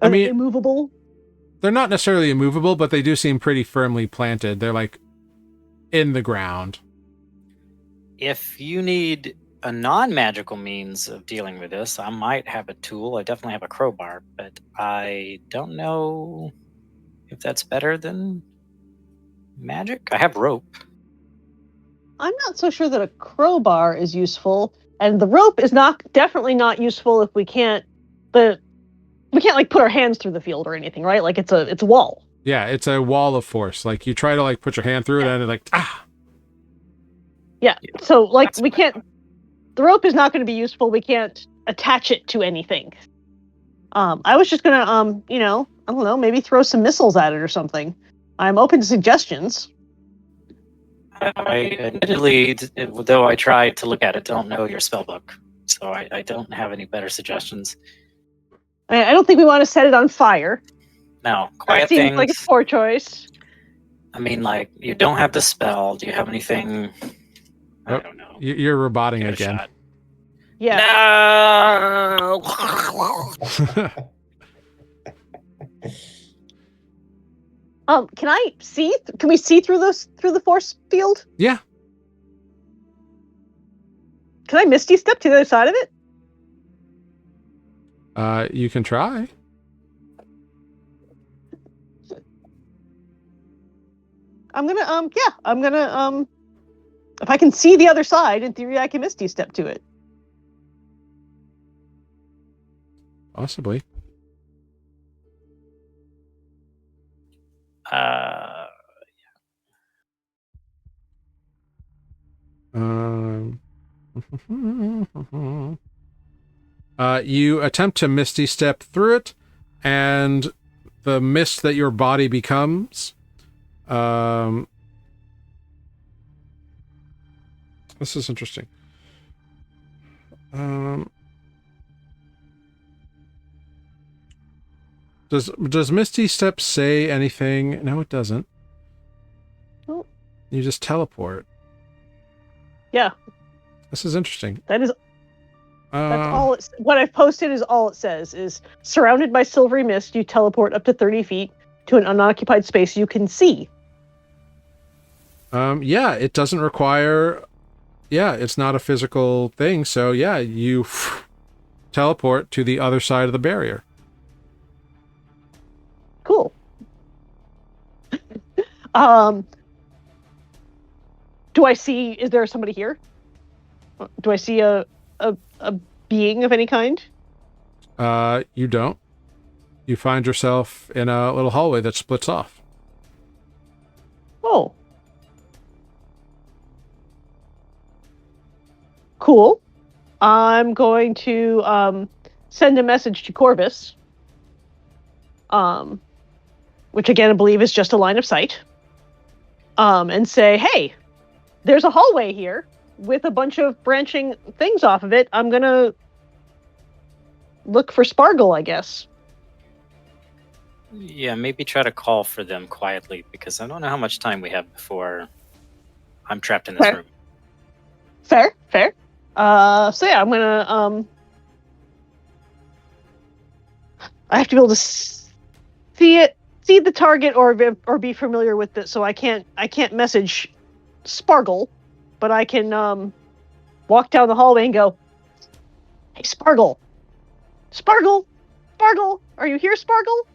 Are they immovable? They're not necessarily immovable, but they do seem pretty firmly planted. They're like in the ground. If you need a non-magical means of dealing with this, I might have a tool. I definitely have a crowbar, but I don't know if that's better than magic. I have rope. I'm not so sure that a crowbar is useful, and the rope is definitely not useful if we can't like put our hands through the field or anything, right? Like it's a wall. Yeah, it's a wall of force. Like you try to like put your hand through it and it's like Yeah. So like we can't. The rope is not going to be useful. We can't attach it to anything. I was just gonna I don't know, maybe throw some missiles at it or something. I'm open to suggestions. I admittedly, though I tried to look at it, don't know your spell book, so I don't have any better suggestions. I don't think we want to set it on fire. No, That quiet seems things. like a poor choice. I mean, like, you don't have the spell. Do you have anything? I Oh, don't know. You're roboting Give it a again. shot. Yeah. No. Can I see? Can we see through the force field? Yeah. Can I Misty step to the other side of it? You can try. I'm gonna if I can see the other side, in theory I can Misty step to it. Possibly. You attempt to misty step through it, and the mist that your body becomes. This is interesting. Does Misty Step say anything? No, it doesn't. Oh. You just teleport. Yeah. This is interesting. That's all. What I've posted is all it says is surrounded by silvery mist. You teleport up to 30 feet to an unoccupied space you can see. Yeah, it doesn't require. Yeah, it's not a physical thing. So yeah, you teleport to the other side of the barrier. Cool. Do I see? Is there somebody here? Do I see a being of any kind? You don't. You find yourself in a little hallway that splits off. Oh. Cool. I'm going to send a message to Corvus. Which again I believe is just a line of sight. And say, hey, there's a hallway here with a bunch of branching things off of it. I'm gonna look for Spargle, I guess. Yeah, maybe try to call for them quietly, because I don't know how much time we have before I'm trapped in this room. Fair. So yeah, I'm gonna I have to be able to see the target or be familiar with it. So I can't message Spargle, but I can walk down the hallway and go, "Hey, Spargle, are you here, Spargle?"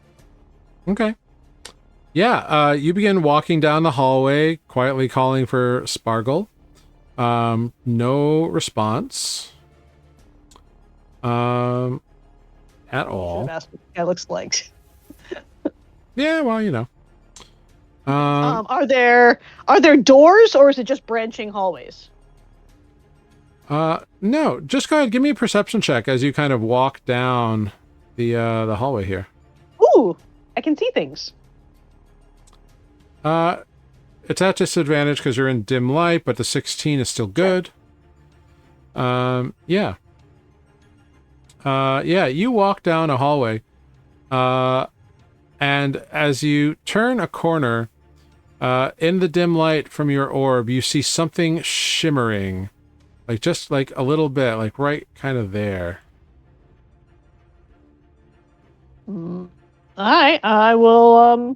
Okay. Yeah, you begin walking down the hallway, quietly calling for Spargle. No response. At all. Asked what the guy looks like. Yeah, well, you know. Are there doors, or is it just branching hallways? No, just go ahead. Give me a perception check as you kind of walk down the hallway here. Ooh, I can see things. It's at disadvantage because you're in dim light, but the 16 is still good. Yeah. Yeah, you walk down a hallway. And as you turn a corner, in the dim light from your orb, you see something shimmering. Like, just like a little bit, like right kind of there. All right, I will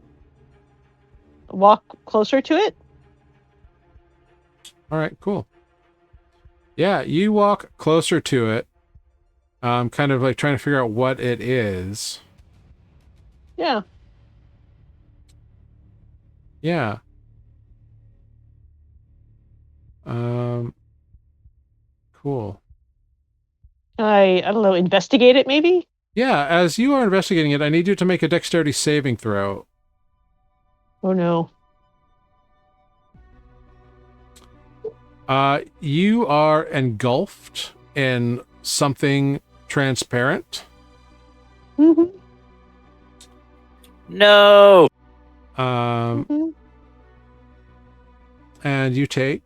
walk closer to it. All right, cool. Yeah, you walk closer to it, kind of like trying to figure out what it is. Yeah. Yeah. Cool. I don't know, investigate it maybe? Yeah, as you are investigating it, I need you to make a dexterity saving throw. Oh no. You are engulfed in something transparent. Mm-hmm. No. Mhm. And you take.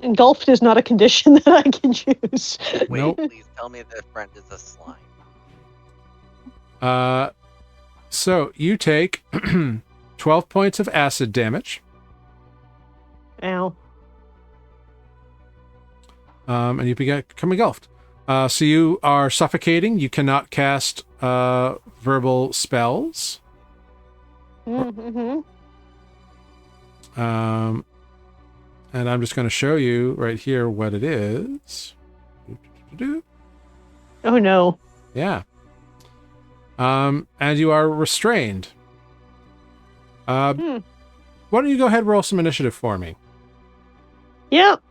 Engulfed is not a condition that I can choose. Wait, Nope. please tell me the friend is a slime. So you take 12 points of acid damage. Ow. And you become engulfed. So you are suffocating. You cannot cast verbal spells. Mm-hmm. And I'm just going to show you right here what it is. Oh no. Yeah. And you are restrained. Why don't you go ahead and roll some initiative for me? Yep.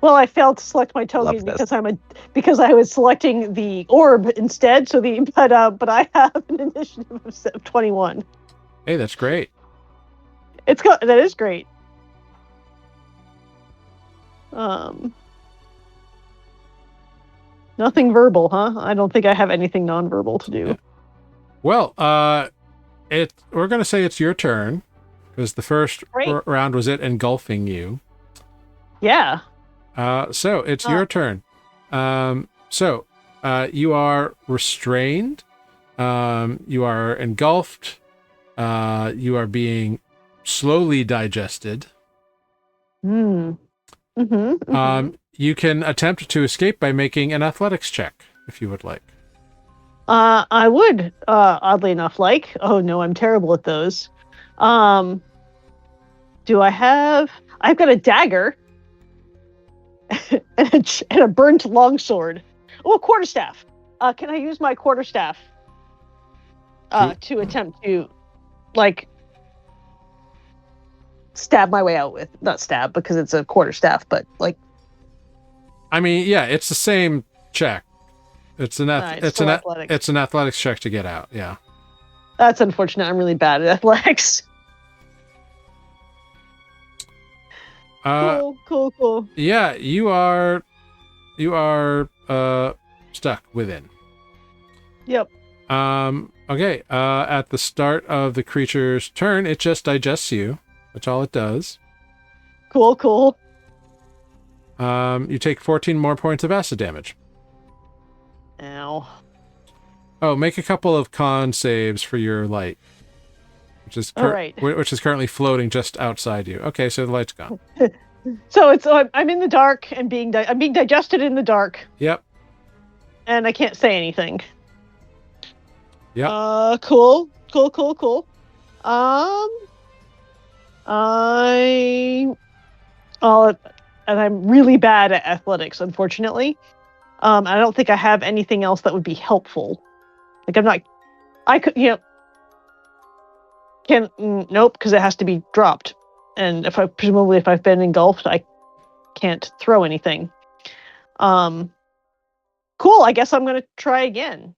Well, I failed to select my token Love this. because I was selecting the orb instead. So but I have an initiative of 21. Hey, that's great. That is great. Nothing verbal, huh? I don't think I have anything nonverbal to do. Yeah. Well, we're gonna say it's your turn because the first round was it engulfing you. Yeah. So it's your turn. So you are restrained. You are engulfed. You are being slowly digested. You can attempt to escape by making an athletics check if you would like. I would, oddly enough, like. Oh no, I'm terrible at those. Do I have? I've got a dagger and a burnt longsword. Oh, a quarterstaff. Can I use my quarterstaff to attempt to, like, stab my way out with? Not stab because it's a quarterstaff, but like. I mean, yeah, it's the same check. It's an athletics check to get out. Yeah. That's unfortunate. I'm really bad at athletics. Cool. Yeah, you are stuck within. Yep. Okay. At the start of the creature's turn, it just digests you. That's all it does. Cool. You take 14 more points of acid damage. Ow. Oh, make a couple of con saves for your light, which is which is currently floating just outside you. Okay, so the light's gone. So I'm in the dark and I'm being digested in the dark. Yep. And I can't say anything. Yep. Cool. And I'm really bad at athletics, unfortunately. I don't think I have anything else that would be helpful. Like nope, because it has to be dropped. And if I've been engulfed, I can't throw anything. Cool, I guess I'm gonna try again.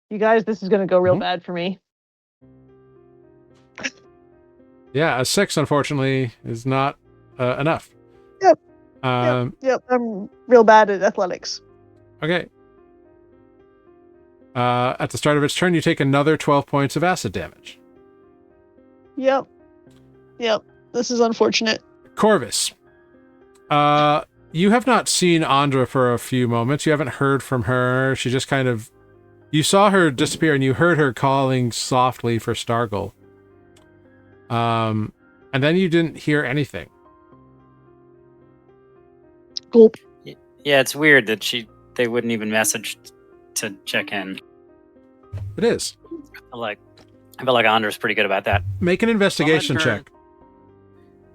You guys, this is gonna go real bad for me. Yeah, a 6, unfortunately, is not enough. Yep. Yep. I'm real bad at athletics. Okay. At the start of its turn, you take another 12 points of acid damage. Yep. This is unfortunate. Corvus. You have not seen Andra for a few moments. You haven't heard from her. She just kind of... You saw her disappear and you heard her calling softly for Stargle. And then you didn't hear anything. Gulp. Yeah, it's weird that they wouldn't even message to check in. It is. I feel like Andra's pretty good about that. Make an investigation check.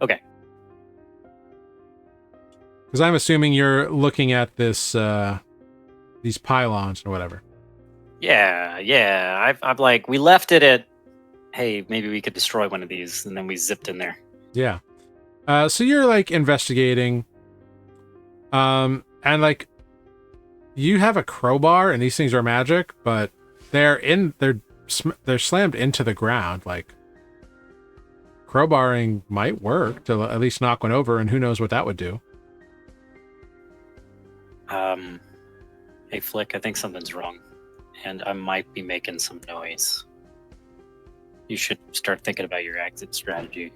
Okay. Because I'm assuming you're looking at this, these pylons or whatever. Yeah. I'm like, we left it at, hey, maybe we could destroy one of these, and then we zipped in there. Yeah. So you're like investigating, and like, you have a crowbar, and these things are magic, but they're slammed into the ground. Like, crowbarring might work to at least knock one over, and who knows what that would do. Hey, Flick, I think something's wrong, and I might be making some noise. You should start thinking about your exit strategy.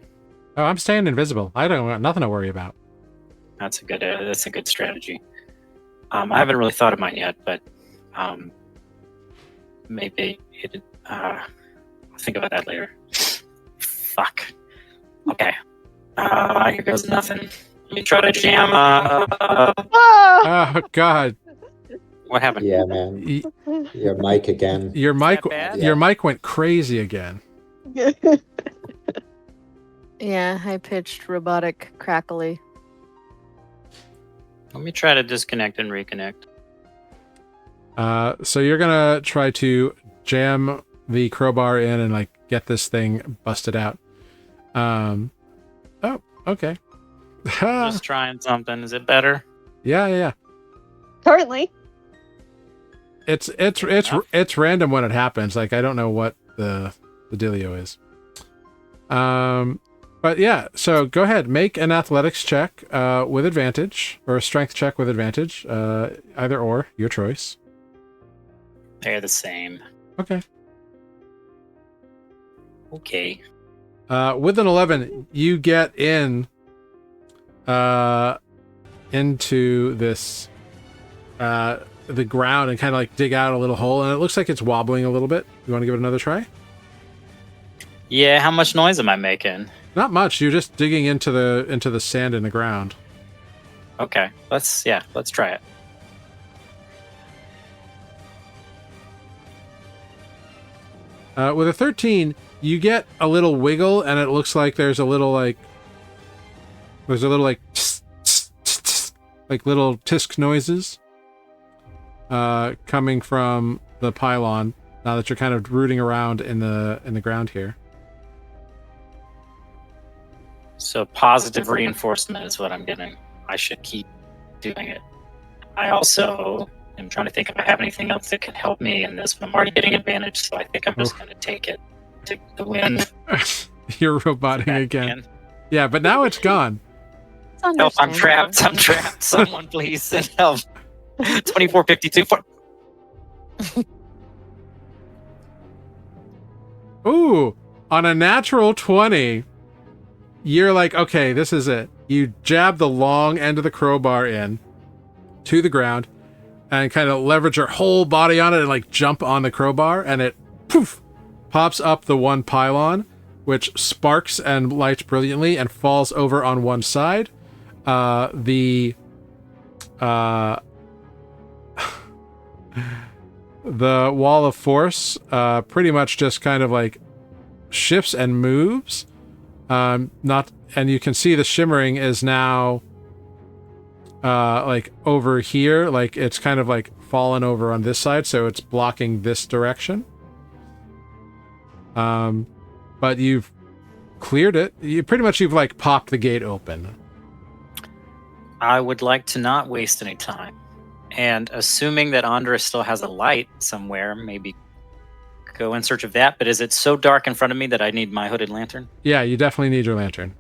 Oh, I'm staying invisible. I don't got nothing to worry about. That's a good strategy. I haven't really thought of mine yet, but maybe I'll think about that later. Fuck. Okay. Here goes nothing. Let me try to jam. Ah! Oh God, What happened? Yeah, man. Y- Your mic again. your mic, that bad? your mic went crazy again. Yeah, high pitched, robotic, crackly. Let me try to disconnect and reconnect. So you're gonna try to jam the crowbar in and like get this thing busted out. Oh, okay. Just trying something. Is it better? Yeah. Currently. It's random when it happens. Like I don't know what the dealio is. But yeah. So go ahead, make an athletics check with advantage, or a strength check with advantage. Either or, your choice. They're the same. Okay. Okay. With an 11, you get into this the ground and kind of like dig out a little hole, and it looks like it's wobbling a little bit. You want to give it another try? Yeah, how much noise am I making? Not much. You're just digging into the sand in the ground. Okay, let's try it. With a 13, you get a little wiggle, and it looks like there's a little like like little tisk noises coming from the pylon. Now that you're kind of rooting around in the ground here. So positive reinforcement is what I'm getting. I should keep doing it. I also am trying to think if I have anything else that can help me in this, but I'm already getting advantage, so I think I'm just going to take it. Take the win. You're roboting again. Yeah, but now it's gone. It's Help, I'm understandable. trapped. I'm trapped. Someone please send help. 2452. Ooh, on a natural 20, you're like, okay, this is it. You jab the long end of the crowbar in to the ground and kind of leverage your whole body on it and like jump on the crowbar, and it poof pops up the one pylon, which sparks and lights brilliantly and falls over on one side. The wall of force pretty much just kind of like shifts and moves. And you can see the shimmering is now like over here, like it's kind of like fallen over on this side, so it's blocking this direction. But you've cleared it. You've like popped the gate open. I would like to not waste any time. And assuming that Andra still has a light somewhere, maybe go in search of that. But is it so dark in front of me that I need my hooded lantern? Yeah, you definitely need your lantern.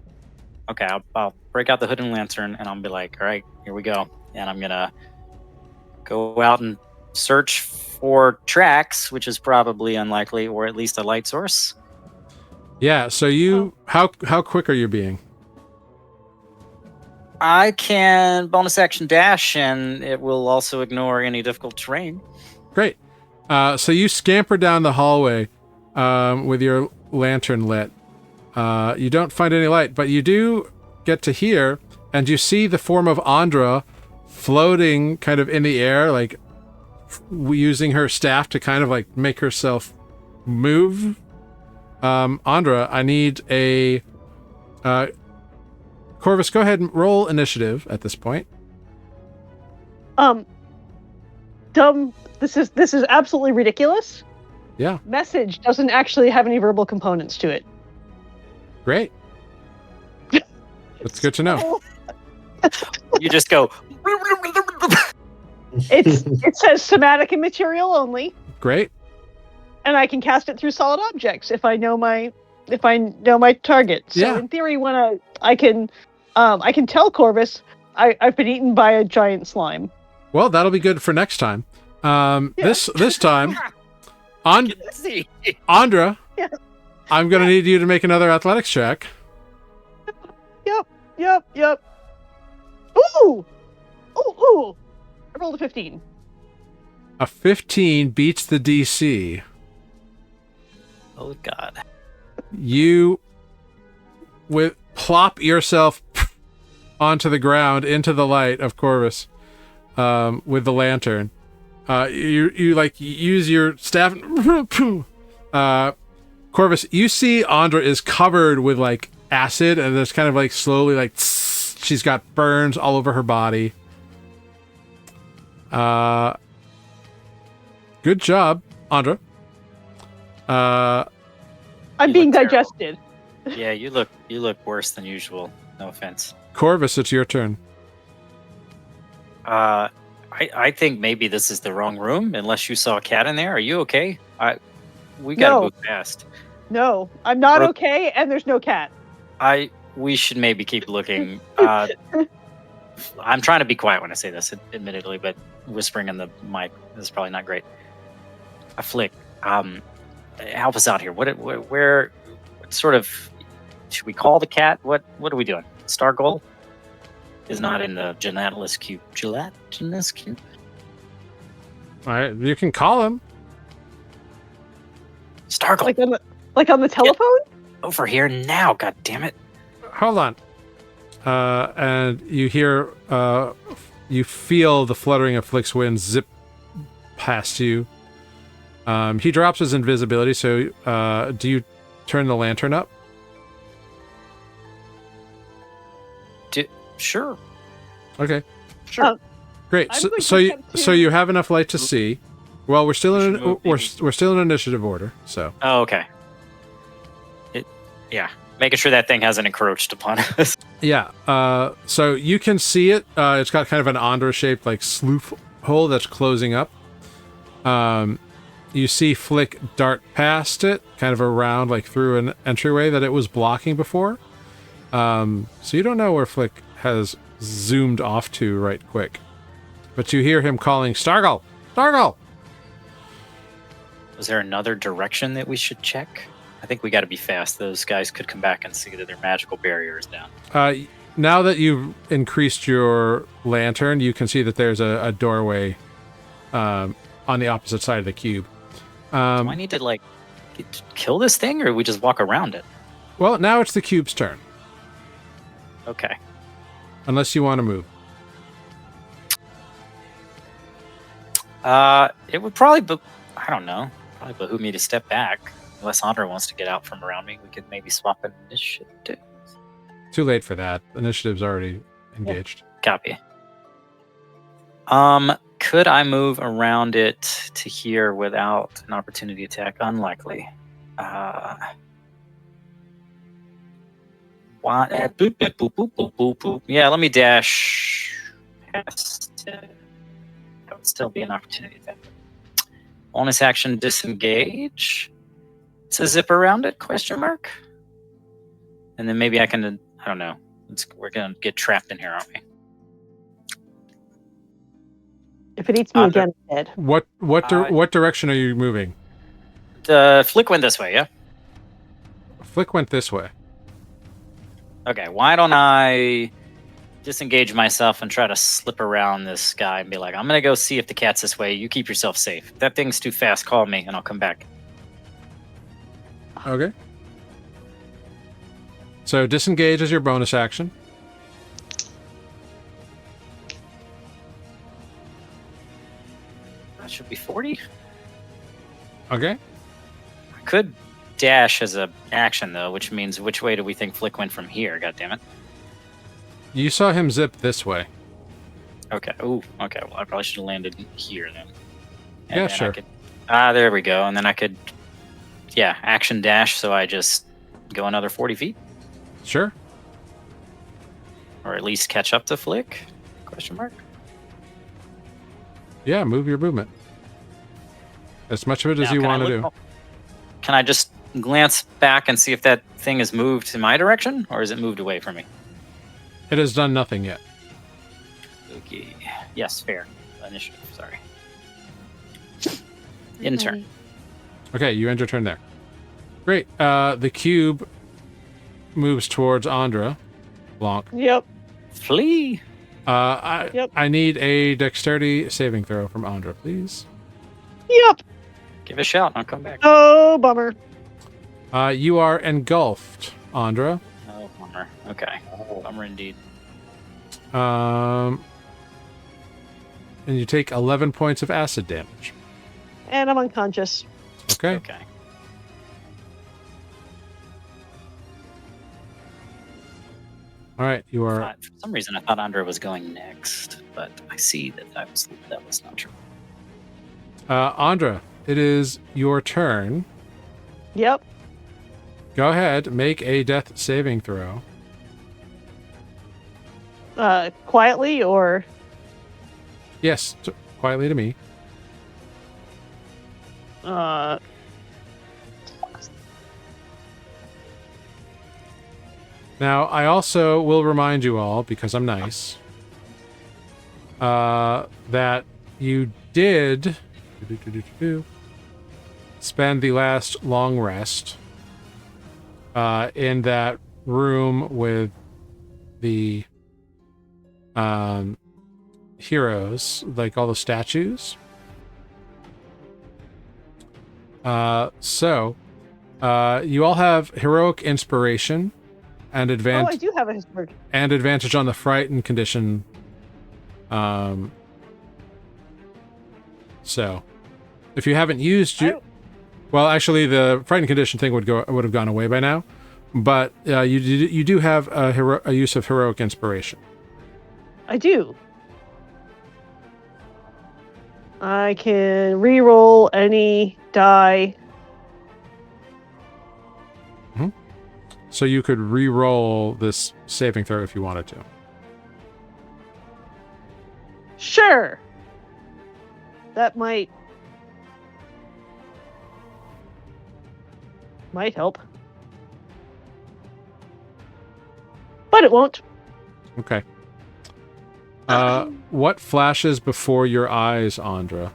Okay, I'll break out the hooded lantern and I'll be like, all right, here we go. And I'm going to go out and search for tracks, which is probably unlikely, or at least a light source. Yeah, so how quick are you being? I can bonus action dash, and it will also ignore any difficult terrain. Great. So you scamper down the hallway with your lantern lit. You don't find any light, but you do get to here, and you see the form of Andra floating kind of in the air, like using her staff to kind of like make herself move. Andra, I need a... Corvus, go ahead and roll initiative at this point. This is absolutely ridiculous. Yeah. Message doesn't actually have any verbal components to it. Great. That's good to know. You just go. It says somatic and material only, Great. and I can cast it through solid objects if I know my target. So Yeah. in theory, when I can tell Corvus I've been eaten by a giant slime. Well, that'll be good for next time. This time, See. Andra, Yeah. I'm gonna need you to make another athletics check. Yep. Ooh! Ooh! I rolled a 15. A 15 beats the DC. Oh God. You plop yourself onto the ground into the light of Corvus with the lantern. You like use your staff. Corvus, you see Andra is covered with like acid, and there's kind of like slowly like she's got burns all over her body. Good job, Andra. I'm You being look terrible. digested. Yeah, you look worse than usual. No offense. Corvus, it's your turn. I think maybe this is the wrong room. Unless you saw a cat in there. Are you okay? We gotta No. move fast. No, I'm not Rook- okay, and there's no cat. We should maybe keep looking. I'm trying to be quiet when I say this, admittedly, but whispering in the mic is probably not great. A Flick, help us out here. Where sort of should we call the cat? What are we doing? Stargold is not in the gelatinous cube. Gelatinous cube. All right, you can call him. Stargold, Like on the telephone? over here now! God damn it! Hold on. And you hear, you feel the fluttering of Flick's wings zip past you. He drops his invisibility, so do you turn the lantern up? Sure. Okay, Sure. great. I'm So, going so to you attempt so to- you have enough light to see. Well, we're still We in should move we're still in initiative order. So Oh, okay. Yeah, making sure that thing hasn't encroached upon us. yeah, so you can see it. It's got kind of an Andra-shaped like sloof hole that's closing up. You see Flick dart past it, kind of around like through an entryway that it was blocking before. So you don't know where Flick has zoomed off to right quick. But you hear him calling, Stargull! Stargull! Was there another direction that we should check? I think we got to be fast. Those guys could come back and see that their magical barrier is down. Now that you've increased your lantern, you can see that there's a doorway on the opposite side of the cube. Do I need to like kill this thing, or we just walk around it? Well, now it's the cube's turn, Okay. unless you want to move. It would probably, I don't know, probably behoove me to step back. Unless Andra wants to get out from around me, we could maybe swap initiative. Too late for that. Initiative's already engaged. Copy. Could I move around it to here without an opportunity attack? Unlikely. Why? Boop, boop, boop, boop, boop, boop, boop. Yeah, let me dash past it. That would still be an opportunity attack. Bonus action, disengage. It's a zip around it, question mark. And then maybe I can, I don't know. We're going to get trapped in here, aren't we? If it eats me again, I'm dead. What direction are you moving? The Flick went this way, yeah? Flick went this way. Okay, why don't I disengage myself and try to slip around this guy and be like, I'm going to go see if the cat's this way. You keep yourself safe. If that thing's too fast, call me and I'll come back. Okay. So disengage is your bonus action. That should be 40. Okay. I could dash as a action, though, which means which way do we think Flick went from here? God damn it. You saw him zip this way. Okay. Ooh, okay. Well, I probably should have landed here then. Yeah, then sure. There we go. And then I could, action dash, so I just go another 40 feet? Sure. Or at least catch up to Flick? Question mark. Yeah, move your movement. As much of it as Now, you can I want to look- do. Can I just glance back and see if that thing has moved in my direction, or has it moved away from me? It has done nothing yet. Okay. Yes, fair. Initiative, sorry. In turn. Ready. Okay, you end your turn there. Great. The cube moves towards Andra. Blanc. Yep. Flee. Yep. I need a dexterity saving throw from Andra, please. Yep. Give it a shout. I'll come back. Oh, bummer. You are engulfed, Andra. Oh, bummer. Okay. Bummer indeed. And you take 11 points of acid damage. And I'm unconscious. Okay. Okay. All right, you are. For some reason, I thought Andra was going next, but I see that was not true. Andra, it is your turn. Yep. Go ahead, make a death saving throw. Quietly or? Yes, quietly to me. Now, I also will remind you all, because I'm nice, that you did spend the last long rest in that room with the heroes, like all the statues. So you all have heroic inspiration and Oh, I do have a historic. and advantage on the frightened condition. So if you haven't used well, actually, the frightened condition thing would have gone away by now, but you do have a use of heroic inspiration. I do. I can re-roll any die. So you could re-roll this saving throw if you wanted to. Sure. That might help. But it won't. Okay. What flashes before your eyes, Andra?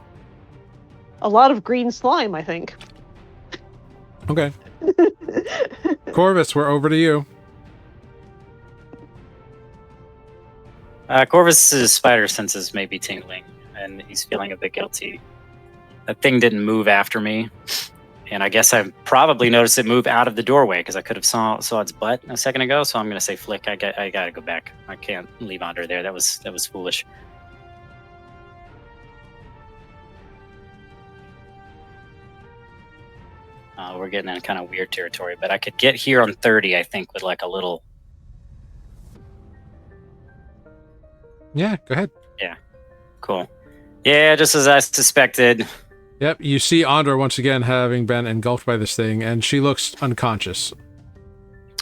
A lot of green slime, I think. Okay. Corvus, we're over to you. Corvus's spider senses may be tingling, and he's feeling a bit guilty. That thing didn't move after me, and I guess I probably noticed it move out of the doorway because I could have saw its butt a second ago. So I'm gonna say, Flick, I gotta go back. I can't leave Andra there. That was foolish. We're getting in kind of weird territory, but I could get here on 30, I think, with like a little. Yeah, go ahead. Yeah, cool. Yeah, just as I suspected. Yep, you see Andra once again having been engulfed by this thing, and she looks unconscious.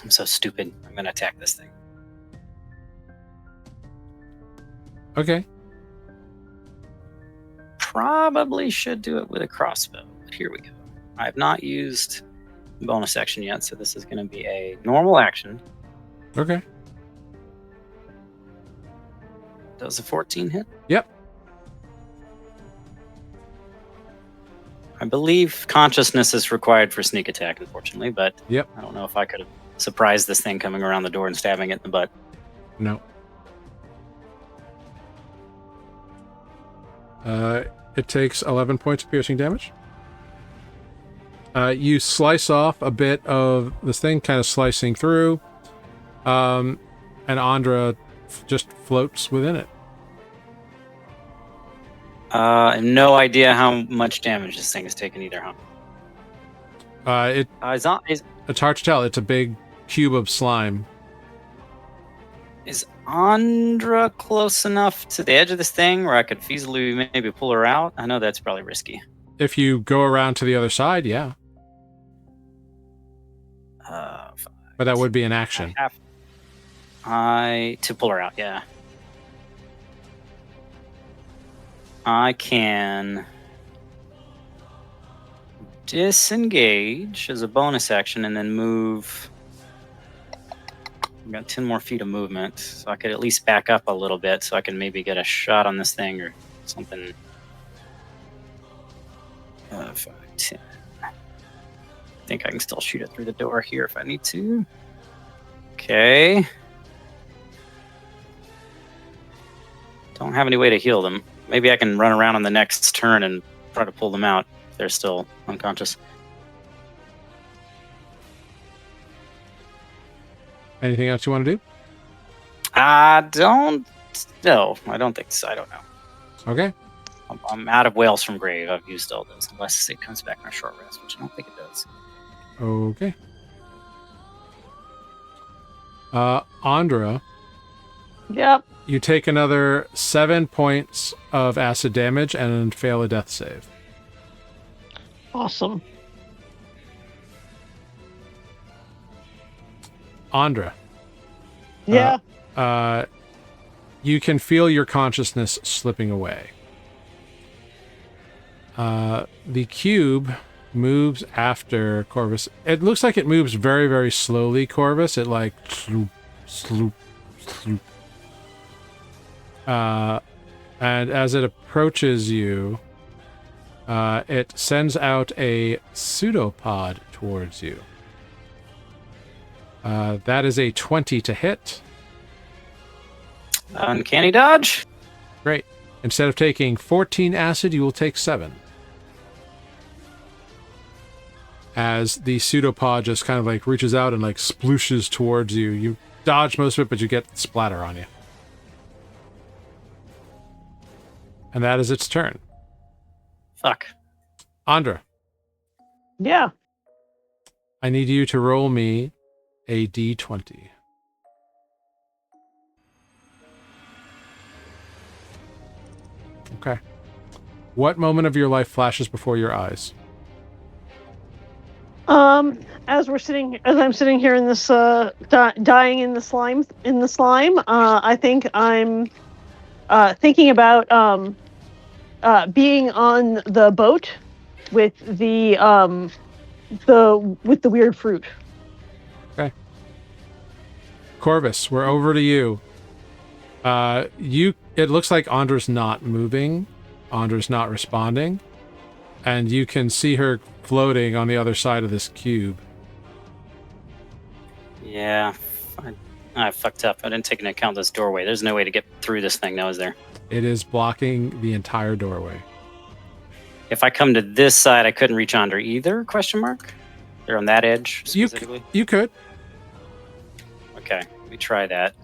I'm so stupid. I'm gonna attack this thing. Okay. Probably should do it with a crossbow, but here we go. I have not used bonus action yet, so this is going to be a normal action. Okay. Does a 14 hit? Yep. I believe consciousness is required for sneak attack, unfortunately, but yep. I don't know if I could have surprised this thing coming around the door and stabbing it in the butt. No. It takes 11 points of piercing damage. You slice off a bit of this thing, kind of slicing through, and Andra just floats within it. I have no idea how much damage this thing has taken either, huh? It's hard to tell. It's a big cube of slime. Is Andra close enough to the edge of this thing where I could feasibly maybe pull her out? I know that's probably risky. If you go around to the other side, yeah. But that would be an action. To pull her out, yeah. I can disengage as a bonus action and then move. I've got 10 more feet of movement, so I could at least back up a little bit so I can maybe get a shot on this thing or something. 10. I think I can still shoot it through the door here if I need to. Okay. Don't have any way to heal them. Maybe I can run around on the next turn and try to pull them out if they're still unconscious. Anything else you want to do? I don't know. I don't think so. I don't know. Okay. I'm out of Whales from Grave. I've used all those, unless it comes back on a short rest, which I don't think it does. Okay. Andra, Yep. you take another 7 points of acid damage and fail a death save. Awesome. Andra. Yeah. You can feel your consciousness slipping away. The cube moves after Corvus. It looks like it moves very, very slowly, Corvus. It like sloop, sloop, sloop. And as it approaches you, it sends out a pseudopod towards you. That is a 20 to hit. Uncanny dodge. Great. Instead of taking 14 acid, you will take 7. As the pseudopod just kind of like reaches out and like splooshes towards you. You dodge most of it, but you get splatter on you. And that is its turn. Fuck. Andra, Yeah. I need you to roll me a d20. Okay. What moment of your life flashes before your eyes? As I'm sitting here in this dying in the slime, I think I'm thinking about being on the boat with the weird fruit. Okay. Corvus, we're over to you. It looks like Andra's not moving. Andra's not responding. And you can see her floating on the other side of this cube. Yeah. I fucked up. I didn't take into account this doorway. There's no way to get through this thing now, is there? It is blocking the entire doorway. If I come to this side, I couldn't reach Andra either? Question mark. They're on that edge specifically. You could. Okay, let me try that.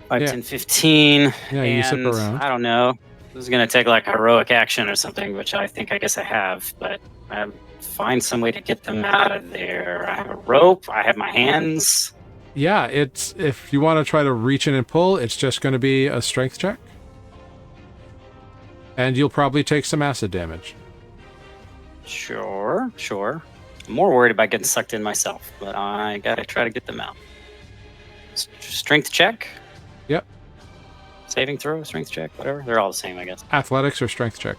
5, Yeah. 10, 15. Yeah, you zip around. I don't know. This is going to take like heroic action or something, which I guess I have, but I find some way to get them out of there. I have a rope. I have my hands. Yeah, it's if you want to try to reach in and pull, it's just going to be a strength check. And you'll probably take some acid damage. Sure. I'm more worried about getting sucked in myself, but I got to try to get them out. Strength check? Yep. Saving throw, strength check, whatever. They're all the same, I guess. Athletics or strength check?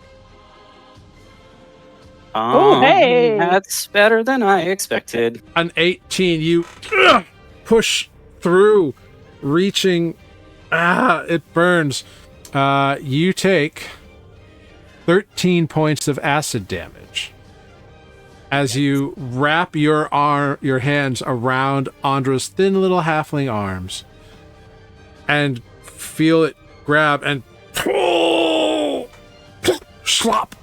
Oh, hey! That's better than I expected. An 18, you push through, reaching. It burns. You take 13 points of acid damage as you wrap your hands around Andra's thin little halfling arms and feel it grab and pull. Slop.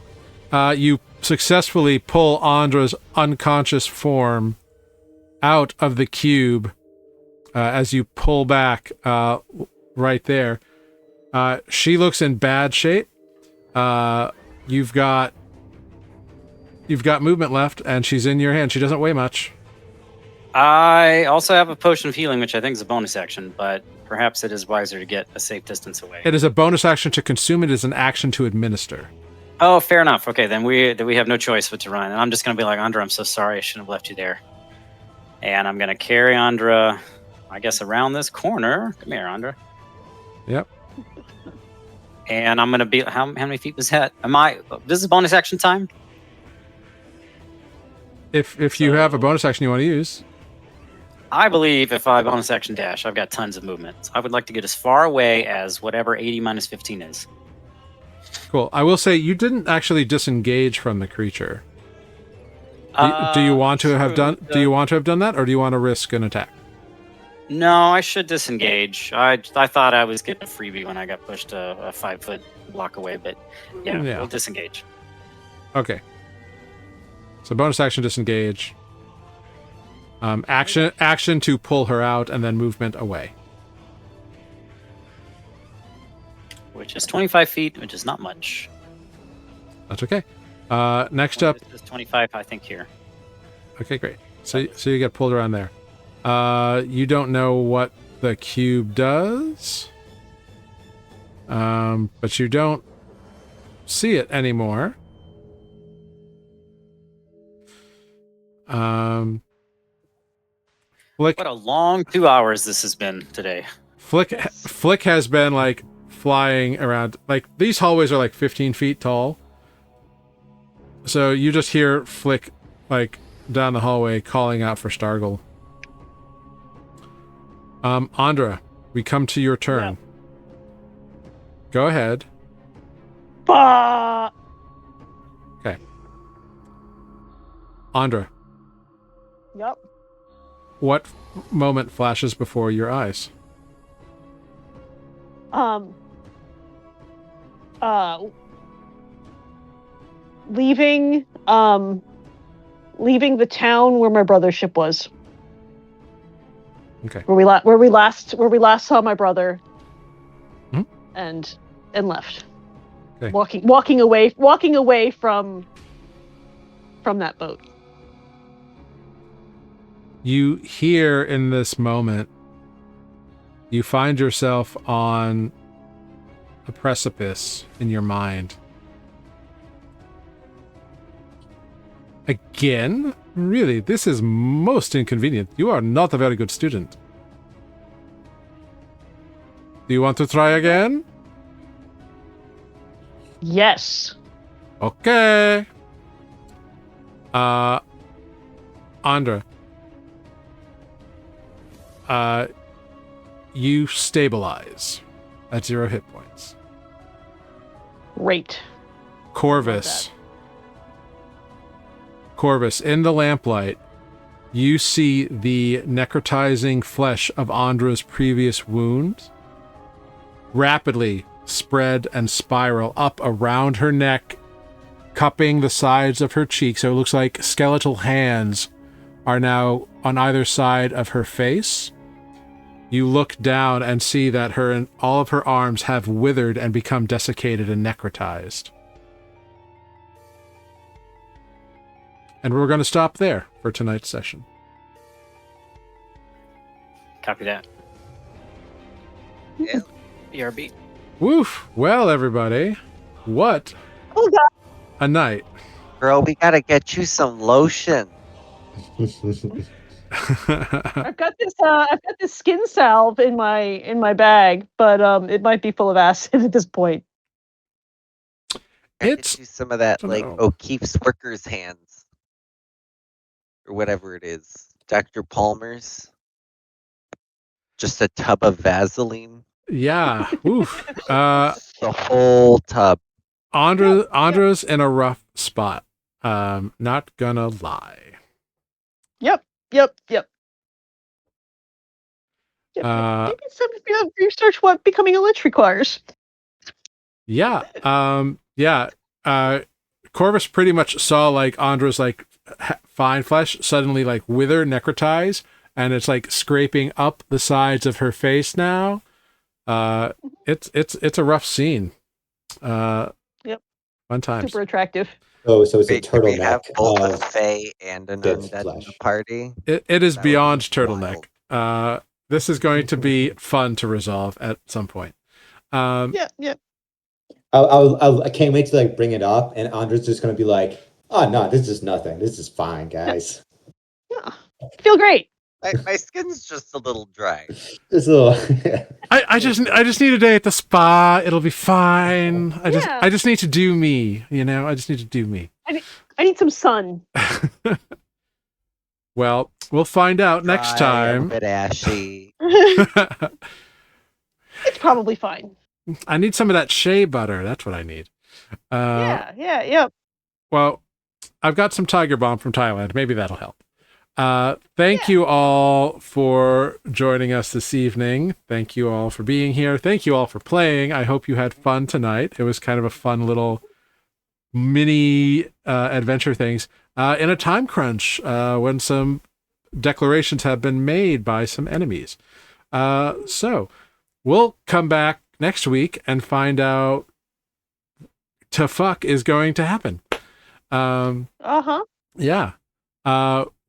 You successfully pull Andra's unconscious form out of the cube as you pull back right there. She looks in bad shape. You've got movement left, and she's in your hand. She doesn't weigh much. I also have a potion of healing, which I think is a bonus action, but perhaps it is wiser to get a safe distance away. It is a bonus action to consume. It is an action to administer. Oh, fair enough. Okay, then we have no choice but to run. And I'm just going to be like, Andra, I'm so sorry. I shouldn't have left you there. And I'm going to carry Andra, I guess, around this corner. Come here, Andra. Yep. And I'm going to be... How many feet was that? This is bonus action time? If you have a bonus action you want to use. I believe if I bonus action dash, I've got tons of movement. I would like to get as far away as whatever 80 minus 15 is. Cool. I will say you didn't actually disengage from the creature. Do you want to have done? Do you want to have done that, or do you want to risk an attack? No, I should disengage. I thought I was getting a freebie when I got pushed a 5-foot block away, but yeah, we'll disengage. Okay. So bonus action disengage. Action to pull her out, and then movement away. Which is 25 feet, which is not much. That's okay. Next up. This is 25, I think, here. Okay, great. So you get pulled around there. You don't know what the cube does, but you don't see it anymore. Flick. What a long 2 hours this has been today. Flick has been like flying around. Like these hallways are like 15 feet tall. So you just hear Flick like down the hallway calling out for Stargle. Andra, we come to your turn. Yeah. Go ahead. Okay. Andra. Yep. What moment flashes before your eyes? Leaving the town where my brother's ship was. Okay. Where we last saw my brother. Hmm? And left. Okay. Walking away from that boat. You hear in this moment, you find yourself on a precipice in your mind. Again? Really, this is most inconvenient. You are not a very good student. Do you want to try again? Yes. Okay. Andra. You stabilize at 0 hit points. Great. Corvus, in the lamplight, you see the necrotizing flesh of Andra's previous wound rapidly spread and spiral up around her neck, cupping the sides of her cheeks. So it looks like skeletal hands are now on either side of her face. You look down and see that all of her arms have withered and become desiccated and necrotized. And we're going to stop there for tonight's session. Copy that. Yeah. BRB. Woof! Well, everybody, what a night. Girl, we gotta get you some lotion. I've got this skin salve in my bag, but it might be full of acid at this point. It's Get you some of that, like know. O'Keefe's workers' hands, or whatever it is. Dr. Palmer's. Just a tub of Vaseline. Yeah. Oof. The whole tub. Andra's in a rough spot. Not gonna lie. Yep. Maybe some research what becoming a lich requires. Yeah. Corvus pretty much saw like Andra's like fine flesh suddenly like wither, necrotize, and it's like scraping up the sides of her face now. It's a rough scene. Yep. Fun times. Super attractive. Oh, so it's Wait, a do we have turtleneck both a of fae and an dead undead in flesh. the party? It is That would be beyond turtleneck. wild. This is going to be fun to resolve at some point. Yeah. I can't wait to like bring it up, and Andre's just gonna be like, "Oh no, this is nothing. This is fine, guys." Yeah. Feel great. My skin's just a little dry. This little, I just need a day at the spa. It'll be fine. Yeah. I just need to do me. I just need to do me. I need some sun. Well, we'll find out next Dry, a time. bit ashy. It's probably fine. I need some of that shea butter. That's what I need. Yeah. Well, I've got some Tiger Balm from Thailand. Maybe that'll help. Thank you all for joining us this evening. Thank you all for being here. Thank you all for playing. I hope you had fun tonight. It was kind of a fun little mini adventure things in a time crunch when some declarations have been made by some enemies. So we'll come back next week and find out to fuck is going to happen. Yeah.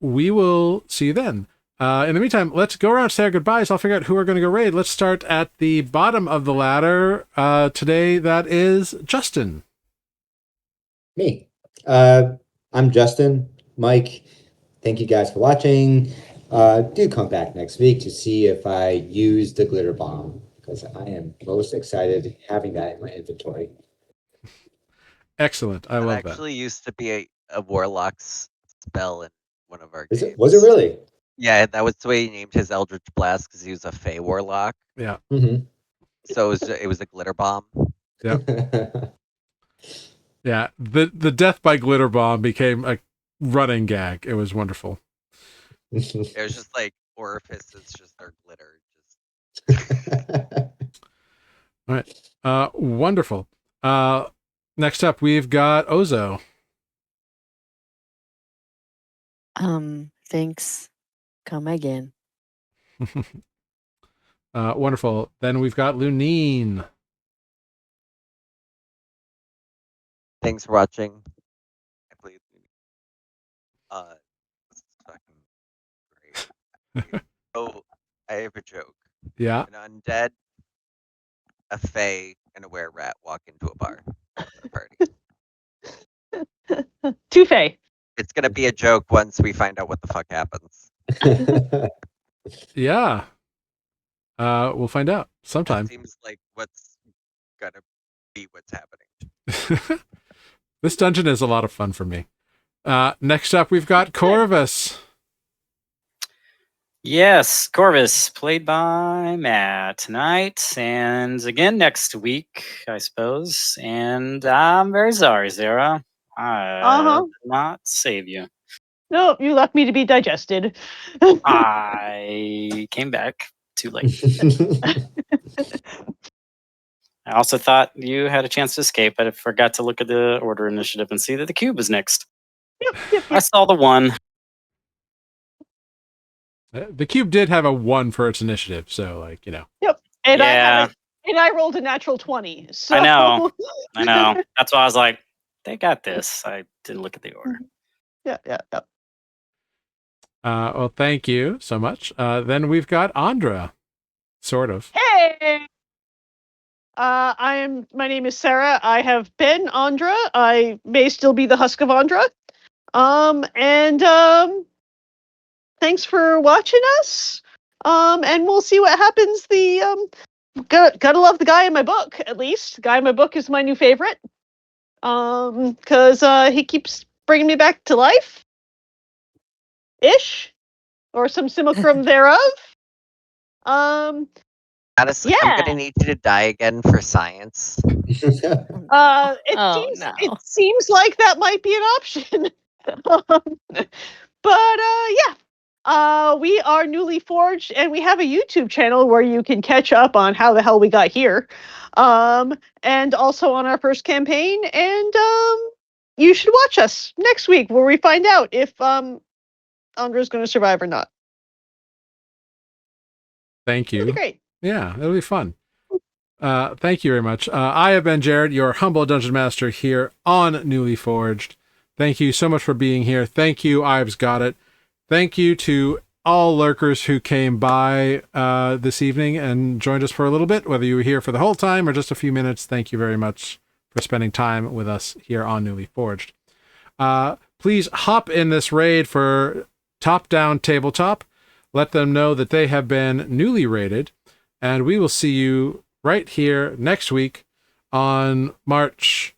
We will see you then. In the meantime, let's go around and say our goodbyes. I'll figure out who we're going to go raid. Let's start at the bottom of the ladder. Today, that is Justin. Me. I'm Justin. Mike, thank you guys for watching. Do come back next week to see if I use the glitter bomb, because I am most excited having that in my inventory. Excellent. I love That actually used to be a warlock's spell in one of our games. Was it really? Yeah, that was the way he named his Eldritch Blast, because he was a Fey warlock. Yeah. Mm-hmm. So it was a glitter bomb. Yep. Yeah. The death by glitter bomb became a running gag. It was wonderful. It was just like orifices, just their glitter. All right. Wonderful. Next up, we've got Ozo. Thanks. Come again. Wonderful. Then we've got Lunine. Thanks for watching. I played. This is fucking great. Oh, I have a joke. Yeah. An undead, a Fey, and a were-rat walk into a bar at a party. Two Fae. It's gonna be a joke once we find out what the fuck happens. Yeah. We'll find out sometime. That seems like what's gonna be what's happening. This dungeon is a lot of fun for me. Next up, we've got Corvus. Yes, Corvus, played by Matt tonight, and again next week, I suppose. And I'm very sorry, Zara. I did not save you. No, you left me to be digested. I came back too late. I also thought you had a chance to escape, but I forgot to look at the order initiative and see that the cube was next. Yep. I saw the one. The cube did have a 1 for its initiative, so like, you know. Yep. And Yeah. I rolled a natural 20. So I know. That's why I was like, they got this. I didn't look at the order. Yeah. Well, thank you so much. Then we've got Andra, sort of. Hey. My name is Sarah. I have been Andra. I may still be the Husk of Andra. Thanks for watching us. And we'll see what happens. Gotta love the guy in my book, at least. The guy in my book is my new favorite. Because he keeps bringing me back to life. Ish. Or some simulacrum thereof. Honestly, I'm gonna need you to die again for science. It seems like that might be an option. We are Nuuli Forged, and we have a YouTube channel where you can catch up on how the hell we got here, and also on our first campaign. And you should watch us next week, where we find out if Andra's going to survive or not. Thank you. That'll be great. Yeah, that'll be fun. Thank you very much. I have been Jared, your humble dungeon master here on Nuuli Forged. Thank you so much for being here. Thank you, Ives Got It. Thank you to all lurkers who came by this evening and joined us for a little bit, whether you were here for the whole time or just a few minutes. Thank you very much for spending time with us here on Nuuli Forged. Please hop in this raid for Top Down Tabletop. Let them know that they have been newly rated, and we will see you right here next week on March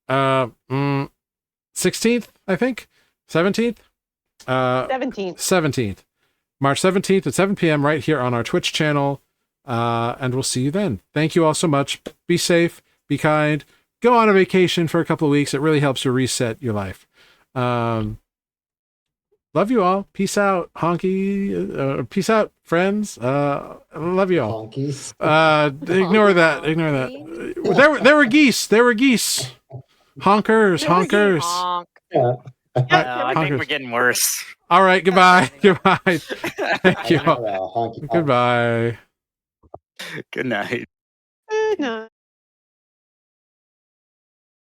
16th, I think? 17th? 17th. March 17th at 7 p.m. right here on our Twitch channel. And we'll see you then. Thank you all so much. Be safe, be kind, go on a vacation for a couple of weeks. It really helps you reset your life. Love you all. Peace out, honky. Peace out, friends. Love you all. Honkies. Ignore that. Ignore that. There were geese. There were geese. Honkers. Honkers. Honk. Yeah. I think Honkers. we're getting worse. All right. Goodbye. Goodbye. I Thank you know, all. honky. Goodbye. Good night. Good night.